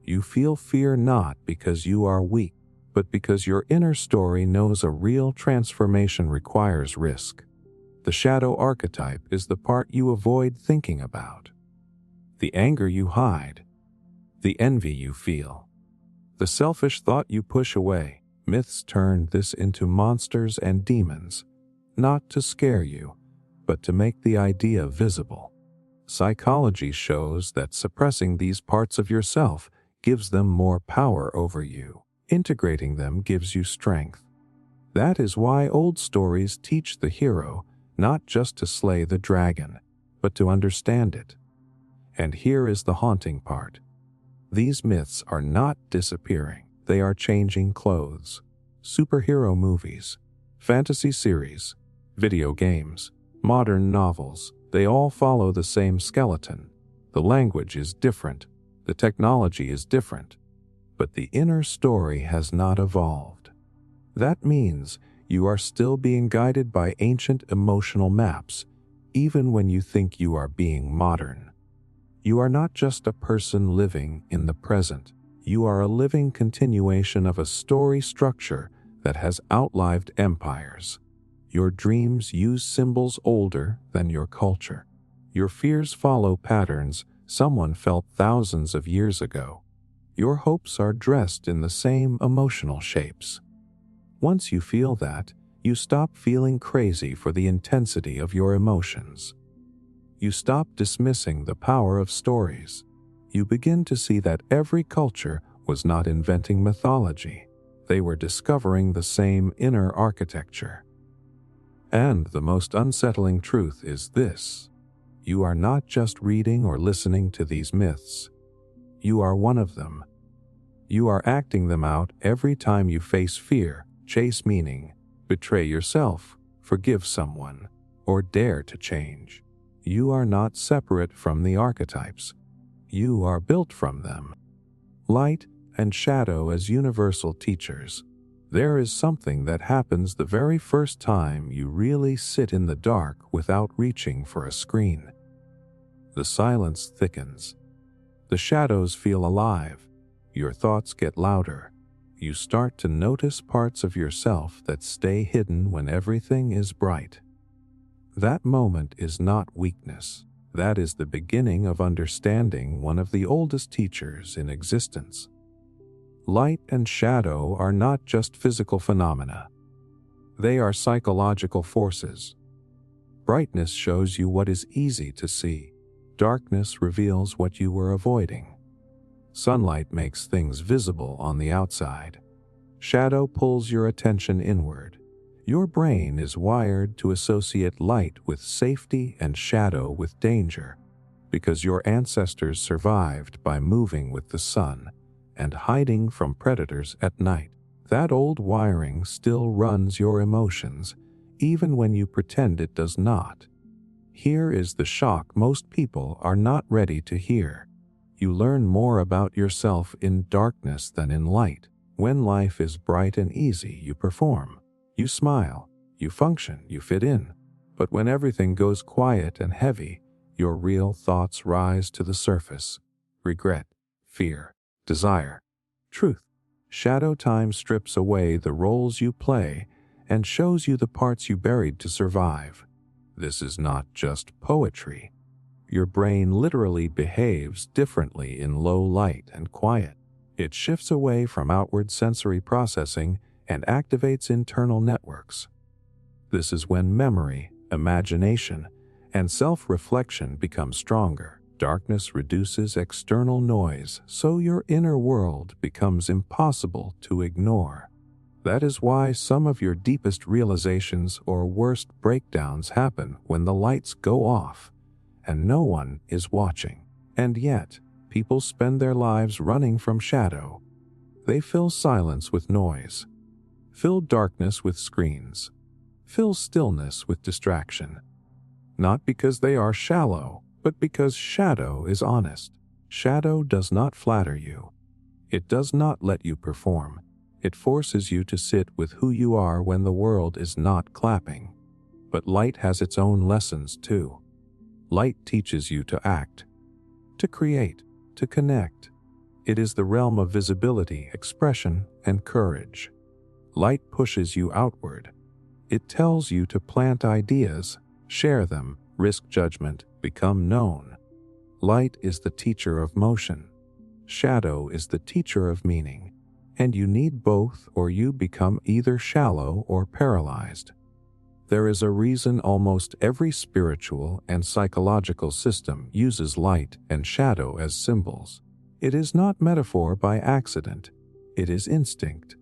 You feel fear not because you are weak, but because your inner story knows a real transformation requires risk. The shadow archetype is the part you avoid thinking about. The anger you hide. The envy you feel. The selfish thought you push away. Myths turn this into monsters and demons, not to scare you, but to make the idea visible. Psychology shows that suppressing these parts of yourself gives them more power over you. Integrating them gives you strength. That is why old stories teach the hero not just to slay the dragon, but to understand it. And here is the haunting part. These myths are not disappearing. They are changing clothes. Superhero movies, fantasy series, video games, modern novels, they all follow the same skeleton. The language is different, the technology is different, but the inner story has not evolved. That means you are still being guided by ancient emotional maps, even when you think you are being modern. You are not just a person living in the present. You are a living continuation of a story structure that has outlived empires. Your dreams use symbols older than your culture. Your fears follow patterns someone felt thousands of years ago. Your hopes are dressed in the same emotional shapes. Once you feel that, you stop feeling crazy for the intensity of your emotions. You stop dismissing the power of stories. You begin to see that every culture was not inventing mythology. They were discovering the same inner architecture. And the most unsettling truth is this: you are not just reading or listening to these myths. You are one of them. You are acting them out every time you face fear, chase meaning, betray yourself, forgive someone, or dare to change. You are not separate from the archetypes. You are built from them. Light and shadow as universal teachers. There is something that happens the very first time you really sit in the dark without reaching for a screen. The silence thickens. The shadows feel alive. Your thoughts get louder. You start to notice parts of yourself that stay hidden when everything is bright. That moment is not weakness. That is the beginning of understanding one of the oldest teachers in existence. Light and shadow are not just physical phenomena. They are psychological forces. Brightness shows you what is easy to see. Darkness reveals what you were avoiding. Sunlight makes things visible on the outside. Shadow pulls your attention inward. Your brain is wired to associate light with safety and shadow with danger, because your ancestors survived by moving with the sun and hiding from predators at night. That old wiring still runs your emotions, even when you pretend it does not. Here is the shock most people are not ready to hear. You learn more about yourself in darkness than in light. When life is bright and easy, you perform. You smile, you function, you fit in. But when everything goes quiet and heavy, your real thoughts rise to the surface. Regret, fear, desire, truth. Shadow time strips away the roles you play and shows you the parts you buried to survive. This is not just poetry. Your brain literally behaves differently in low light and quiet. It shifts away from outward sensory processing and activates internal networks. This is when memory, imagination, and self-reflection become stronger. Darkness reduces external noise, so your inner world becomes impossible to ignore. That is why some of your deepest realizations or worst breakdowns happen when the lights go off and no one is watching. And yet, people spend their lives running from shadow. They fill silence with noise, fill darkness with screens, fill stillness with distraction. Not because they are shallow, but because shadow is honest. Shadow does not flatter you. It does not let you perform. It forces you to sit with who you are when the world is not clapping. But light has its own lessons too. Light teaches you to act, to create, to connect. It is the realm of visibility, expression, and courage. Light pushes you outward. It tells you to plant ideas, share them, risk judgment, become known. Light is the teacher of motion. Shadow is the teacher of meaning. And you need both, or you become either shallow or paralyzed. There is a reason almost every spiritual and psychological system uses light and shadow as symbols. It is not metaphor by accident. It is instinct.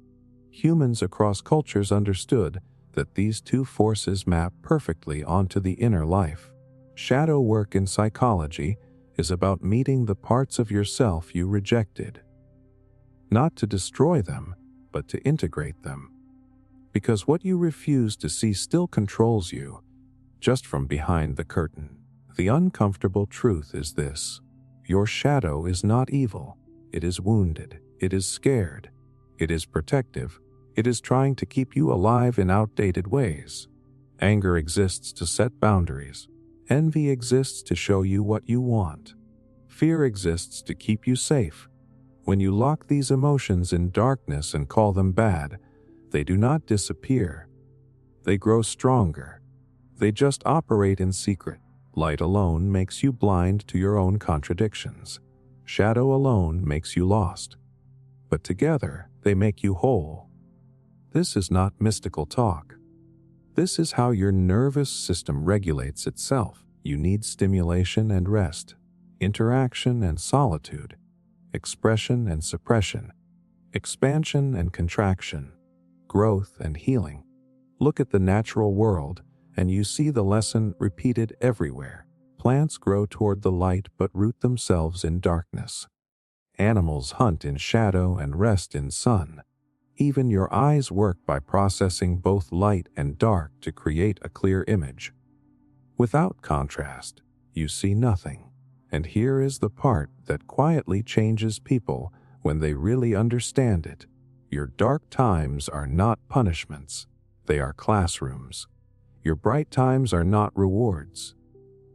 Humans across cultures understood that these two forces map perfectly onto the inner life. Shadow work in psychology is about meeting the parts of yourself you rejected. Not to destroy them, but to integrate them. Because what you refuse to see still controls you, just from behind the curtain. The uncomfortable truth is this: your shadow is not evil. It is wounded. It is scared. It is protective. It is trying to keep you alive in outdated ways. Anger exists to set boundaries. Envy exists to show you what you want. Fear exists to keep you safe. When you lock these emotions in darkness and call them bad, they do not disappear. They grow stronger. They just operate in secret. Light alone makes you blind to your own contradictions. Shadow alone makes you lost. But together, they make you whole. This is not mystical talk. This is how your nervous system regulates itself. You need stimulation and rest, interaction and solitude, expression and suppression, expansion and contraction, growth and healing. Look at the natural world, and you see the lesson repeated everywhere. Plants grow toward the light but root themselves in darkness. Animals hunt in shadow and rest in sun. Even your eyes work by processing both light and dark to create a clear image. Without contrast, you see nothing. And here is the part that quietly changes people when they really understand it. Your dark times are not punishments. They are classrooms. Your bright times are not rewards.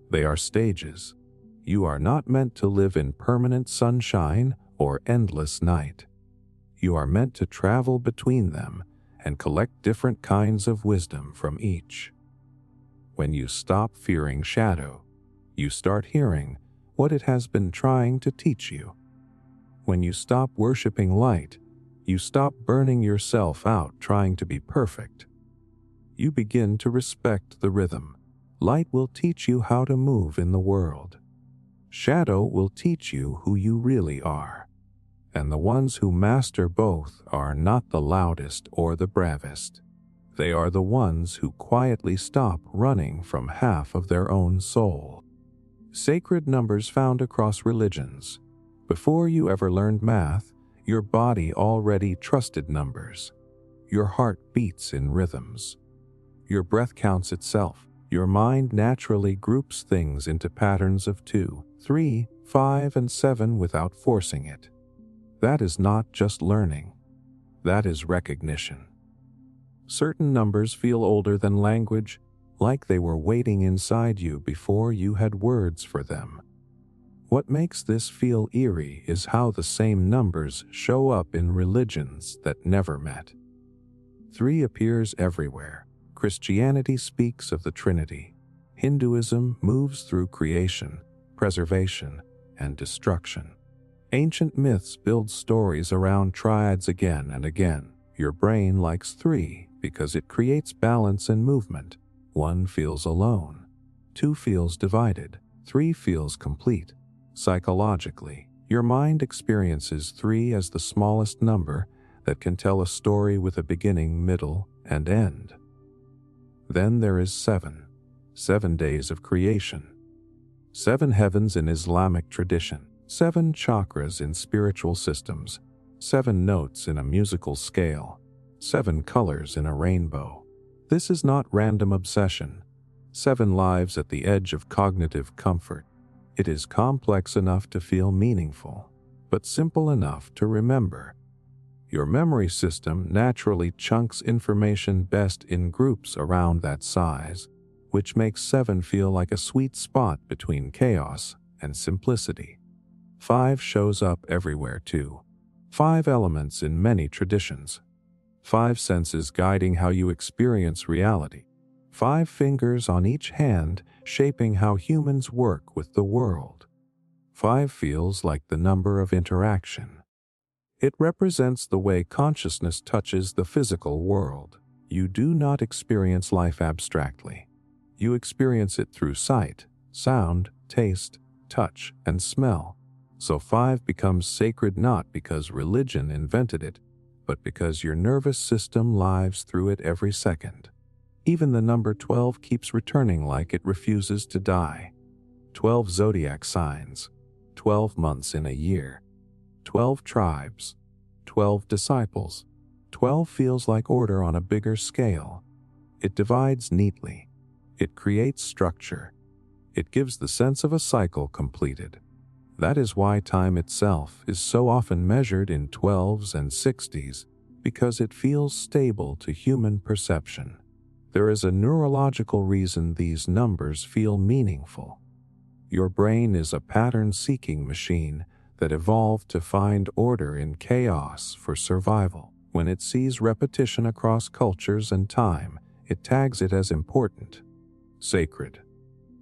They are stages. You are not meant to live in permanent sunshine or endless night. You are meant to travel between them and collect different kinds of wisdom from each. When you stop fearing shadow, you start hearing what it has been trying to teach you. When you stop worshiping light, you stop burning yourself out trying to be perfect. You begin to respect the rhythm. Light will teach you how to move in the world. Shadow will teach you who you really are. And the ones who master both are not the loudest or the bravest. They are the ones who quietly stop running from half of their own soul. Sacred numbers found across religions. Before you ever learned math, your body already trusted numbers. Your heart beats in rhythms. Your breath counts itself. Your mind naturally groups things into patterns of 2, 3, 5, and 7 without forcing it. That is not just learning. That is recognition. Certain numbers feel older than language, like they were waiting inside you before you had words for them. What makes this feel eerie is how the same numbers show up in religions that never met. 3 appears everywhere. Christianity speaks of the Trinity. Hinduism moves through creation, preservation, and destruction. Ancient myths build stories around triads again and again. Your brain likes 3 because it creates balance and movement. 1 feels alone. 2 feels divided. 3 feels complete. Psychologically, your mind experiences 3 as the smallest number that can tell a story with a beginning, middle, and end. Then there is 7. 7 days of creation. 7 heavens in Islamic tradition. 7 chakras in spiritual systems. 7 notes in a musical scale. 7 colors in a rainbow. This is not random obsession. 7 lives at the edge of cognitive comfort. It is complex enough to feel meaningful, but simple enough to remember. Your memory system naturally chunks information best in groups around that size, which makes 7 feel like a sweet spot between chaos and simplicity. 5 shows up everywhere too. 5 elements in many traditions. 5 senses guiding how you experience reality. 5 fingers on each hand shaping how humans work with the world. 5 feels like the number of interaction. It represents the way consciousness touches the physical world. You do not experience life abstractly. You experience it through sight, sound, taste, touch, and smell. So 5 becomes sacred not because religion invented it, but because your nervous system lives through it every second. Even the number 12 keeps returning like it refuses to die. 12 zodiac signs, 12 months in a year, 12 tribes, 12 disciples. 12 feels like order on a bigger scale. It divides neatly. It creates structure. It gives the sense of a cycle completed. That is why time itself is so often measured in 12s and 60s, because it feels stable to human perception. There is a neurological reason these numbers feel meaningful. Your brain is a pattern-seeking machine that evolved to find order in chaos for survival. When it sees repetition across cultures and time, it tags it as important, sacred,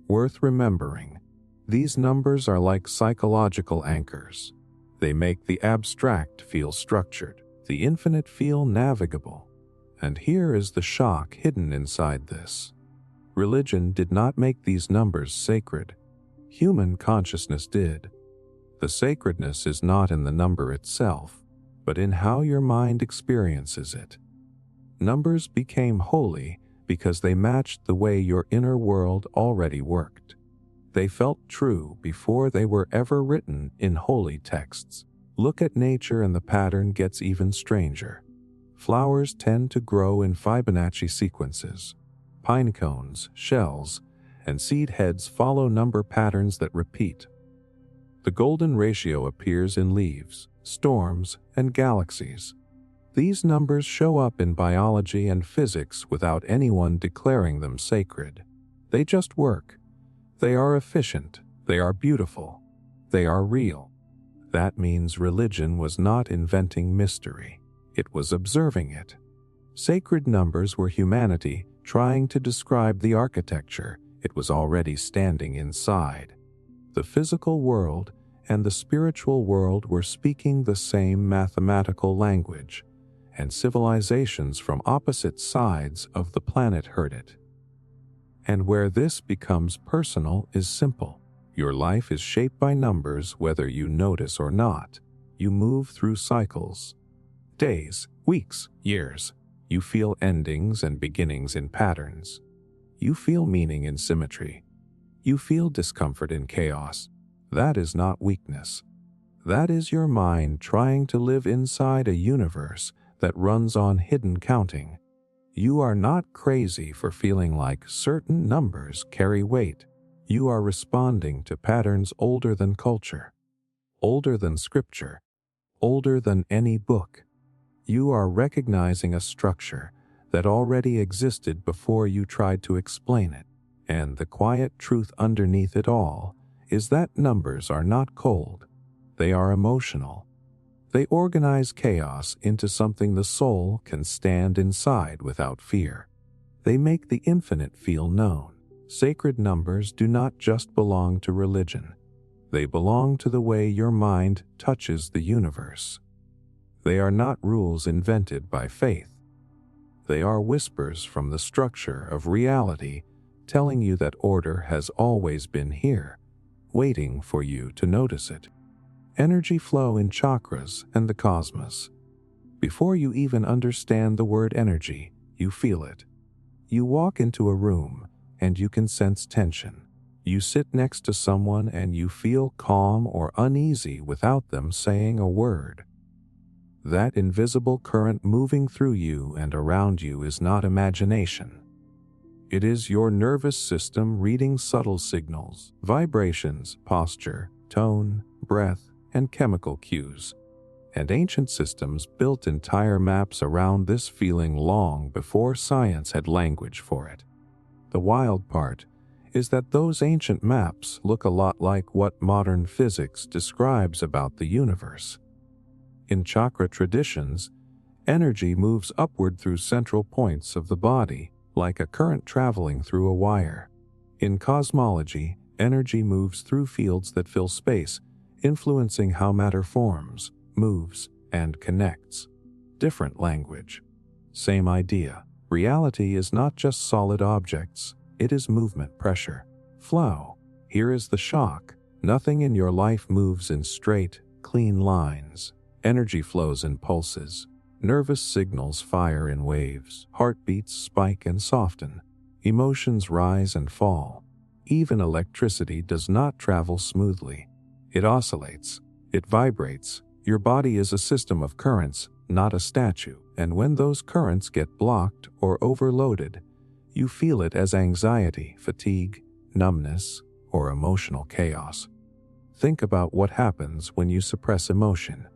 worth remembering. These numbers are like psychological anchors. They make the abstract feel structured, the infinite feel navigable. And here is the shock hidden inside this. Religion did not make these numbers sacred. Human consciousness did. The sacredness is not in the number itself, but in how your mind experiences it. Numbers became holy because they matched the way your inner world already worked. They felt true before they were ever written in holy texts. Look at nature and the pattern gets even stranger. Flowers tend to grow in Fibonacci sequences. Pine cones, shells, and seed heads follow number patterns that repeat. The golden ratio appears in leaves, storms, and galaxies. These numbers show up in biology and physics without anyone declaring them sacred. They just work. They are efficient. They are beautiful. They are real. That means religion was not inventing mystery. It was observing it. Sacred numbers were humanity trying to describe the architecture it was already standing inside. The physical world and the spiritual world were speaking the same mathematical language, and civilizations from opposite sides of the planet heard it. And where this becomes personal is simple. Your life is shaped by numbers whether you notice or not. You move through cycles. Days, weeks, years. You feel endings and beginnings in patterns. You feel meaning in symmetry. You feel discomfort in chaos. That is not weakness. That is your mind trying to live inside a universe that runs on hidden counting. You are not crazy for feeling like certain numbers carry weight. You are responding to patterns older than culture, older than scripture, older than any book. You are recognizing a structure that already existed before you tried to explain it. And the quiet truth underneath it all is that numbers are not cold. They are emotional. They organize chaos into something the soul can stand inside without fear. They make the infinite feel known. Sacred numbers do not just belong to religion. They belong to the way your mind touches the universe. They are not rules invented by faith. They are whispers from the structure of reality telling you that order has always been here, waiting for you to notice it. Energy flow in chakras and the cosmos. Before you even understand the word energy, you feel it. You walk into a room and you can sense tension. You sit next to someone and you feel calm or uneasy without them saying a word. That invisible current moving through you and around you is not imagination. It is your nervous system reading subtle signals, vibrations, posture, tone, breath, and chemical cues. And ancient systems built entire maps around this feeling long before science had language for it. The wild part is that those ancient maps look a lot like what modern physics describes about the universe. In chakra traditions, energy moves upward through central points of the body, like a current traveling through a wire. In cosmology, energy moves through fields that fill space, influencing how matter forms, moves, and connects. Different language. Same idea. Reality is not just solid objects, it is movement, pressure, flow. Here is the shock. Nothing in your life moves in straight, clean lines. Energy flows in pulses. Nervous signals fire in waves. Heartbeats spike and soften. Emotions rise and fall. Even electricity does not travel smoothly. It oscillates. It vibrates. Your body is a system of currents, not a statue. And when those currents get blocked or overloaded, you feel it as anxiety, fatigue, numbness, or emotional chaos. Think about what happens when you suppress emotion.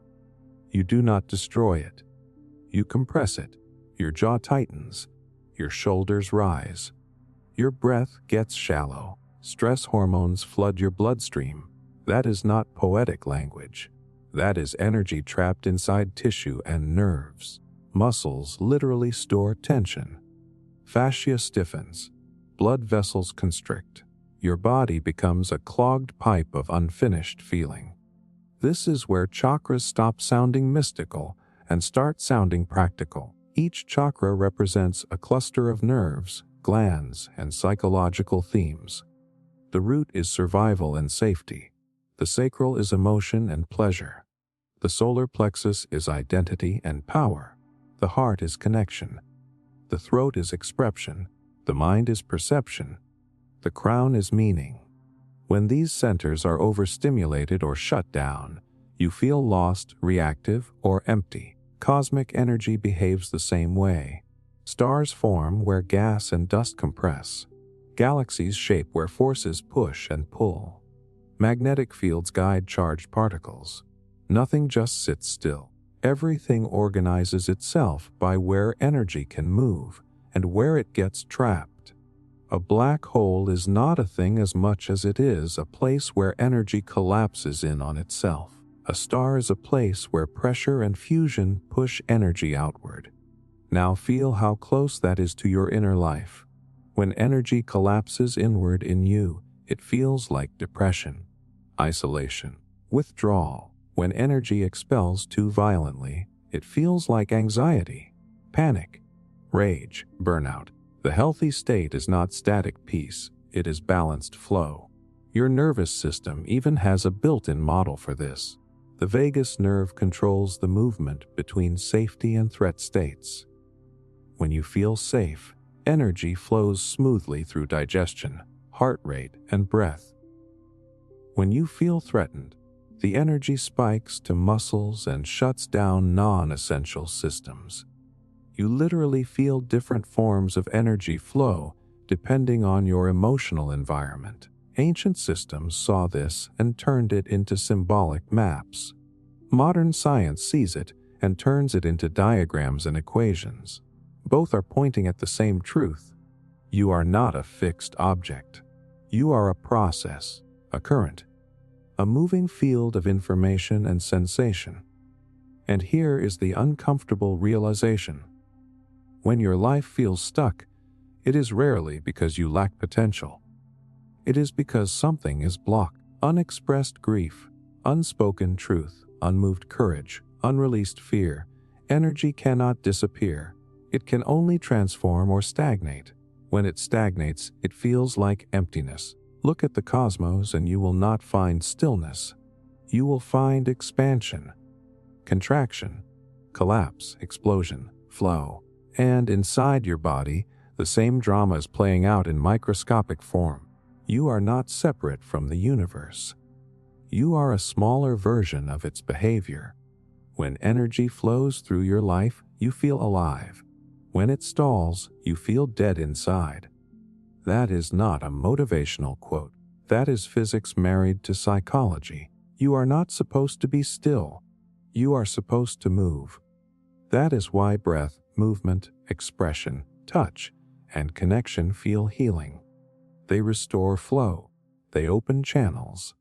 You do not destroy it. You compress it. Your jaw tightens. Your shoulders rise. Your breath gets shallow. Stress hormones flood your bloodstream. That is not poetic language. That is energy trapped inside tissue and nerves. Muscles literally store tension. Fascia stiffens. Blood vessels constrict. Your body becomes a clogged pipe of unfinished feeling. This is where chakras stop sounding mystical and start sounding practical. Each chakra represents a cluster of nerves, glands, and psychological themes. The root is survival and safety. The sacral is emotion and pleasure. The solar plexus is identity and power. The heart is connection. The throat is expression. The mind is perception. The crown is meaning. When these centers are overstimulated or shut down, you feel lost, reactive, or empty. Cosmic energy behaves the same way. Stars form where gas and dust compress. Galaxies shape where forces push and pull. Magnetic fields guide charged particles. Nothing just sits still. Everything organizes itself by where energy can move and where it gets trapped. A black hole is not a thing as much as it is a place where energy collapses in on itself. A star is a place where pressure and fusion push energy outward. Now feel how close that is to your inner life. When energy collapses inward in you, it feels like depression, isolation, withdrawal. When energy expels too violently, it feels like anxiety, panic, rage, burnout. The healthy state is not static peace, it is balanced flow. Your nervous system even has a built-in model for this. The vagus nerve controls the movement between safety and threat states. When you feel safe, energy flows smoothly through digestion, heart rate, and breath. When you feel threatened, the energy spikes to muscles and shuts down non-essential systems. You literally feel different forms of energy flow depending on your emotional environment. Ancient systems saw this and turned it into symbolic maps. Modern science sees it and turns it into diagrams and equations. Both are pointing at the same truth. You are not a fixed object. You are a process, a current, a moving field of information and sensation. And here is the uncomfortable realization. When your life feels stuck, it is rarely because you lack potential. It is because something is blocked. Unexpressed grief, unspoken truth, unmoved courage, unreleased fear. Energy cannot disappear. It can only transform or stagnate. When it stagnates, it feels like emptiness. Look at the cosmos and you will not find stillness. You will find expansion, contraction, collapse, explosion, flow. And inside your body, the same drama is playing out in microscopic form. You are not separate from the universe. You are a smaller version of its behavior. When energy flows through your life, you feel alive. When it stalls, you feel dead inside. That is not a motivational quote. That is physics married to psychology. You are not supposed to be still. You are supposed to move. That is why breath, movement, expression, touch, and connection feel healing. They restore flow. They open channels.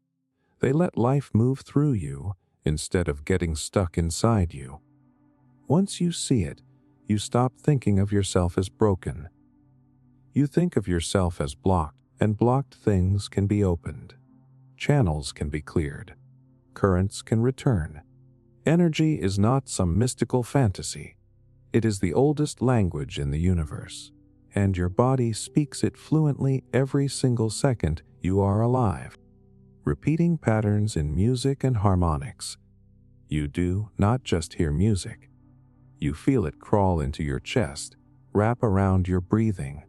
They let life move through you instead of getting stuck inside you. Once you see it, you stop thinking of yourself as broken. You think of yourself as blocked, and blocked things can be opened. Channels can be cleared. Currents can return. Energy is not some mystical fantasy. It is the oldest language in the universe, and your body speaks it fluently every single second you are alive. Repeating patterns in music and harmonics. You do not just hear music. You feel it crawl into your chest, wrap around your breathing,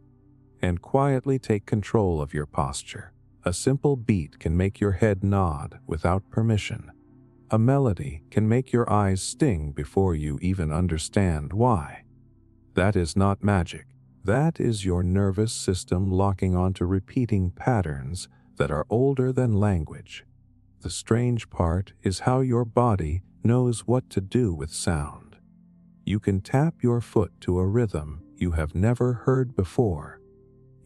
and quietly take control of your posture. A simple beat can make your head nod without permission. A melody can make your eyes sting before you even understand why. That is not magic. That is your nervous system locking onto repeating patterns that are older than language. The strange part is how your body knows what to do with sound. You can tap your foot to a rhythm you have never heard before.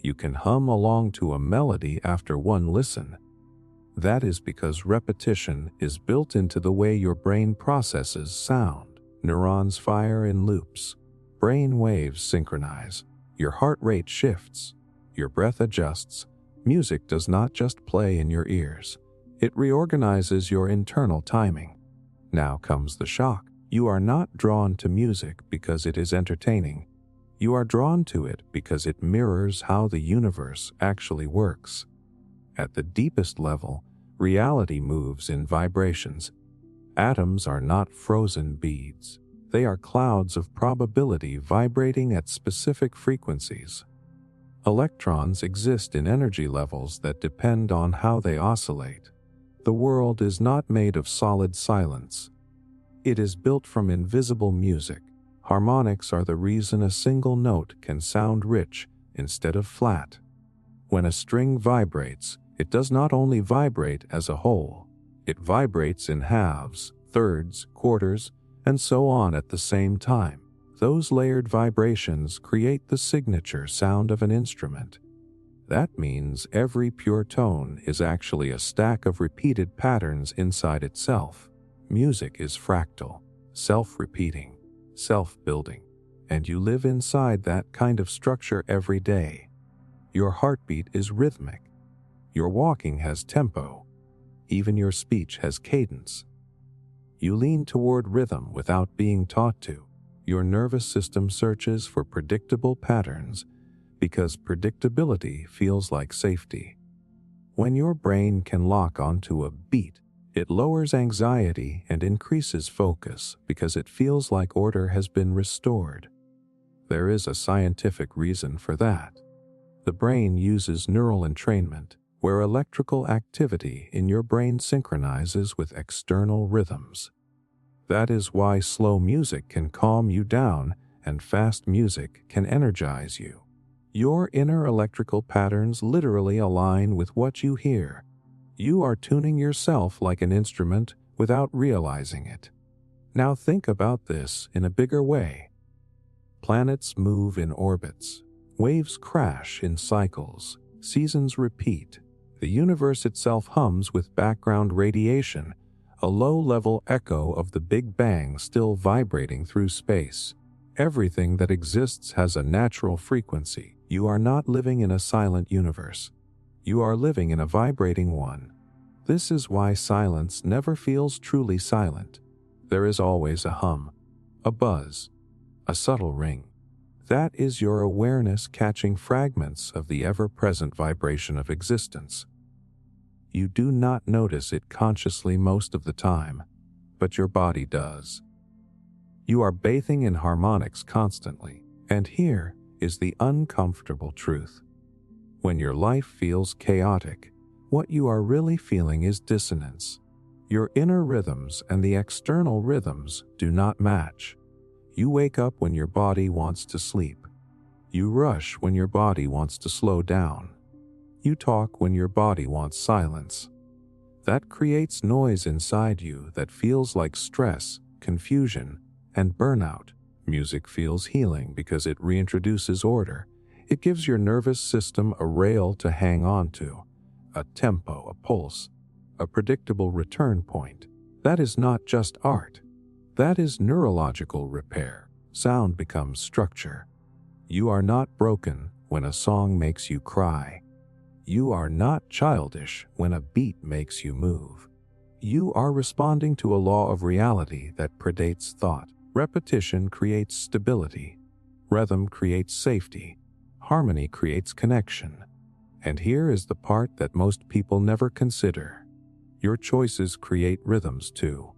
You can hum along to a melody after one listen. That is because repetition is built into the way your brain processes sound. Neurons fire in loops. Brain waves synchronize. Your heart rate shifts. Your breath adjusts. Music does not just play in your ears. It reorganizes your internal timing. Now comes the shock. You are not drawn to music because it is entertaining. You are drawn to it because it mirrors how the universe actually works. At the deepest level, reality moves in vibrations. Atoms are not frozen beads. They are clouds of probability vibrating at specific frequencies. Electrons exist in energy levels that depend on how they oscillate. The world is not made of solid silence. It is built from invisible music. Harmonics are the reason a single note can sound rich instead of flat. When a string vibrates, it does not only vibrate as a whole. It vibrates in halves, thirds, quarters, and so on at the same time. Those layered vibrations create the signature sound of an instrument. That means every pure tone is actually a stack of repeated patterns inside itself. Music is fractal, self-repeating, self-building, and you live inside that kind of structure every day. Your heartbeat is rhythmic. Your walking has tempo. Even your speech has cadence. You lean toward rhythm without being taught to. Your nervous system searches for predictable patterns because predictability feels like safety. When your brain can lock onto a beat, it lowers anxiety and increases focus because it feels like order has been restored. There is a scientific reason for that. The brain uses neural entrainment, where electrical activity in your brain synchronizes with external rhythms. That is why slow music can calm you down and fast music can energize you. Your inner electrical patterns literally align with what you hear. You are tuning yourself like an instrument without realizing it. Now think about this in a bigger way. Planets move in orbits. Waves crash in cycles. Seasons repeat. The universe itself hums with background radiation, a low-level echo of the Big Bang still vibrating through space. Everything that exists has a natural frequency. You are not living in a silent universe. You are living in a vibrating one. This is why silence never feels truly silent. There is always a hum, a buzz, a subtle ring. That is your awareness catching fragments of the ever-present vibration of existence. You do not notice it consciously most of the time, but your body does. You are bathing in harmonics constantly, and here is the uncomfortable truth. When your life feels chaotic, what you are really feeling is dissonance. Your inner rhythms and the external rhythms do not match. You wake up when your body wants to sleep. You rush when your body wants to slow down. You talk when your body wants silence. That creates noise inside you that feels like stress, confusion, and burnout. Music feels healing because it reintroduces order. It gives your nervous system a rail to hang on to, a tempo, a pulse, a predictable return point. That is not just art. That is neurological repair. Sound becomes structure. You are not broken when a song makes you cry. You are not childish when a beat makes you move. You are responding to a law of reality that predates thought. Repetition creates stability. Rhythm creates safety. Harmony creates connection. And here is the part that most people never consider. Your choices create rhythms too.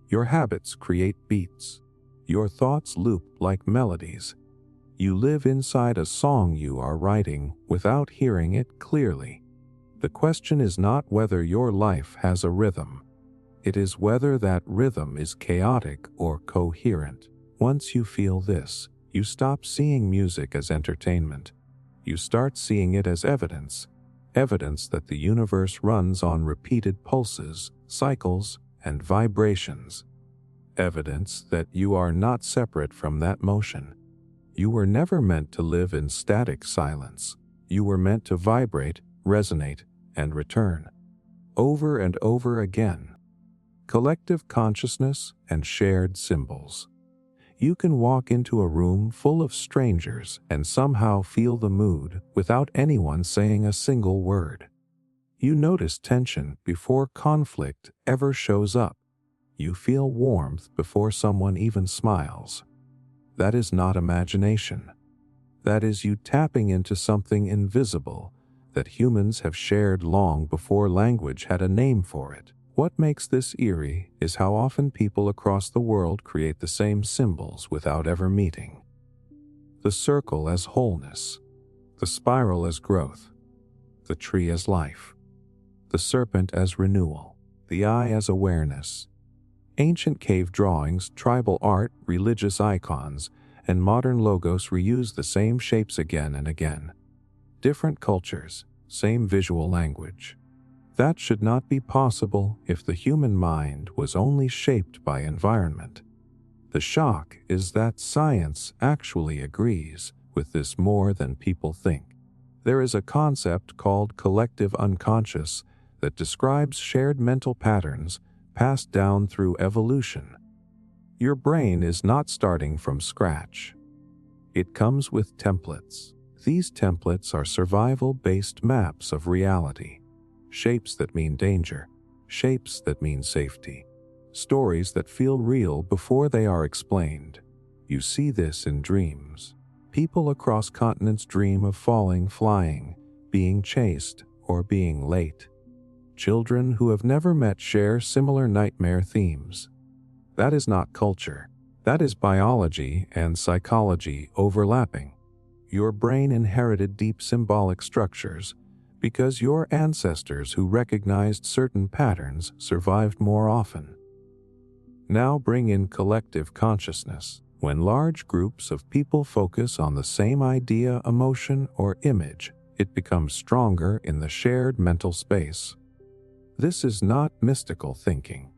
Your habits create beats. Your thoughts loop like melodies. You live inside a song you are writing without hearing it clearly. The question is not whether your life has a rhythm. It is whether that rhythm is chaotic or coherent. Once you feel this, you stop seeing music as entertainment. You start seeing it as evidence that the universe runs on repeated pulses, cycles, and vibrations. Evidence that you are not separate from that motion. You were never meant to live in static silence. You were meant to vibrate, resonate, and return. Over and over again. Collective consciousness and shared symbols. You can walk into a room full of strangers and somehow feel the mood without anyone saying a single word. You notice tension before conflict ever shows up. You feel warmth before someone even smiles. That is not imagination. That is you tapping into something invisible that humans have shared long before language had a name for it. What makes this eerie is how often people across the world create the same symbols without ever meeting. The circle as wholeness, the spiral as growth, the tree as life, the serpent as renewal, the eye as awareness. Ancient cave drawings, tribal art, religious icons, and modern logos reuse the same shapes again and again. Different cultures, same visual language. That should not be possible if the human mind was only shaped by environment. The shock is that science actually agrees with this more than people think. There is a concept called collective unconscious that describes shared mental patterns passed down through evolution. Your brain is not starting from scratch. It comes with templates. These templates are survival-based maps of reality. Shapes that mean danger, shapes that mean safety, stories that feel real before they are explained. You see this in dreams. People across continents dream of falling, flying, being chased, or being late. Children who have never met share similar nightmare themes. That is not culture. That is biology and psychology overlapping. Your brain inherited deep symbolic structures because your ancestors who recognized certain patterns survived more often. Now bring in collective consciousness. When large groups of people focus on the same idea, emotion, or image, it becomes stronger in the shared mental space. This is not mystical thinking.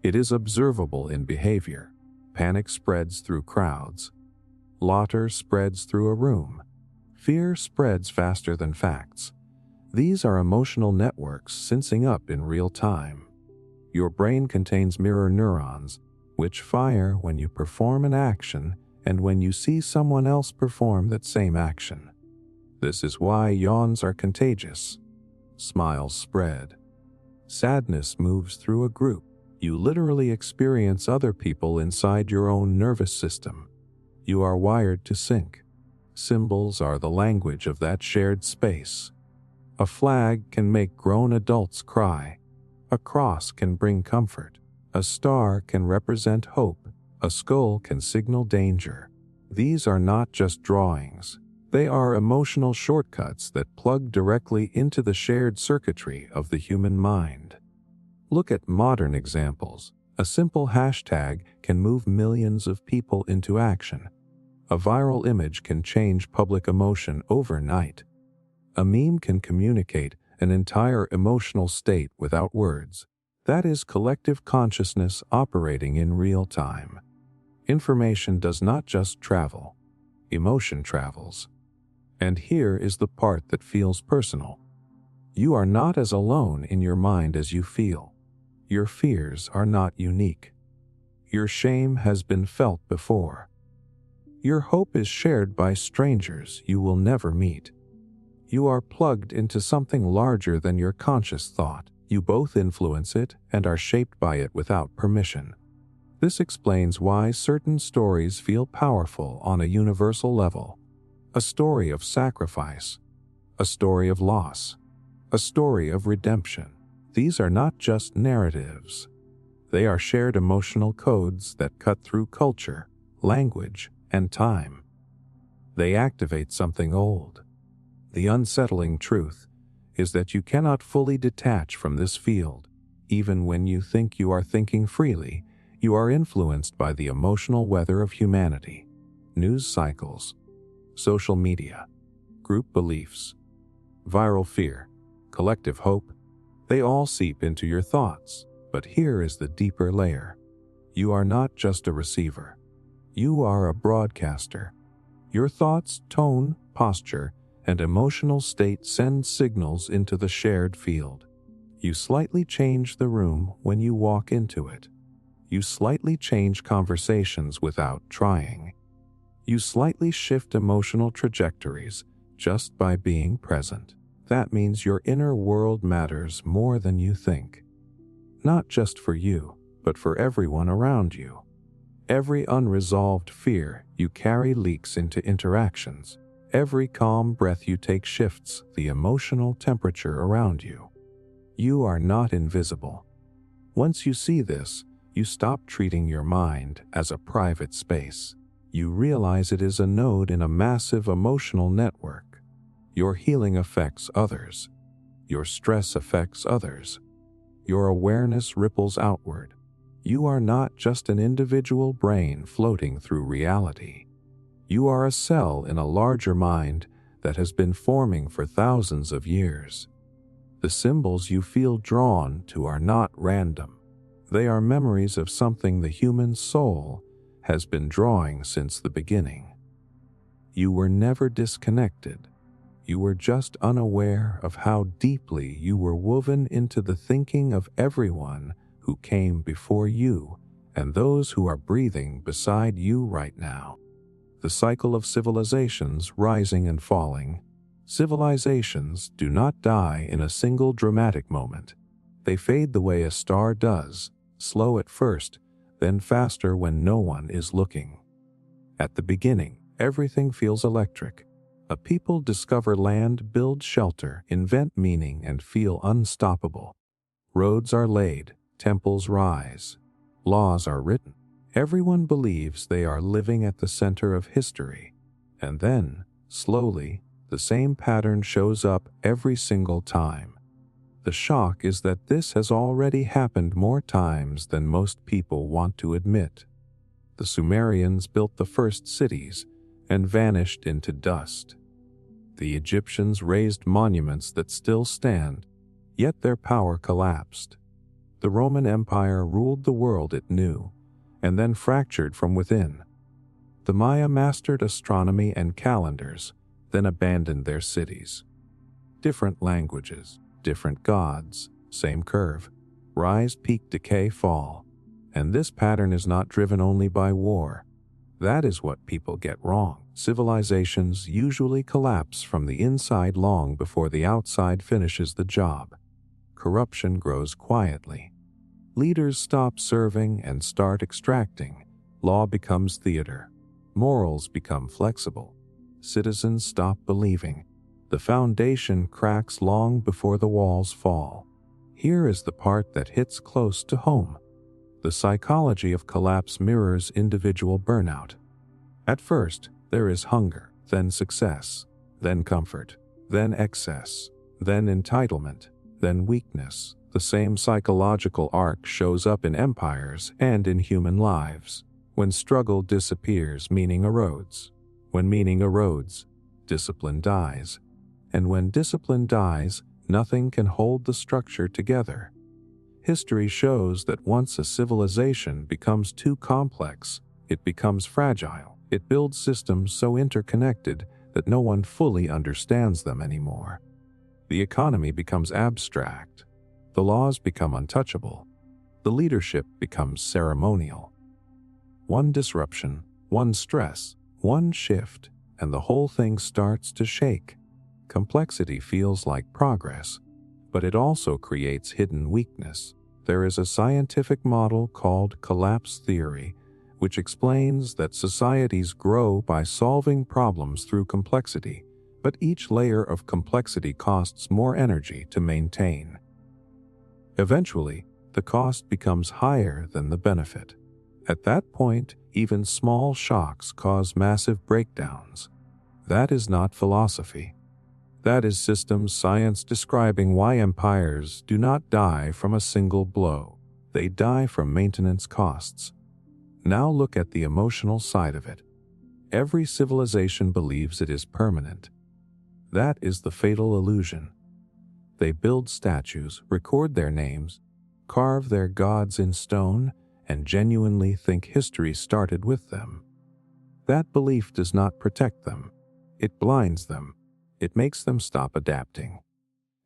It is observable in behavior. Panic spreads through crowds. Laughter spreads through a room. Fear spreads faster than facts. These are emotional networks sensing up in real time. Your brain contains mirror neurons, which fire when you perform an action and when you see someone else perform that same action. This is why yawns are contagious. Smiles spread. Sadness moves through a group. You literally experience other people inside your own nervous system. You are wired to sync. Symbols are the language of that shared space. A flag can make grown adults cry. A cross can bring comfort. A star can represent hope. A skull can signal danger. These are not just drawings. They are emotional shortcuts that plug directly into the shared circuitry of the human mind. Look at modern examples. A simple hashtag can move millions of people into action. A viral image can change public emotion overnight. A meme can communicate an entire emotional state without words. That is collective consciousness operating in real time. Information does not just travel. Emotion travels. And here is the part that feels personal. You are not as alone in your mind as you feel. Your fears are not unique. Your shame has been felt before. Your hope is shared by strangers you will never meet. You are plugged into something larger than your conscious thought. You both influence it and are shaped by it without permission. This explains why certain stories feel powerful on a universal level. A story of sacrifice, a story of loss, a story of redemption. These are not just narratives. They are shared emotional codes that cut through culture, language, and time. They activate something old. The unsettling truth is that you cannot fully detach from this field. Even when you think you are thinking freely, you are influenced by the emotional weather of humanity. News cycles, social media, group beliefs, viral fear, collective hope, they all seep into your thoughts. But here is the deeper layer. You are not just a receiver. You are a broadcaster. Your thoughts, tone, posture, and emotional state send signals into the shared field. You slightly change the room when you walk into it. You slightly change conversations without trying. You slightly shift emotional trajectories just by being present. That means your inner world matters more than you think. Not just for you, but for everyone around you. Every unresolved fear you carry leaks into interactions. Every calm breath you take shifts the emotional temperature around you. You are not invisible. Once you see this, you stop treating your mind as a private space. You realize it is a node in a massive emotional network. Your healing affects others. Your stress affects others. Your awareness ripples outward. You are not just an individual brain floating through reality. You are a cell in a larger mind that has been forming for thousands of years. The symbols you feel drawn to are not random. They are memories of something the human soul has been drawing since the beginning. You were never disconnected. You were just unaware of how deeply you were woven into the thinking of everyone who came before you and those who are breathing beside you right now. The cycle of civilizations rising and falling. Civilizations do not die in a single dramatic moment. They fade the way a star does, slow at first, then faster when no one is looking. At the beginning, everything feels electric. A people discover land, build shelter, invent meaning, and feel unstoppable. Roads are laid, temples rise, laws are written. Everyone believes they are living at the center of history. And then, slowly, the same pattern shows up every single time. The shock is that this has already happened more times than most people want to admit. The Sumerians built the first cities and vanished into dust. The Egyptians raised monuments that still stand, yet their power collapsed. The Roman Empire ruled the world it knew, and then fractured from within. The Maya mastered astronomy and calendars, then abandoned their cities. Different languages, different gods, same curve. Rise, peak, decay, fall. And this pattern is not driven only by war. That is what people get wrong. Civilizations usually collapse from the inside long before the outside finishes the job. Corruption grows quietly. Leaders stop serving and start extracting. Law becomes theater. Morals become flexible. Citizens stop believing. The foundation cracks long before the walls fall. Here is the part that hits close to home. The psychology of collapse mirrors individual burnout. At first, there is hunger, then success, then comfort, then excess, then entitlement, then weakness. The same psychological arc shows up in empires and in human lives. When struggle disappears, meaning erodes. When meaning erodes, discipline dies. And when discipline dies, nothing can hold the structure together. History shows that once a civilization becomes too complex, it becomes fragile. It builds systems so interconnected that no one fully understands them anymore. The economy becomes abstract. The laws become untouchable. The leadership becomes ceremonial. One disruption, one stress, one shift, and the whole thing starts to shake. Complexity feels like progress, but it also creates hidden weakness. There is a scientific model called collapse theory, which explains that societies grow by solving problems through complexity, but each layer of complexity costs more energy to maintain. Eventually, the cost becomes higher than the benefit. At that point, even small shocks cause massive breakdowns. That is not philosophy. That is systems science describing why empires do not die from a single blow. They die from maintenance costs. Now look at the emotional side of it. Every civilization believes it is permanent. That is the fatal illusion. They build statues, record their names, carve their gods in stone, and genuinely think history started with them. That belief does not protect them. It blinds them. It makes them stop adapting.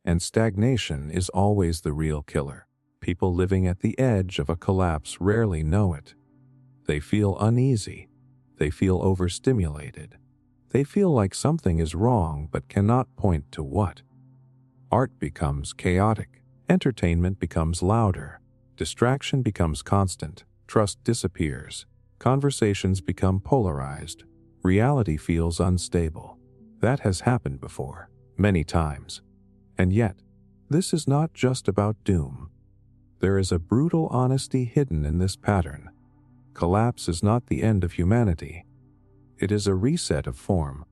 And stagnation is always the real killer. People living at the edge of a collapse rarely know it. They feel uneasy. They feel overstimulated. They feel like something is wrong but cannot point to what. Art becomes chaotic. Entertainment becomes louder. Distraction becomes constant. Trust disappears. Conversations become polarized. Reality feels unstable. That has happened before, many times. And yet, this is not just about doom. There is a brutal honesty hidden in this pattern. Collapse is not the end of humanity. It is a reset of form.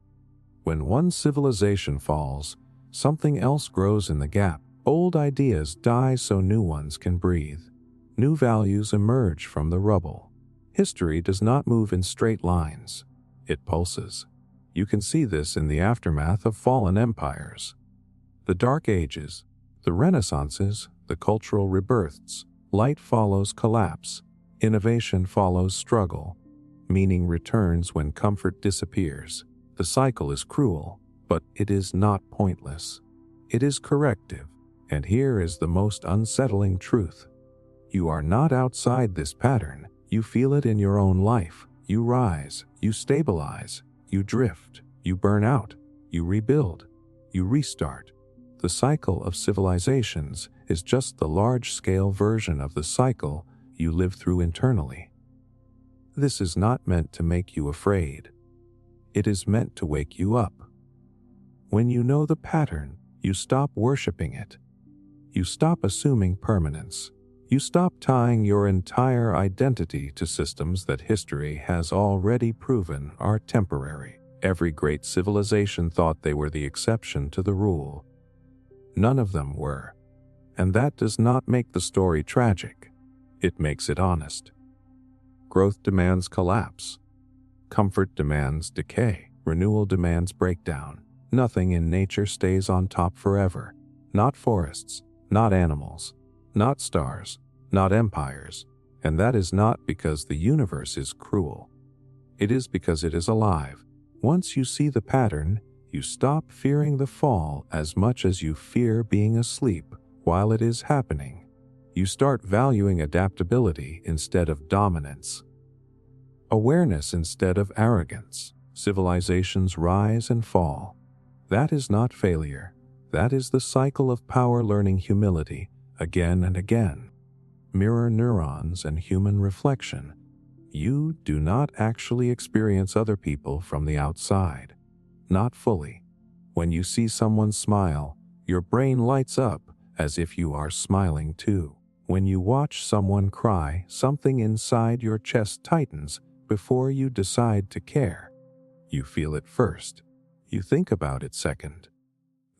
When one civilization falls, something else grows in the gap. Old ideas die so new ones can breathe. New values emerge from the rubble. History does not move in straight lines. It pulses. You can see this in the aftermath of fallen empires. The Dark Ages, the Renaissances, the cultural rebirths. Light follows collapse. Innovation follows struggle. Meaning returns when comfort disappears. The cycle is cruel, but it is not pointless. It is corrective. And here is the most unsettling truth. You are not outside this pattern. You feel it in your own life. You rise, you stabilize, you drift, you burn out, you rebuild, you restart. The cycle of civilizations is just the large-scale version of the cycle you live through internally. This is not meant to make you afraid. It is meant to wake you up. When you know the pattern, you stop worshiping it. You stop assuming permanence. You stop tying your entire identity to systems that history has already proven are temporary. Every great civilization thought they were the exception to the rule. None of them were. And that does not make the story tragic. It makes it honest. Growth demands collapse. Comfort demands decay. Renewal demands breakdown. Nothing in nature stays on top forever. Not forests, not animals, not stars, not empires. And that is not because the universe is cruel. It is because it is alive. Once you see the pattern, you stop fearing the fall as much as you fear being asleep while it is happening. You start valuing adaptability instead of dominance. Awareness instead of arrogance. Civilizations rise and fall. That is not failure. That is the cycle of power learning humility again and again. Mirror neurons and human reflection. You do not actually experience other people from the outside. Not fully. When you see someone smile, your brain lights up as if you are smiling too. When you watch someone cry, something inside your chest tightens before you decide to care. You feel it first. You think about it second.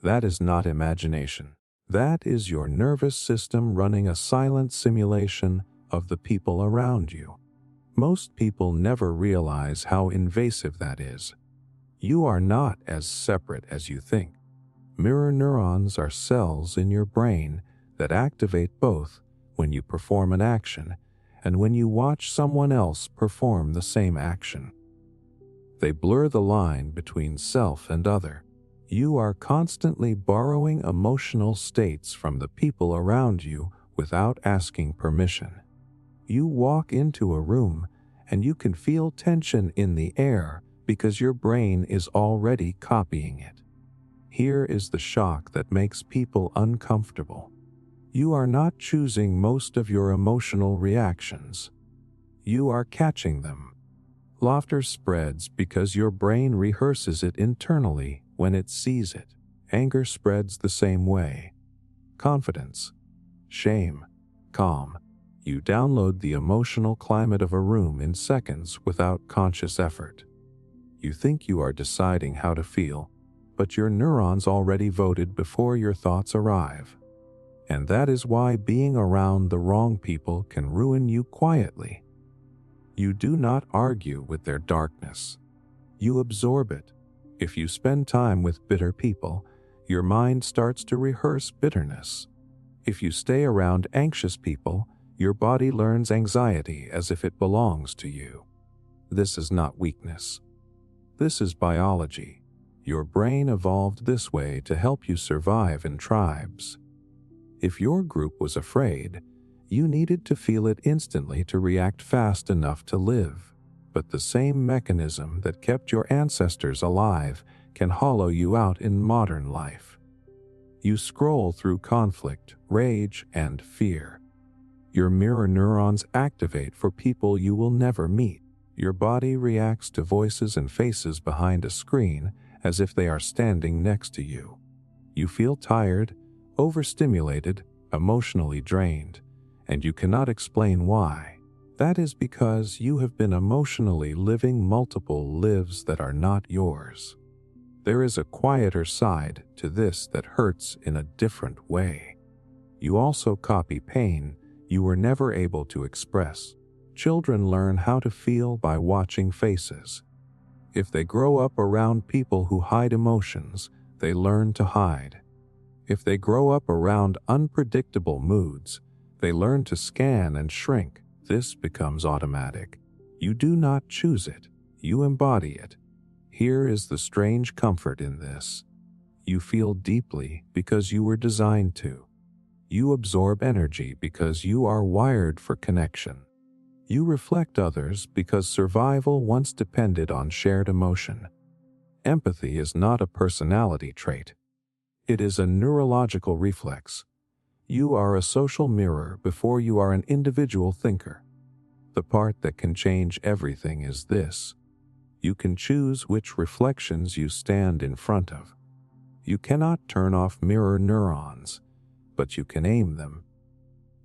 That is not imagination. That is your nervous system running a silent simulation of the people around you. Most people never realize how invasive that is. You are not as separate as you think. Mirror neurons are cells in your brain that activate both when you perform an action and when you watch someone else perform the same action. They blur the line between self and other. You are constantly borrowing emotional states from the people around you without asking permission. You walk into a room and you can feel tension in the air because your brain is already copying it. Here is the shock that makes people uncomfortable. You are not choosing most of your emotional reactions. You are catching them. Laughter spreads because your brain rehearses it internally when it sees it. Anger spreads the same way. Confidence, shame, calm. You download the emotional climate of a room in seconds without conscious effort. You think you are deciding how to feel, but your neurons already voted before your thoughts arrive. And that is why being around the wrong people can ruin you quietly. You do not argue with their darkness. You absorb it. If you spend time with bitter people, your mind starts to rehearse bitterness. If you stay around anxious people, your body learns anxiety as if it belongs to you. This is not weakness. This is biology. Your brain evolved this way to help you survive in tribes. If your group was afraid, you needed to feel it instantly to react fast enough to live. But the same mechanism that kept your ancestors alive can hollow you out in modern life. You scroll through conflict, rage, and fear. Your mirror neurons activate for people you will never meet. Your body reacts to voices and faces behind a screen as if they are standing next to you. You feel tired, overstimulated, emotionally drained, and you cannot explain why. That is because you have been emotionally living multiple lives that are not yours. There is a quieter side to this that hurts in a different way. You also copy pain you were never able to express. Children learn how to feel by watching faces. If they grow up around people who hide emotions, they learn to hide. If they grow up around unpredictable moods, they learn to scan and shrink. This becomes automatic. You do not choose it. You embody it. Here is the strange comfort in this. You feel deeply because you were designed to. You absorb energy because you are wired for connection. You reflect others because survival once depended on shared emotion. Empathy is not a personality trait. It is a neurological reflex. You are a social mirror before you are an individual thinker. The part that can change everything is this. You can choose which reflections you stand in front of. You cannot turn off mirror neurons, but you can aim them.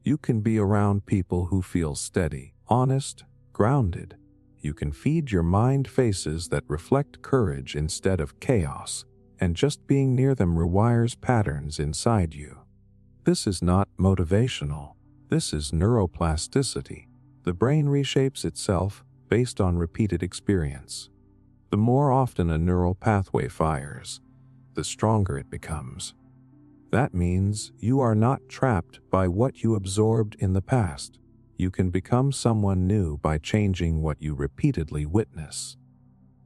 You can be around people who feel steady, honest, grounded. You can feed your mind faces that reflect courage instead of chaos, and just being near them rewires patterns inside you. This is not motivational. This is neuroplasticity. The brain reshapes itself based on repeated experience. The more often a neural pathway fires, the stronger it becomes. That means you are not trapped by what you absorbed in the past. You can become someone new by changing what you repeatedly witness.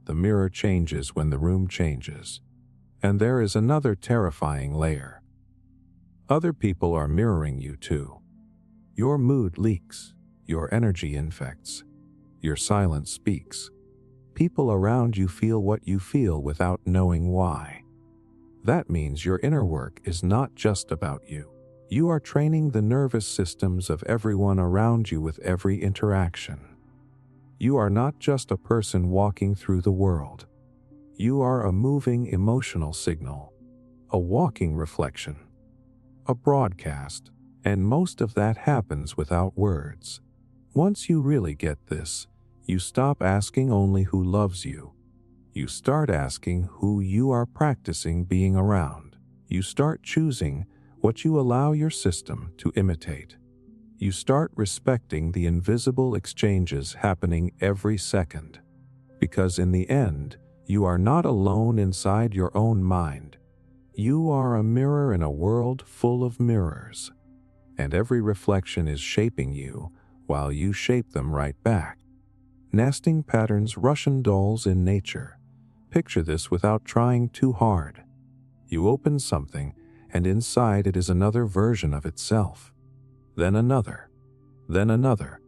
The mirror changes when the room changes. And there is another terrifying layer. Other people are mirroring you too. Your mood leaks. Your energy infects. Your silence speaks. People around you feel what you feel without knowing why. That means your inner work is not just about you. You are training the nervous systems of everyone around you with every interaction. You are not just a person walking through the world. You are a moving emotional signal, a walking reflection, a broadcast, and most of that happens without words. Once you really get this, you stop asking only who loves you. You start asking who you are practicing being around. You start choosing what you allow your system to imitate. You start respecting the invisible exchanges happening every second. Because in the end, you are not alone inside your own mind. You are a mirror in a world full of mirrors. And every reflection is shaping you while you shape them right back. Nesting patterns, Russian dolls in nature. Picture this without trying too hard. You open something, and inside it is another version of itself. Then another. Then another.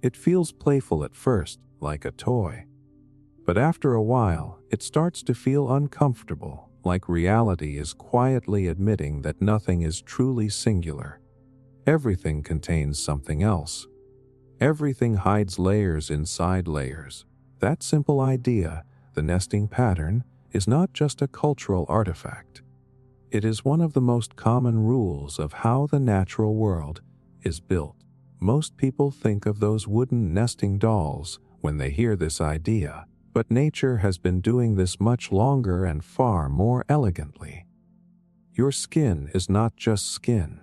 It feels playful at first, like a toy. But after a while, it starts to feel uncomfortable, like reality is quietly admitting that nothing is truly singular. Everything contains something else. Everything hides layers inside layers. That simple idea, the nesting pattern, is not just a cultural artifact. It is one of the most common rules of how the natural world is built. Most people think of those wooden nesting dolls when they hear this idea, but nature has been doing this much longer and far more elegantly. Your skin is not just skin.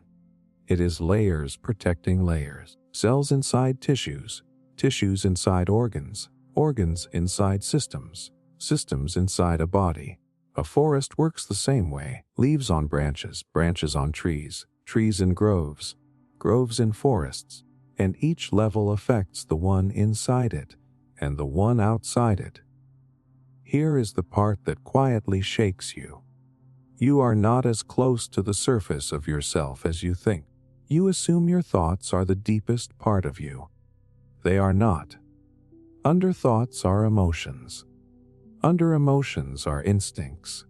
It is layers protecting layers. Cells inside tissues, tissues inside organs, organs inside systems, systems inside a body. A forest works the same way. Leaves on branches, branches on trees, trees in groves, groves in forests, and each level affects the one inside it and the one outside it. Here is the part that quietly shakes you. You are not as close to the surface of yourself as you think. You assume your thoughts are the deepest part of you. They are not. Under thoughts are emotions. Under emotions are instincts.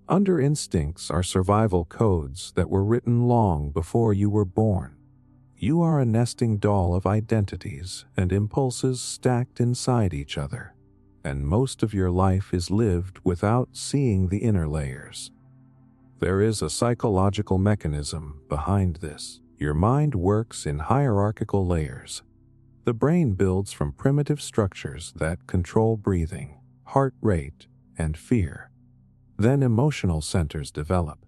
Under instincts are survival codes that were written long before you were born. You are a nesting doll of identities and impulses stacked inside each other, and most of your life is lived without seeing the inner layers. There is a psychological mechanism behind this. Your mind works in hierarchical layers. The brain builds from primitive structures that control breathing, heart rate, and fear. Then emotional centers develop.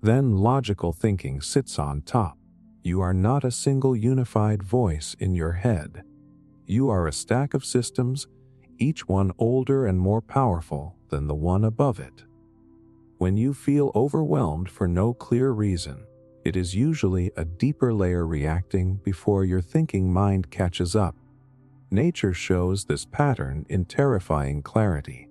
Then logical thinking sits on top. You are not a single unified voice in your head. You are a stack of systems, each one older and more powerful than the one above it. When you feel overwhelmed for no clear reason, it is usually a deeper layer reacting before your thinking mind catches up. Nature shows this pattern in terrifying clarity.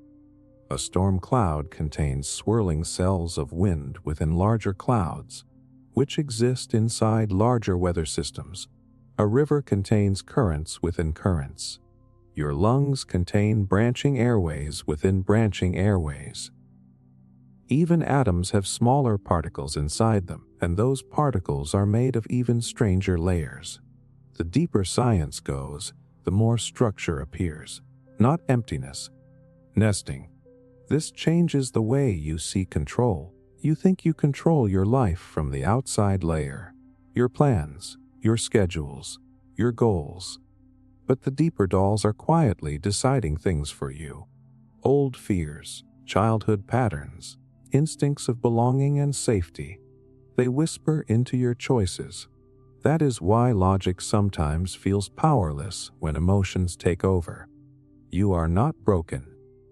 A storm cloud contains swirling cells of wind within larger clouds, which exist inside larger weather systems. A river contains currents within currents. Your lungs contain branching airways within branching airways. Even atoms have smaller particles inside them, and those particles are made of even stranger layers. The deeper science goes, the more structure appears, not emptiness. Nesting. This changes the way you see control. You think you control your life from the outside layer, your plans, your schedules, your goals. But the deeper dolls are quietly deciding things for you. Old fears, childhood patterns, instincts of belonging and safety. They whisper into your choices. That is why logic sometimes feels powerless when emotions take over. You are not broken.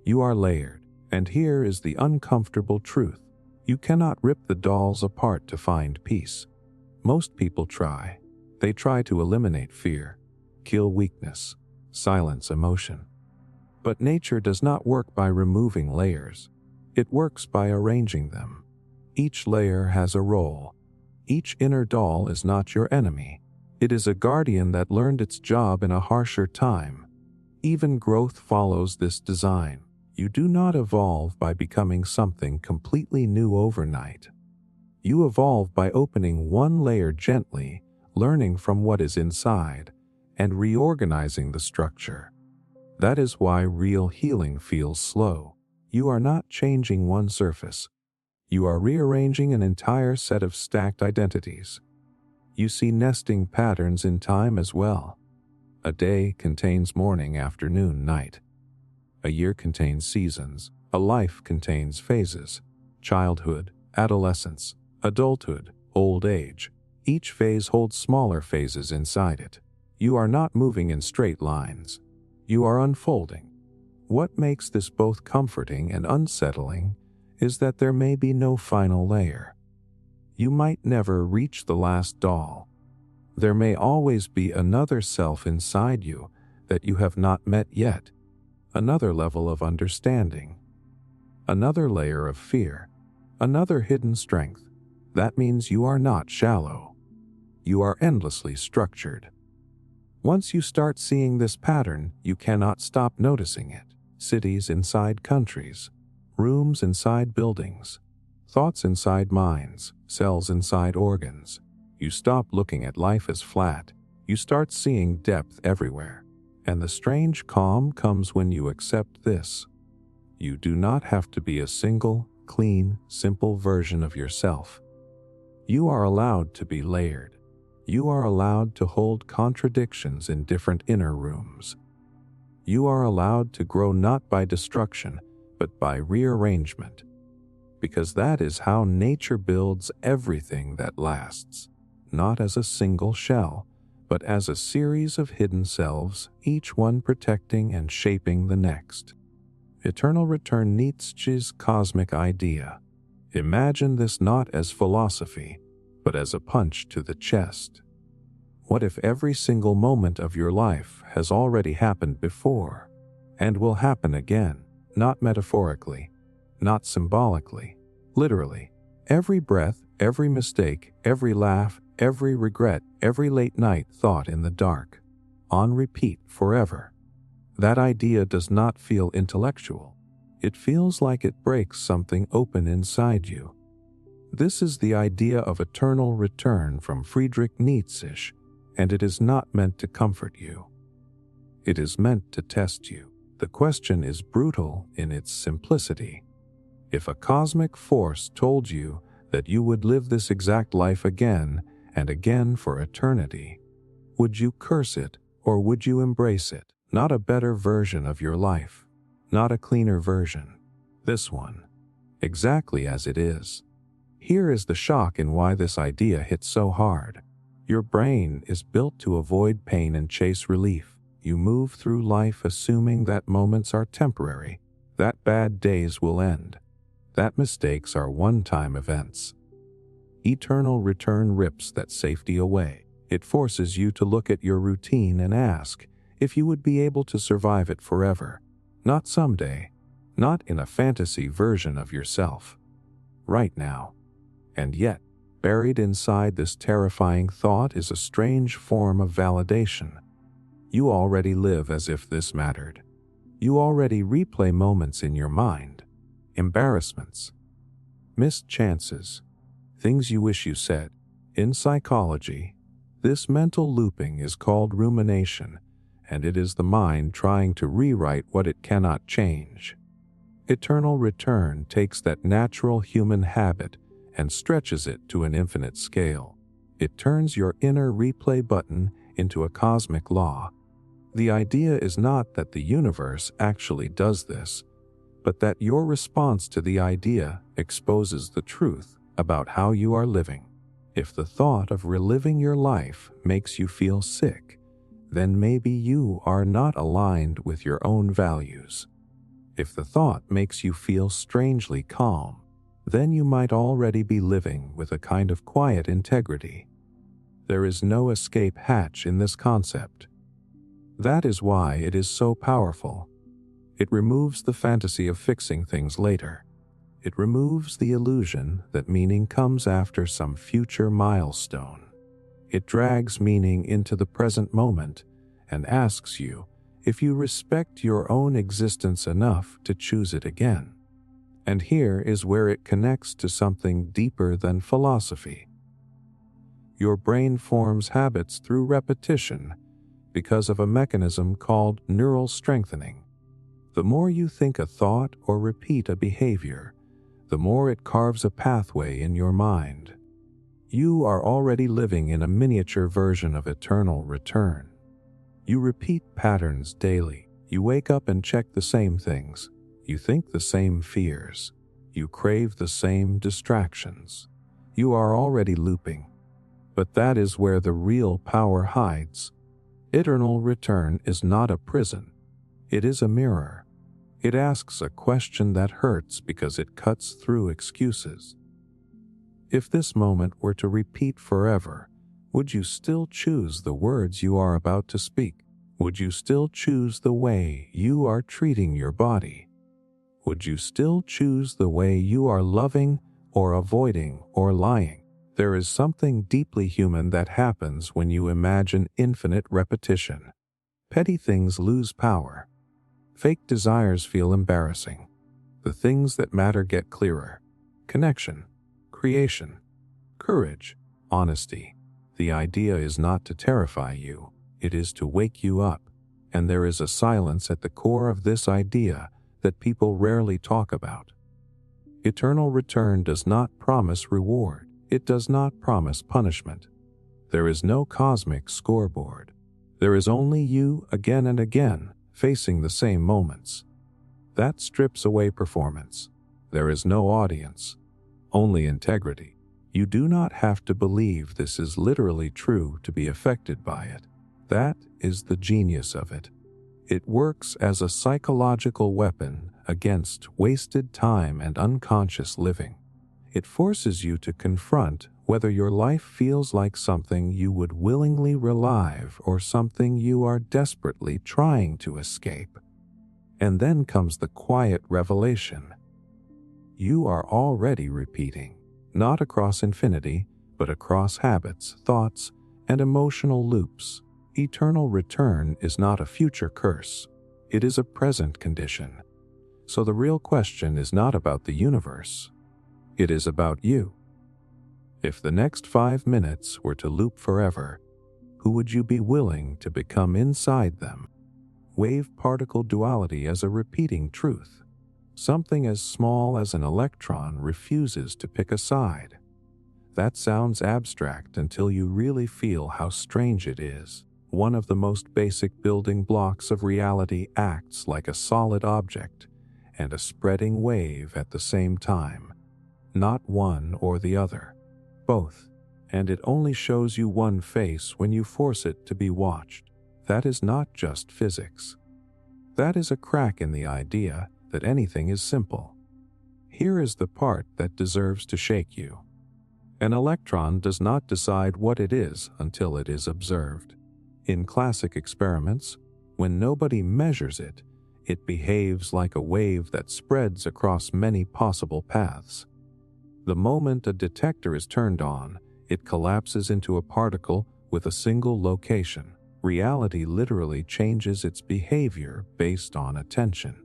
You are layered. And here is the uncomfortable truth. You cannot rip the dolls apart to find peace. Most people try. They try to eliminate fear, kill weakness, silence emotion. But nature does not work by removing layers. It works by arranging them. Each layer has a role. Each inner doll is not your enemy. It is a guardian that learned its job in a harsher time. Even growth follows this design. You do not evolve by becoming something completely new overnight. You evolve by opening one layer gently, learning from what is inside, and reorganizing the structure. That is why real healing feels slow. You are not changing one surface. You are rearranging an entire set of stacked identities. You see nesting patterns in time as well. A day contains morning, afternoon, night. A year contains seasons. A life contains phases. Childhood, adolescence, adulthood, old age. Each phase holds smaller phases inside it. You are not moving in straight lines. You are unfolding. What makes this both comforting and unsettling is that there may be no final layer. You might never reach the last doll. There may always be another self inside you that you have not met yet. Another level of understanding, another layer of fear, another hidden strength. That means you are not shallow. You are endlessly structured. Once you start seeing this pattern, you cannot stop noticing it. Cities inside countries, rooms inside buildings, thoughts inside minds, cells inside organs. You stop looking at life as flat. You start seeing depth everywhere. And the strange calm comes when you accept this. You do not have to be a single, clean, simple version of yourself. You are allowed to be layered. You are allowed to hold contradictions in different inner rooms. You are allowed to grow not by destruction, but by rearrangement. Because that is how nature builds everything that lasts, not as a single shell, but as a series of hidden selves, each one protecting and shaping the next. Eternal return, Nietzsche's cosmic idea. Imagine this not as philosophy, but as a punch to the chest. What if every single moment of your life has already happened before, and will happen again, not metaphorically, not symbolically, literally? Every breath, every mistake, every laugh, every regret, every late night thought in the dark, on repeat forever. That idea does not feel intellectual. It feels like it breaks something open inside you. This is the idea of eternal return from Friedrich Nietzsche, and it is not meant to comfort you. It is meant to test you. The question is brutal in its simplicity. If a cosmic force told you that you would live this exact life again and again for eternity, would you curse it or would you embrace it? Not a better version of your life, not a cleaner version. This one, exactly as it is. Here is the shock in why this idea hits so hard. Your brain is built to avoid pain and chase relief. You move through life assuming that moments are temporary, that bad days will end, that mistakes are one-time events. Eternal return rips that safety away. It forces you to look at your routine and ask if you would be able to survive it forever, not someday, not in a fantasy version of yourself, right now. And yet, buried inside this terrifying thought is a strange form of validation. You already live as if this mattered. You already replay moments in your mind, embarrassments, missed chances, things you wish you said. In psychology, this mental looping is called rumination, and it is the mind trying to rewrite what it cannot change. Eternal return takes that natural human habit and stretches it to an infinite scale. It turns your inner replay button into a cosmic law. The idea is not that the universe actually does this, but that your response to the idea exposes the truth about how you are living. If the thought of reliving your life makes you feel sick, then maybe you are not aligned with your own values. If the thought makes you feel strangely calm, then you might already be living with a kind of quiet integrity. There is no escape hatch in this concept. That is why it is so powerful. It removes the fantasy of fixing things later. It removes the illusion that meaning comes after some future milestone. It drags meaning into the present moment and asks you if you respect your own existence enough to choose it again. And here is where it connects to something deeper than philosophy. Your brain forms habits through repetition because of a mechanism called neural strengthening. The more you think a thought or repeat a behavior, the more it carves a pathway in your mind. You are already living in a miniature version of eternal return. You repeat patterns daily. You wake up and check the same things. You think the same fears. You crave the same distractions. You are already looping. But that is where the real power hides. Eternal return is not a prison. It is a mirror. It asks a question that hurts because it cuts through excuses. If this moment were to repeat forever, would you still choose the words you are about to speak? Would you still choose the way you are treating your body? Would you still choose the way you are loving or avoiding or lying? There is something deeply human that happens when you imagine infinite repetition. Petty things lose power. Fake desires feel embarrassing. The things that matter get clearer. Connection, creation, courage, honesty. The idea is not to terrify you, it is to wake you up, and there is a silence at the core of this idea that people rarely talk about. Eternal return does not promise reward, it does not promise punishment. There is no cosmic scoreboard. There is only you again and again, facing the same moments. That strips away performance. There is no audience, only integrity. You do not have to believe this is literally true to be affected by it. That is the genius of it. It works as a psychological weapon against wasted time and unconscious living. It forces you to confront whether your life feels like something you would willingly relive or something you are desperately trying to escape. And then comes the quiet revelation. You are already repeating, not across infinity, but across habits, thoughts, and emotional loops. Eternal return is not a future curse. It is a present condition. So the real question is not about the universe. It is about you. If the next 5 minutes were to loop forever, who would you be willing to become inside them? Wave-particle duality as a repeating truth. Something as small as an electron refuses to pick a side. That sounds abstract until you really feel how strange it is. One of the most basic building blocks of reality acts like a solid object and a spreading wave at the same time. Not one or the other. Both. And it only shows you one face when you force it to be watched. That is not just physics. That is a crack in the idea that anything is simple. Here is the part that deserves to shake you. An electron does not decide what it is until it is observed. In classic experiments, when nobody measures it, it behaves like a wave that spreads across many possible paths. The moment a detector is turned on, it collapses into a particle with a single location. Reality literally changes its behavior based on attention.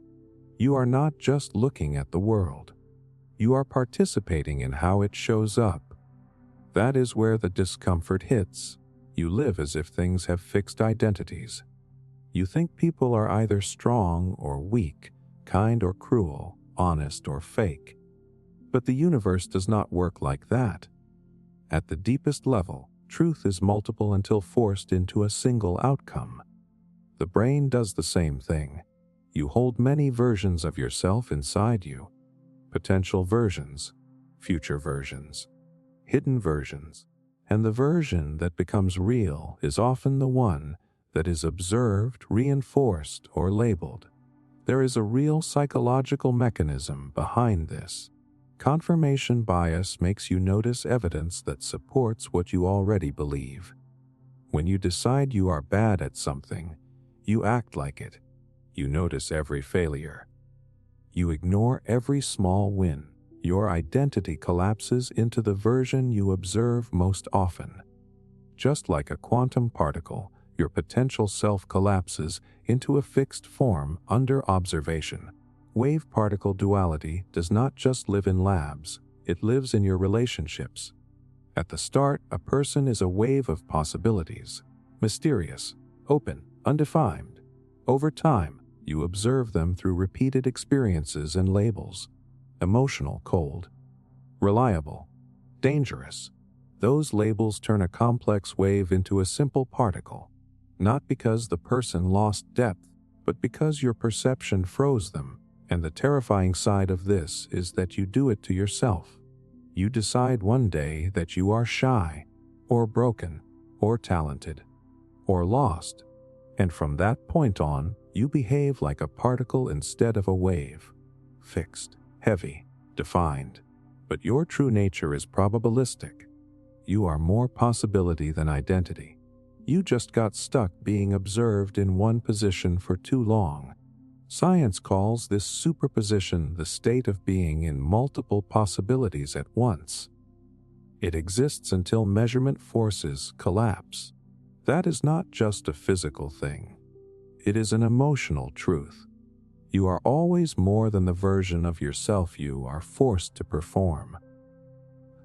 You are not just looking at the world. You are participating in how it shows up. That is where the discomfort hits. You live as if things have fixed identities. You think people are either strong or weak, kind or cruel, honest or fake. But the universe does not work like that. At the deepest level, truth is multiple until forced into a single outcome. The brain does the same thing. You hold many versions of yourself inside you. Potential versions, future versions, hidden versions. And the version that becomes real is often the one that is observed, reinforced, or labeled. There is a real psychological mechanism behind this. Confirmation bias makes you notice evidence that supports what you already believe. When you decide you are bad at something, you act like it. You notice every failure. You ignore every small win. Your identity collapses into the version you observe most often. Just like a quantum particle, your potential self collapses into a fixed form under observation. Wave-particle duality does not just live in labs, it lives in your relationships. At the start, a person is a wave of possibilities. Mysterious, open, undefined. Over time, you observe them through repeated experiences and labels. Emotional, cold. Reliable, dangerous. Those labels turn a complex wave into a simple particle. Not because the person lost depth, but because your perception froze them. And the terrifying side of this is that you do it to yourself. You decide one day that you are shy, or broken, or talented, or lost. And from that point on, you behave like a particle instead of a wave. Fixed, heavy, defined. But your true nature is probabilistic. You are more possibility than identity. You just got stuck being observed in one position for too long. Science calls this superposition the state of being in multiple possibilities at once. It exists until measurement forces collapse. That is not just a physical thing. It is an emotional truth. You are always more than the version of yourself you are forced to perform.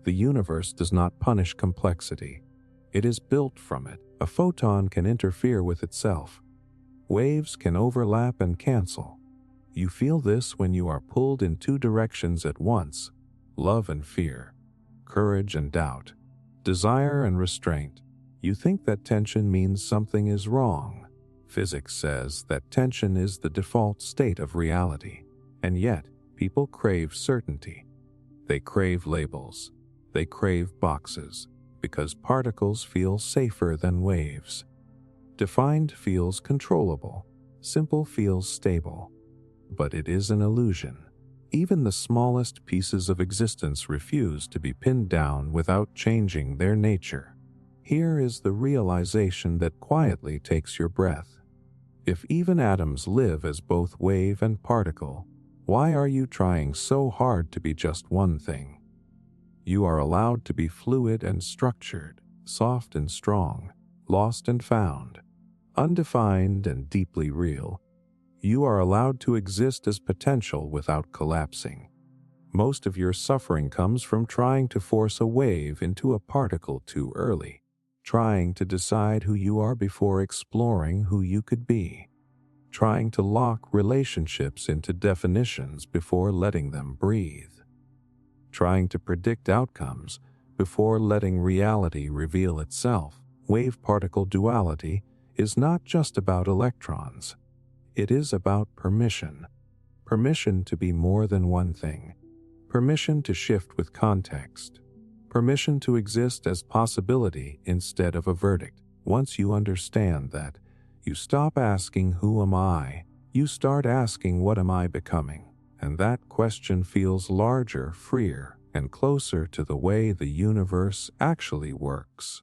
The universe does not punish complexity. It is built from it. A photon can interfere with itself. Waves can overlap and cancel. You feel this when you are pulled in two directions at once: love and fear, courage and doubt, desire and restraint. You think that tension means something is wrong. Physics says that tension is the default state of reality, and yet people crave certainty. They crave labels. They crave boxes, because particles feel safer than waves. Defined feels controllable. Simple feels stable. But it is an illusion. Even the smallest pieces of existence refuse to be pinned down without changing their nature. Here is the realization that quietly takes your breath. If even atoms live as both wave and particle, why are you trying so hard to be just one thing? You are allowed to be fluid and structured, soft and strong, lost and found, undefined and deeply real. You are allowed to exist as potential without collapsing. Most of your suffering comes from trying to force a wave into a particle too early, trying to decide who you are before exploring who you could be, trying to lock relationships into definitions before letting them breathe, trying to predict outcomes before letting reality reveal itself. Wave-particle duality is not just about electrons. It is about permission. Permission to be more than one thing. Permission to shift with context. Permission to exist as possibility instead of a verdict. Once you understand that, you stop asking, "Who am I?" You start asking, "What am I becoming?" And that question feels larger, freer, and closer to the way the universe actually works.